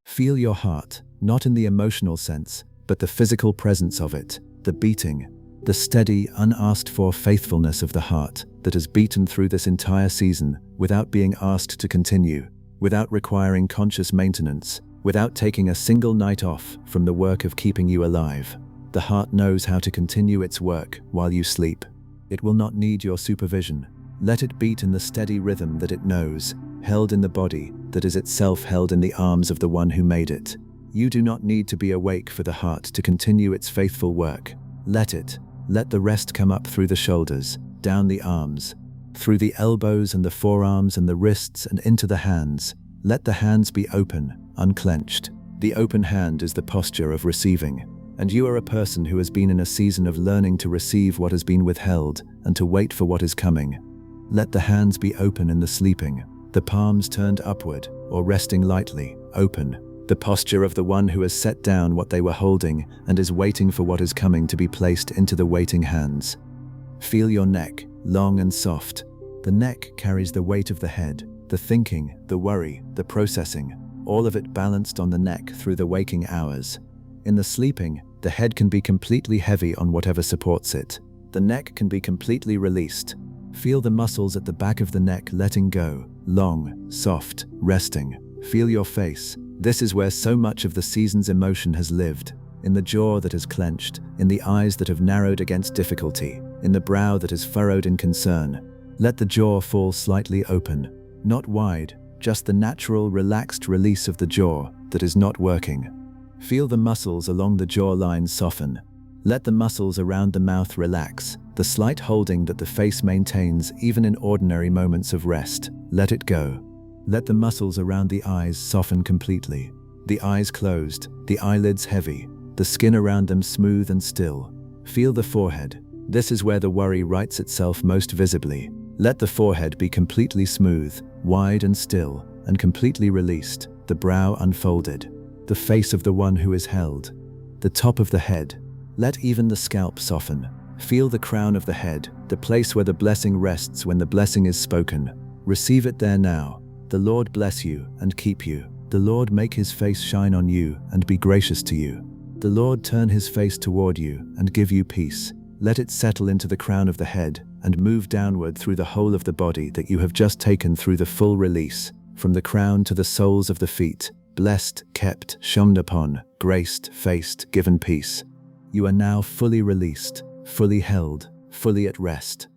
Feel your heart, not in the emotional sense, but the physical presence of it, the beating, the steady, unasked-for faithfulness of the heart that has beaten through this entire season without being asked to continue, without requiring conscious maintenance, without taking a single night off from the work of keeping you alive. The heart knows how to continue its work while you sleep. It will not need your supervision. Let it beat in the steady rhythm that it knows, held in the body that is itself held in the arms of the one who made it. You do not need to be awake for the heart to continue its faithful work. Let it. Let the rest come up through the shoulders, down the arms, through the elbows and the forearms and the wrists and into the hands. Let the hands be open, unclenched. The open hand is the posture of receiving. And you are a person who has been in a season of learning to receive what has been withheld and to wait for what is coming. Let the hands be open in the sleeping, the palms turned upward or resting lightly, open. The posture of the one who has set down what they were holding and is waiting for what is coming to be placed into the waiting hands. Feel your neck, long and soft. The neck carries the weight of the head, the thinking, the worry, the processing, all of it balanced on the neck through the waking hours. In the sleeping, the head can be completely heavy on whatever supports it. The neck can be completely released. Feel the muscles at the back of the neck letting go, long, soft, resting. Feel your face. This is where so much of the season's emotion has lived. In the jaw that is clenched, in the eyes that have narrowed against difficulty, in the brow that is furrowed in concern. Let the jaw fall slightly open, not wide, just the natural, relaxed release of the jaw that is not working. Feel the muscles along the jawline soften. Let the muscles around the mouth relax, the slight holding that the face maintains even in ordinary moments of rest. Let it go. Let the muscles around the eyes soften completely. The eyes closed, the eyelids heavy, the skin around them smooth and still. Feel the forehead. This is where the worry writes itself most visibly. Let the forehead be completely smooth, wide and still, and completely released, the brow unfolded, the face of the one who is held, the top of the head. Let even the scalp soften. Feel the crown of the head, the place where the blessing rests when the blessing is spoken. Receive it there now. The Lord bless you and keep you. The Lord make his face shine on you and be gracious to you. The Lord turn his face toward you and give you peace. Let it settle into the crown of the head and move downward through the whole of the body that you have just taken through the full release, from the crown to the soles of the feet, blessed, kept, shone upon, graced, faced, given peace. You are now fully released, fully held, fully at rest.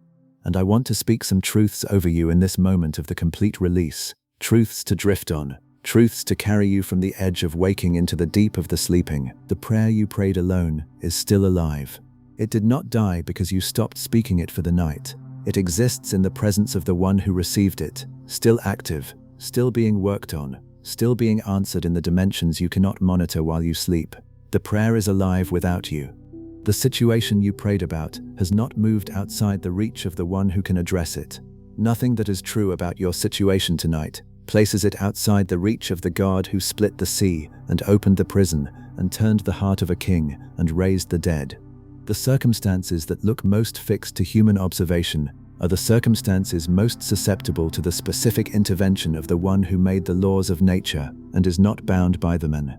And I want to speak some truths over you in this moment of the complete release, truths to drift on, truths to carry you from the edge of waking into the deep of the sleeping. The prayer you prayed alone is still alive. It did not die because you stopped speaking it for the night. It exists in the presence of the one who received it, still active, still being worked on, still being answered in the dimensions you cannot monitor while you sleep. The prayer is alive without you. The situation you prayed about has not moved outside the reach of the one who can address it. Nothing that is true about your situation tonight places it outside the reach of the God who split the sea and opened the prison and turned the heart of a king and raised the dead. The circumstances that look most fixed to human observation are the circumstances most susceptible to the specific intervention of the one who made the laws of nature and is not bound by them.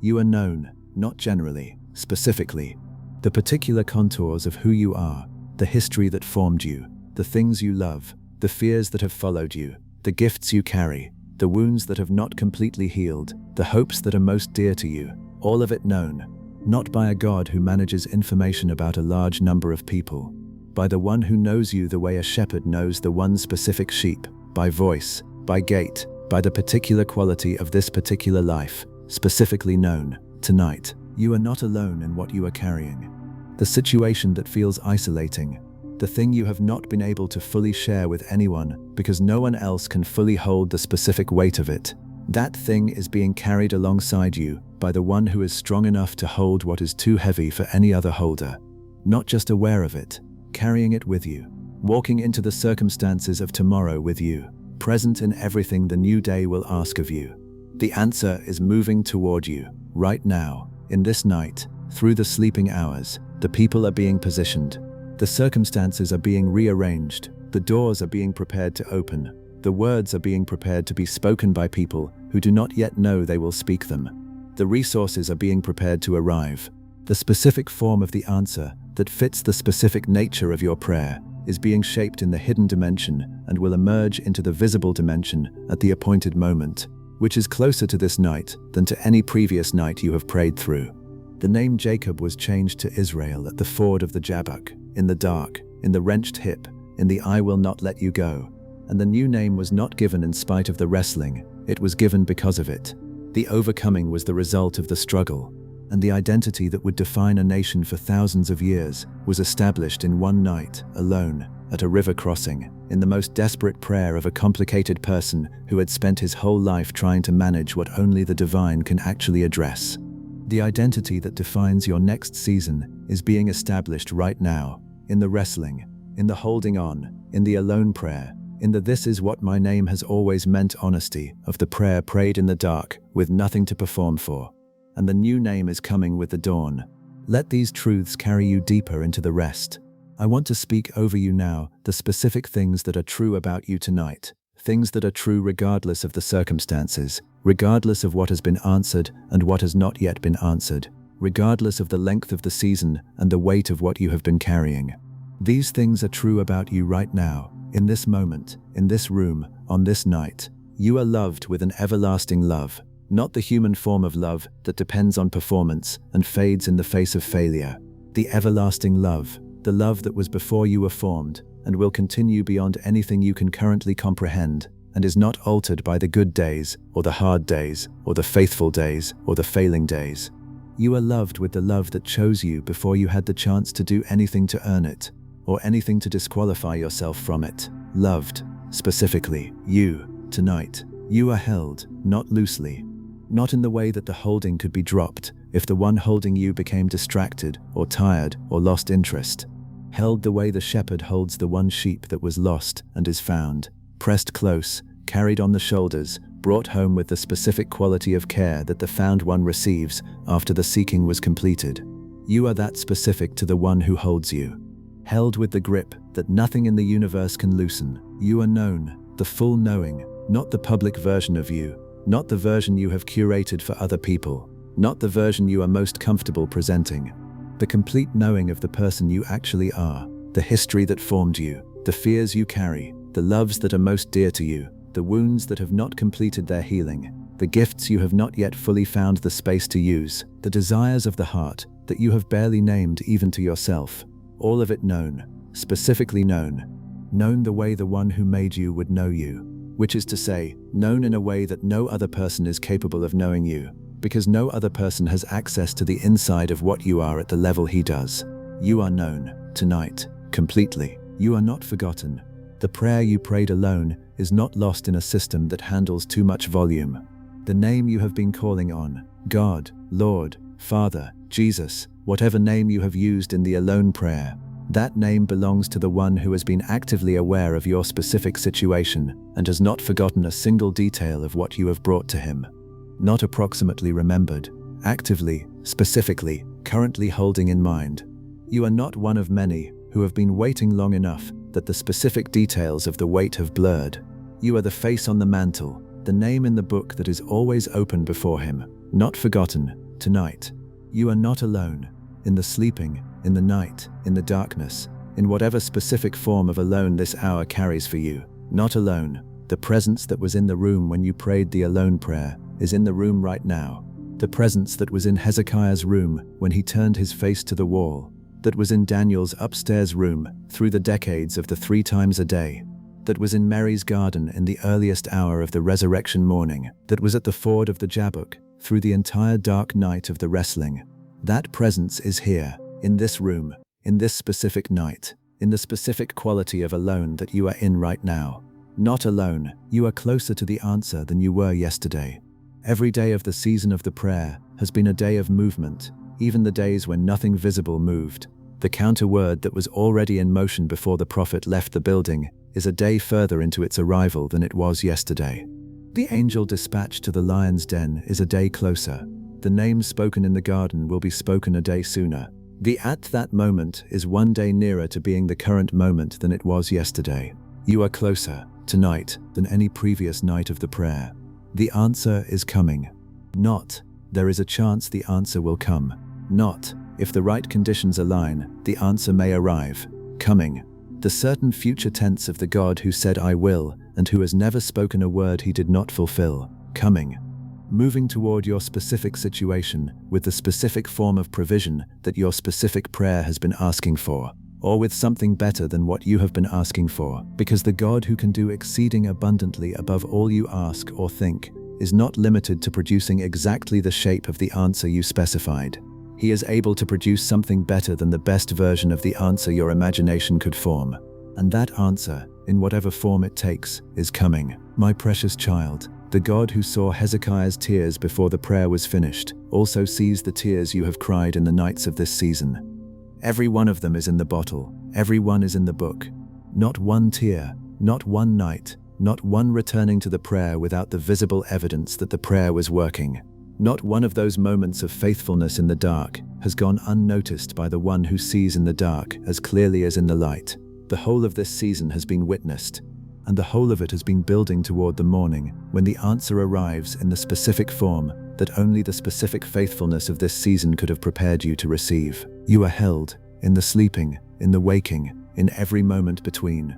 You are known, not generally, specifically. The particular contours of who you are, the history that formed you, the things you love, the fears that have followed you, the gifts you carry, the wounds that have not completely healed, the hopes that are most dear to you, all of it known, not by a God who manages information about a large number of people, by the one who knows you the way a shepherd knows the one specific sheep, by voice, by gait, by the particular quality of this particular life, specifically known. Tonight, you are not alone in what you are carrying. The situation that feels isolating, the thing you have not been able to fully share with anyone because no one else can fully hold the specific weight of it, that thing is being carried alongside you by the one who is strong enough to hold what is too heavy for any other holder. Not just aware of it, carrying it with you, walking into the circumstances of tomorrow with you, present in everything the new day will ask of you. The answer is moving toward you, right now, in this night, through the sleeping hours. The people are being positioned. The circumstances are being rearranged. The doors are being prepared to open. The words are being prepared to be spoken by people who do not yet know they will speak them. The resources are being prepared to arrive. The specific form of the answer that fits the specific nature of your prayer is being shaped in the hidden dimension and will emerge into the visible dimension at the appointed moment, which is closer to this night than to any previous night you have prayed through. The name Jacob was changed to Israel at the ford of the Jabbok, in the dark, in the wrenched hip, in the I will not let you go. And the new name was not given in spite of the wrestling, it was given because of it. The overcoming was the result of the struggle, and the identity that would define a nation for thousands of years was established in one night, alone, at a river crossing, in the most desperate prayer of a complicated person who had spent his whole life trying to manage what only the divine can actually address. The identity that defines your next season is being established right now, in the wrestling, in the holding on, in the alone prayer, in the this is what my name has always meant honesty of the prayer prayed in the dark with nothing to perform for. And the new name is coming with the dawn. Let these truths carry you deeper into the rest. I want to speak over you now the specific things that are true about you tonight, things that are true regardless of the circumstances, regardless of what has been answered and what has not yet been answered, regardless of the length of the season and the weight of what you have been carrying. These things are true about you right now, in this moment, in this room, on this night. You are loved with an everlasting love, not the human form of love that depends on performance and fades in the face of failure. The everlasting love, the love that was before you were formed and will continue beyond anything you can currently comprehend, and is not altered by the good days, or the hard days, or the faithful days, or the failing days. You are loved with the love that chose you before you had the chance to do anything to earn it, or anything to disqualify yourself from it. Loved, specifically, you, tonight. You are held, not loosely, not in the way that the holding could be dropped if the one holding you became distracted, or tired, or lost interest. Held the way the shepherd holds the one sheep that was lost and is found, pressed close, carried on the shoulders, brought home with the specific quality of care that the found one receives after the seeking was completed. You are that specific to the one who holds you. Held with the grip that nothing in the universe can loosen. You are known, the full knowing, not the public version of you, not the version you have curated for other people, not the version you are most comfortable presenting. The complete knowing of the person you actually are, the history that formed you, the fears you carry, the loves that are most dear to you, the wounds that have not completed their healing, the gifts you have not yet fully found the space to use, the desires of the heart that you have barely named even to yourself. All of it known, specifically known. Known the way the one who made you would know you, which is to say, known in a way that no other person is capable of knowing you, because no other person has access to the inside of what you are at the level he does. You are known, tonight, completely. You are not forgotten. The prayer you prayed alone is not lost in a system that handles too much volume. The name you have been calling on, God, Lord, Father, Jesus, whatever name you have used in the alone prayer, that name belongs to the one who has been actively aware of your specific situation and has not forgotten a single detail of what you have brought to him. Not approximately remembered, actively, specifically, currently holding in mind. You are not one of many who have been waiting long enough that the specific details of the wait have blurred. You are the face on the mantle, the name in the book that is always open before him, not forgotten, tonight. You are not alone, in the sleeping, in the night, in the darkness, in whatever specific form of alone this hour carries for you. Not alone. The presence that was in the room when you prayed the alone prayer is in the room right now. The presence that was in Hezekiah's room when he turned his face to the wall, that was in Daniel's upstairs room through the decades of the 3 times a day, that was in Mary's garden in the earliest hour of the resurrection morning, that was at the ford of the Jabbok through the entire dark night of the wrestling. That presence is here, in this room, in this specific night, in the specific quality of alone that you are in right now. Not alone, you are closer to the answer than you were yesterday. Every day of the season of the prayer has been a day of movement, even the days when nothing visible moved. The counter word that was already in motion before the prophet left the building is a day further into its arrival than it was yesterday. The angel dispatched to the lion's den is a day closer. The name spoken in the garden will be spoken a day sooner. The at that moment is one day nearer to being the current moment than it was yesterday. You are closer, tonight, than any previous night of the prayer. The answer is coming. Not, there is a chance the answer will come. Not, if the right conditions align, the answer may arrive. Coming. The certain future tense of the God who said I will, and who has never spoken a word he did not fulfill. Coming. Moving toward your specific situation with the specific form of provision that your specific prayer has been asking for, or with something better than what you have been asking for, because the God who can do exceeding abundantly above all you ask or think is not limited to producing exactly the shape of the answer you specified. He is able to produce something better than the best version of the answer your imagination could form. And that answer, in whatever form it takes, is coming. My precious child, the God who saw Hezekiah's tears before the prayer was finished also sees the tears you have cried in the nights of this season. Every one of them is in the bottle. Every one is in the book. Not one tear, not one night, not one returning to the prayer without the visible evidence that the prayer was working. Not one of those moments of faithfulness in the dark has gone unnoticed by the one who sees in the dark as clearly as in the light. The whole of this season has been witnessed, and the whole of it has been building toward the morning when the answer arrives in the specific form that only the specific faithfulness of this season could have prepared you to receive. You are held, in the sleeping, in the waking, in every moment between,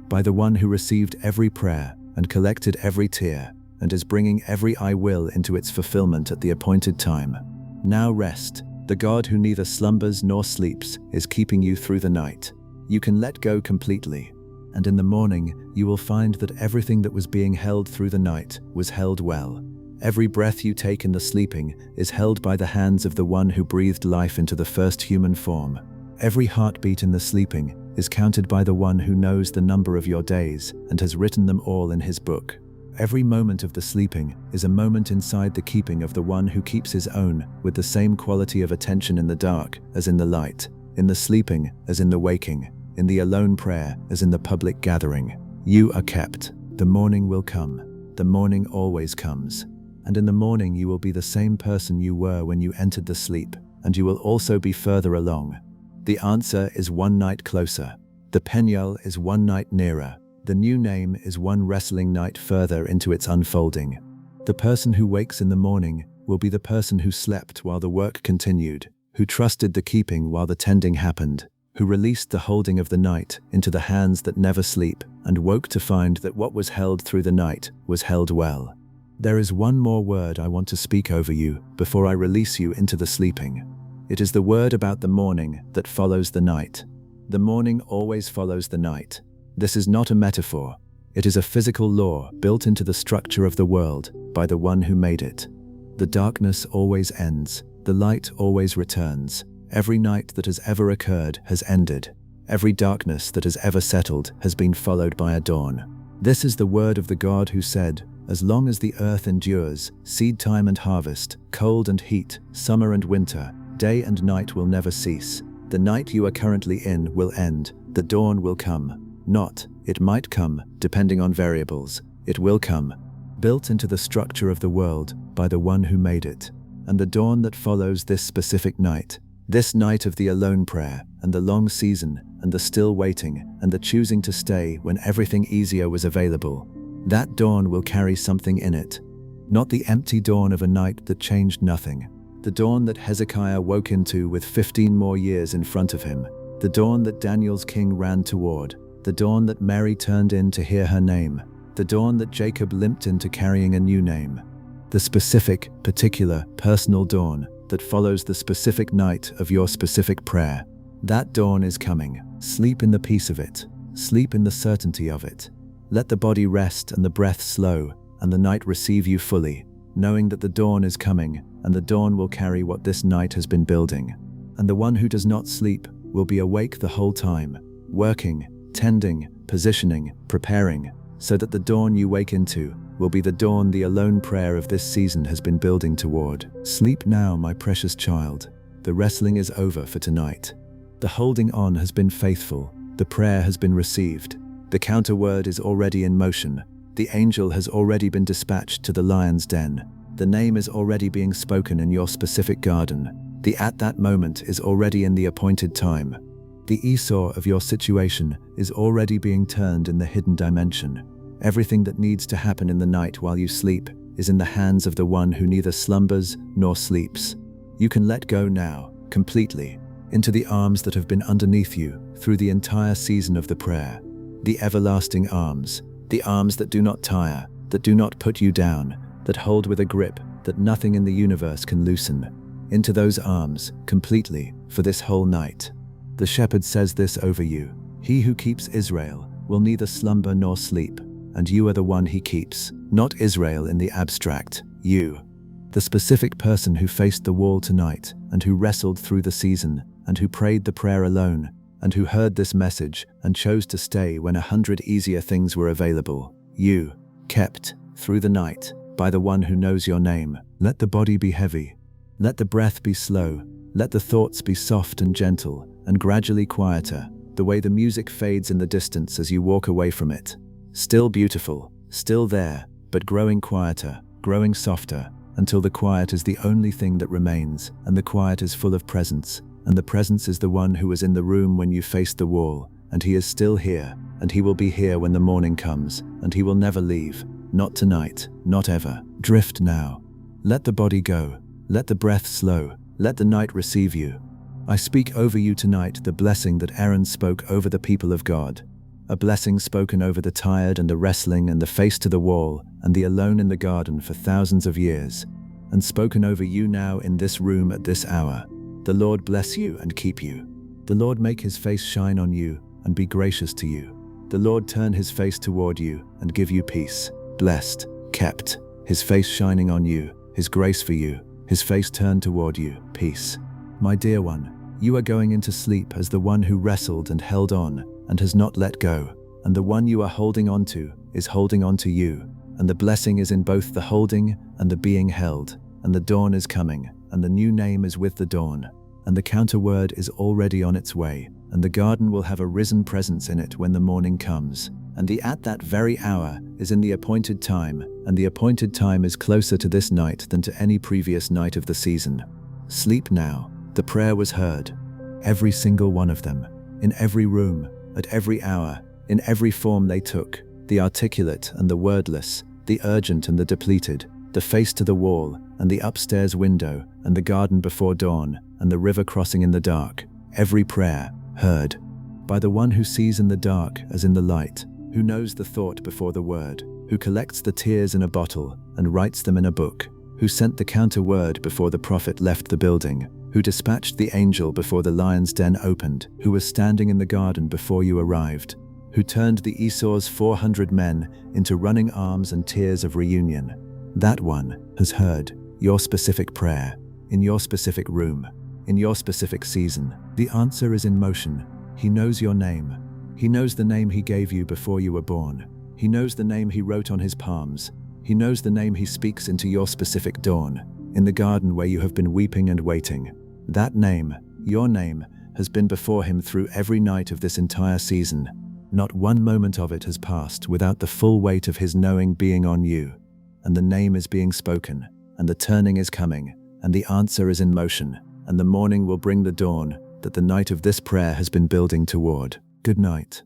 by the one who received every prayer and collected every tear, and is bringing every I will into its fulfillment at the appointed time. Now rest. The God who neither slumbers nor sleeps is keeping you through the night. You can let go completely, and in the morning you will find that everything that was being held through the night was held well. Every breath you take in the sleeping is held by the hands of the one who breathed life into the first human form. Every heartbeat in the sleeping is counted by the one who knows the number of your days and has written them all in his book. Every moment of the sleeping is a moment inside the keeping of the one who keeps his own with the same quality of attention in the dark as in the light, in the sleeping as in the waking, in the alone prayer as in the public gathering. You are kept. The morning will come. The morning always comes. And in the morning you will be the same person you were when you entered the sleep, and you will also be further along. The answer is one night closer. The Penuel is one night nearer. The new name is one wrestling night further into its unfolding. The person who wakes in the morning will be the person who slept while the work continued, who trusted the keeping while the tending happened, who released the holding of the night into the hands that never sleep, and woke to find that what was held through the night was held well. There is one more word I want to speak over you before I release you into the sleeping. It is the word about the morning that follows the night. The morning always follows the night. This is not a metaphor. It is a physical law built into the structure of the world by the one who made it. The darkness always ends. The light always returns. Every night that has ever occurred has ended. Every darkness that has ever settled has been followed by a dawn. This is the word of the God who said, "As long as the earth endures, seed time and harvest, cold and heat, summer and winter, day and night will never cease. The night you are currently in will end. The dawn will come. Not, it might come, depending on variables. It will come. Built into the structure of the world by the one who made it. And the dawn that follows this specific night, this night of the alone prayer, and the long season, and the still waiting, and the choosing to stay when everything easier was available, that dawn will carry something in it. Not the empty dawn of a night that changed nothing. The dawn that Hezekiah woke into with 15 more years in front of him. The dawn that Daniel's king ran toward. The dawn that Mary turned in to hear her name. The dawn that Jacob limped into carrying a new name. The specific, particular, personal dawn that follows the specific night of your specific prayer. That dawn is coming. Sleep in the peace of it. Sleep in the certainty of it. Let the body rest and the breath slow, and the night receive you fully, knowing that the dawn is coming, and the dawn will carry what this night has been building. And the one who does not sleep will be awake the whole time, working, tending, positioning, preparing, so that the dawn you wake into will be the dawn the alone prayer of this season has been building toward. Sleep now, my precious child. The wrestling is over for tonight. The holding on has been faithful. The prayer has been received. The counterword is already in motion. The angel has already been dispatched to the lion's den. The name is already being spoken in your specific garden. The at that moment is already in the appointed time. The Esau of your situation is already being turned in the hidden dimension. Everything that needs to happen in the night while you sleep is in the hands of the one who neither slumbers nor sleeps. You can let go now, completely, into the arms that have been underneath you through the entire season of the prayer. The everlasting arms, the arms that do not tire, that do not put you down, that hold with a grip that nothing in the universe can loosen. Into those arms, completely, for this whole night. The shepherd says this over you. He who keeps Israel will neither slumber nor sleep, and you are the one he keeps, not Israel in the abstract, you. The specific person who faced the wall tonight, and who wrestled through the season, and who prayed the prayer alone, and who heard this message and chose to stay when 100 easier things were available. You, kept, through the night, by the one who knows your name. Let the body be heavy. Let the breath be slow. Let the thoughts be soft and gentle, and gradually quieter, the way the music fades in the distance as you walk away from it. Still beautiful, still there, but growing quieter, growing softer, until the quiet is the only thing that remains, and the quiet is full of presence, and the presence is the one who was in the room when you faced the wall, and he is still here, and he will be here when the morning comes, and he will never leave, not tonight, not ever. Drift now. Let the body go, let the breath slow, let the night receive you. I speak over you tonight the blessing that Aaron spoke over the people of God. A blessing spoken over the tired and the wrestling and the face to the wall and the alone in the garden for thousands of years, and spoken over you now in this room at this hour. The Lord bless you and keep you. The Lord make his face shine on you and be gracious to you. The Lord turn his face toward you and give you peace. Blessed, kept, his face shining on you, his grace for you, his face turned toward you, peace. My dear one, you are going into sleep as the one who wrestled and held on and has not let go, and the one you are holding on to is holding on to you, and the blessing is in both the holding and the being held, and the dawn is coming, and the new name is with the dawn, and the counterword is already on its way, and the garden will have a risen presence in it when the morning comes. and the at that very hour is in the appointed time, and the appointed time is closer to this night than to any previous night of the season. Sleep now. The prayer was heard. Every single one of them. In every room, at every hour, in every form they took. The articulate and the wordless, the urgent and the depleted, the face to the wall, and the upstairs window, and the garden before dawn, and the river crossing in the dark. Every prayer heard. By the one who sees in the dark as in the light, who knows the thought before the word, who collects the tears in a bottle and writes them in a book, who sent the counter word before the prophet left the building, who dispatched the angel before the lion's den opened, who was standing in the garden before you arrived, who turned the Esau's 400 men into running arms and tears of reunion. That one has heard your specific prayer, in your specific room, in your specific season. The answer is in motion. He knows your name. He knows the name he gave you before you were born. He knows the name he wrote on his palms. He knows the name he speaks into your specific dawn, in the garden where you have been weeping and waiting. That name, your name, has been before him through every night of this entire season. Not one moment of it has passed without the full weight of his knowing being on you. And the name is being spoken, and the turning is coming, and the answer is in motion, and the morning will bring the dawn that the night of this prayer has been building toward. Good night.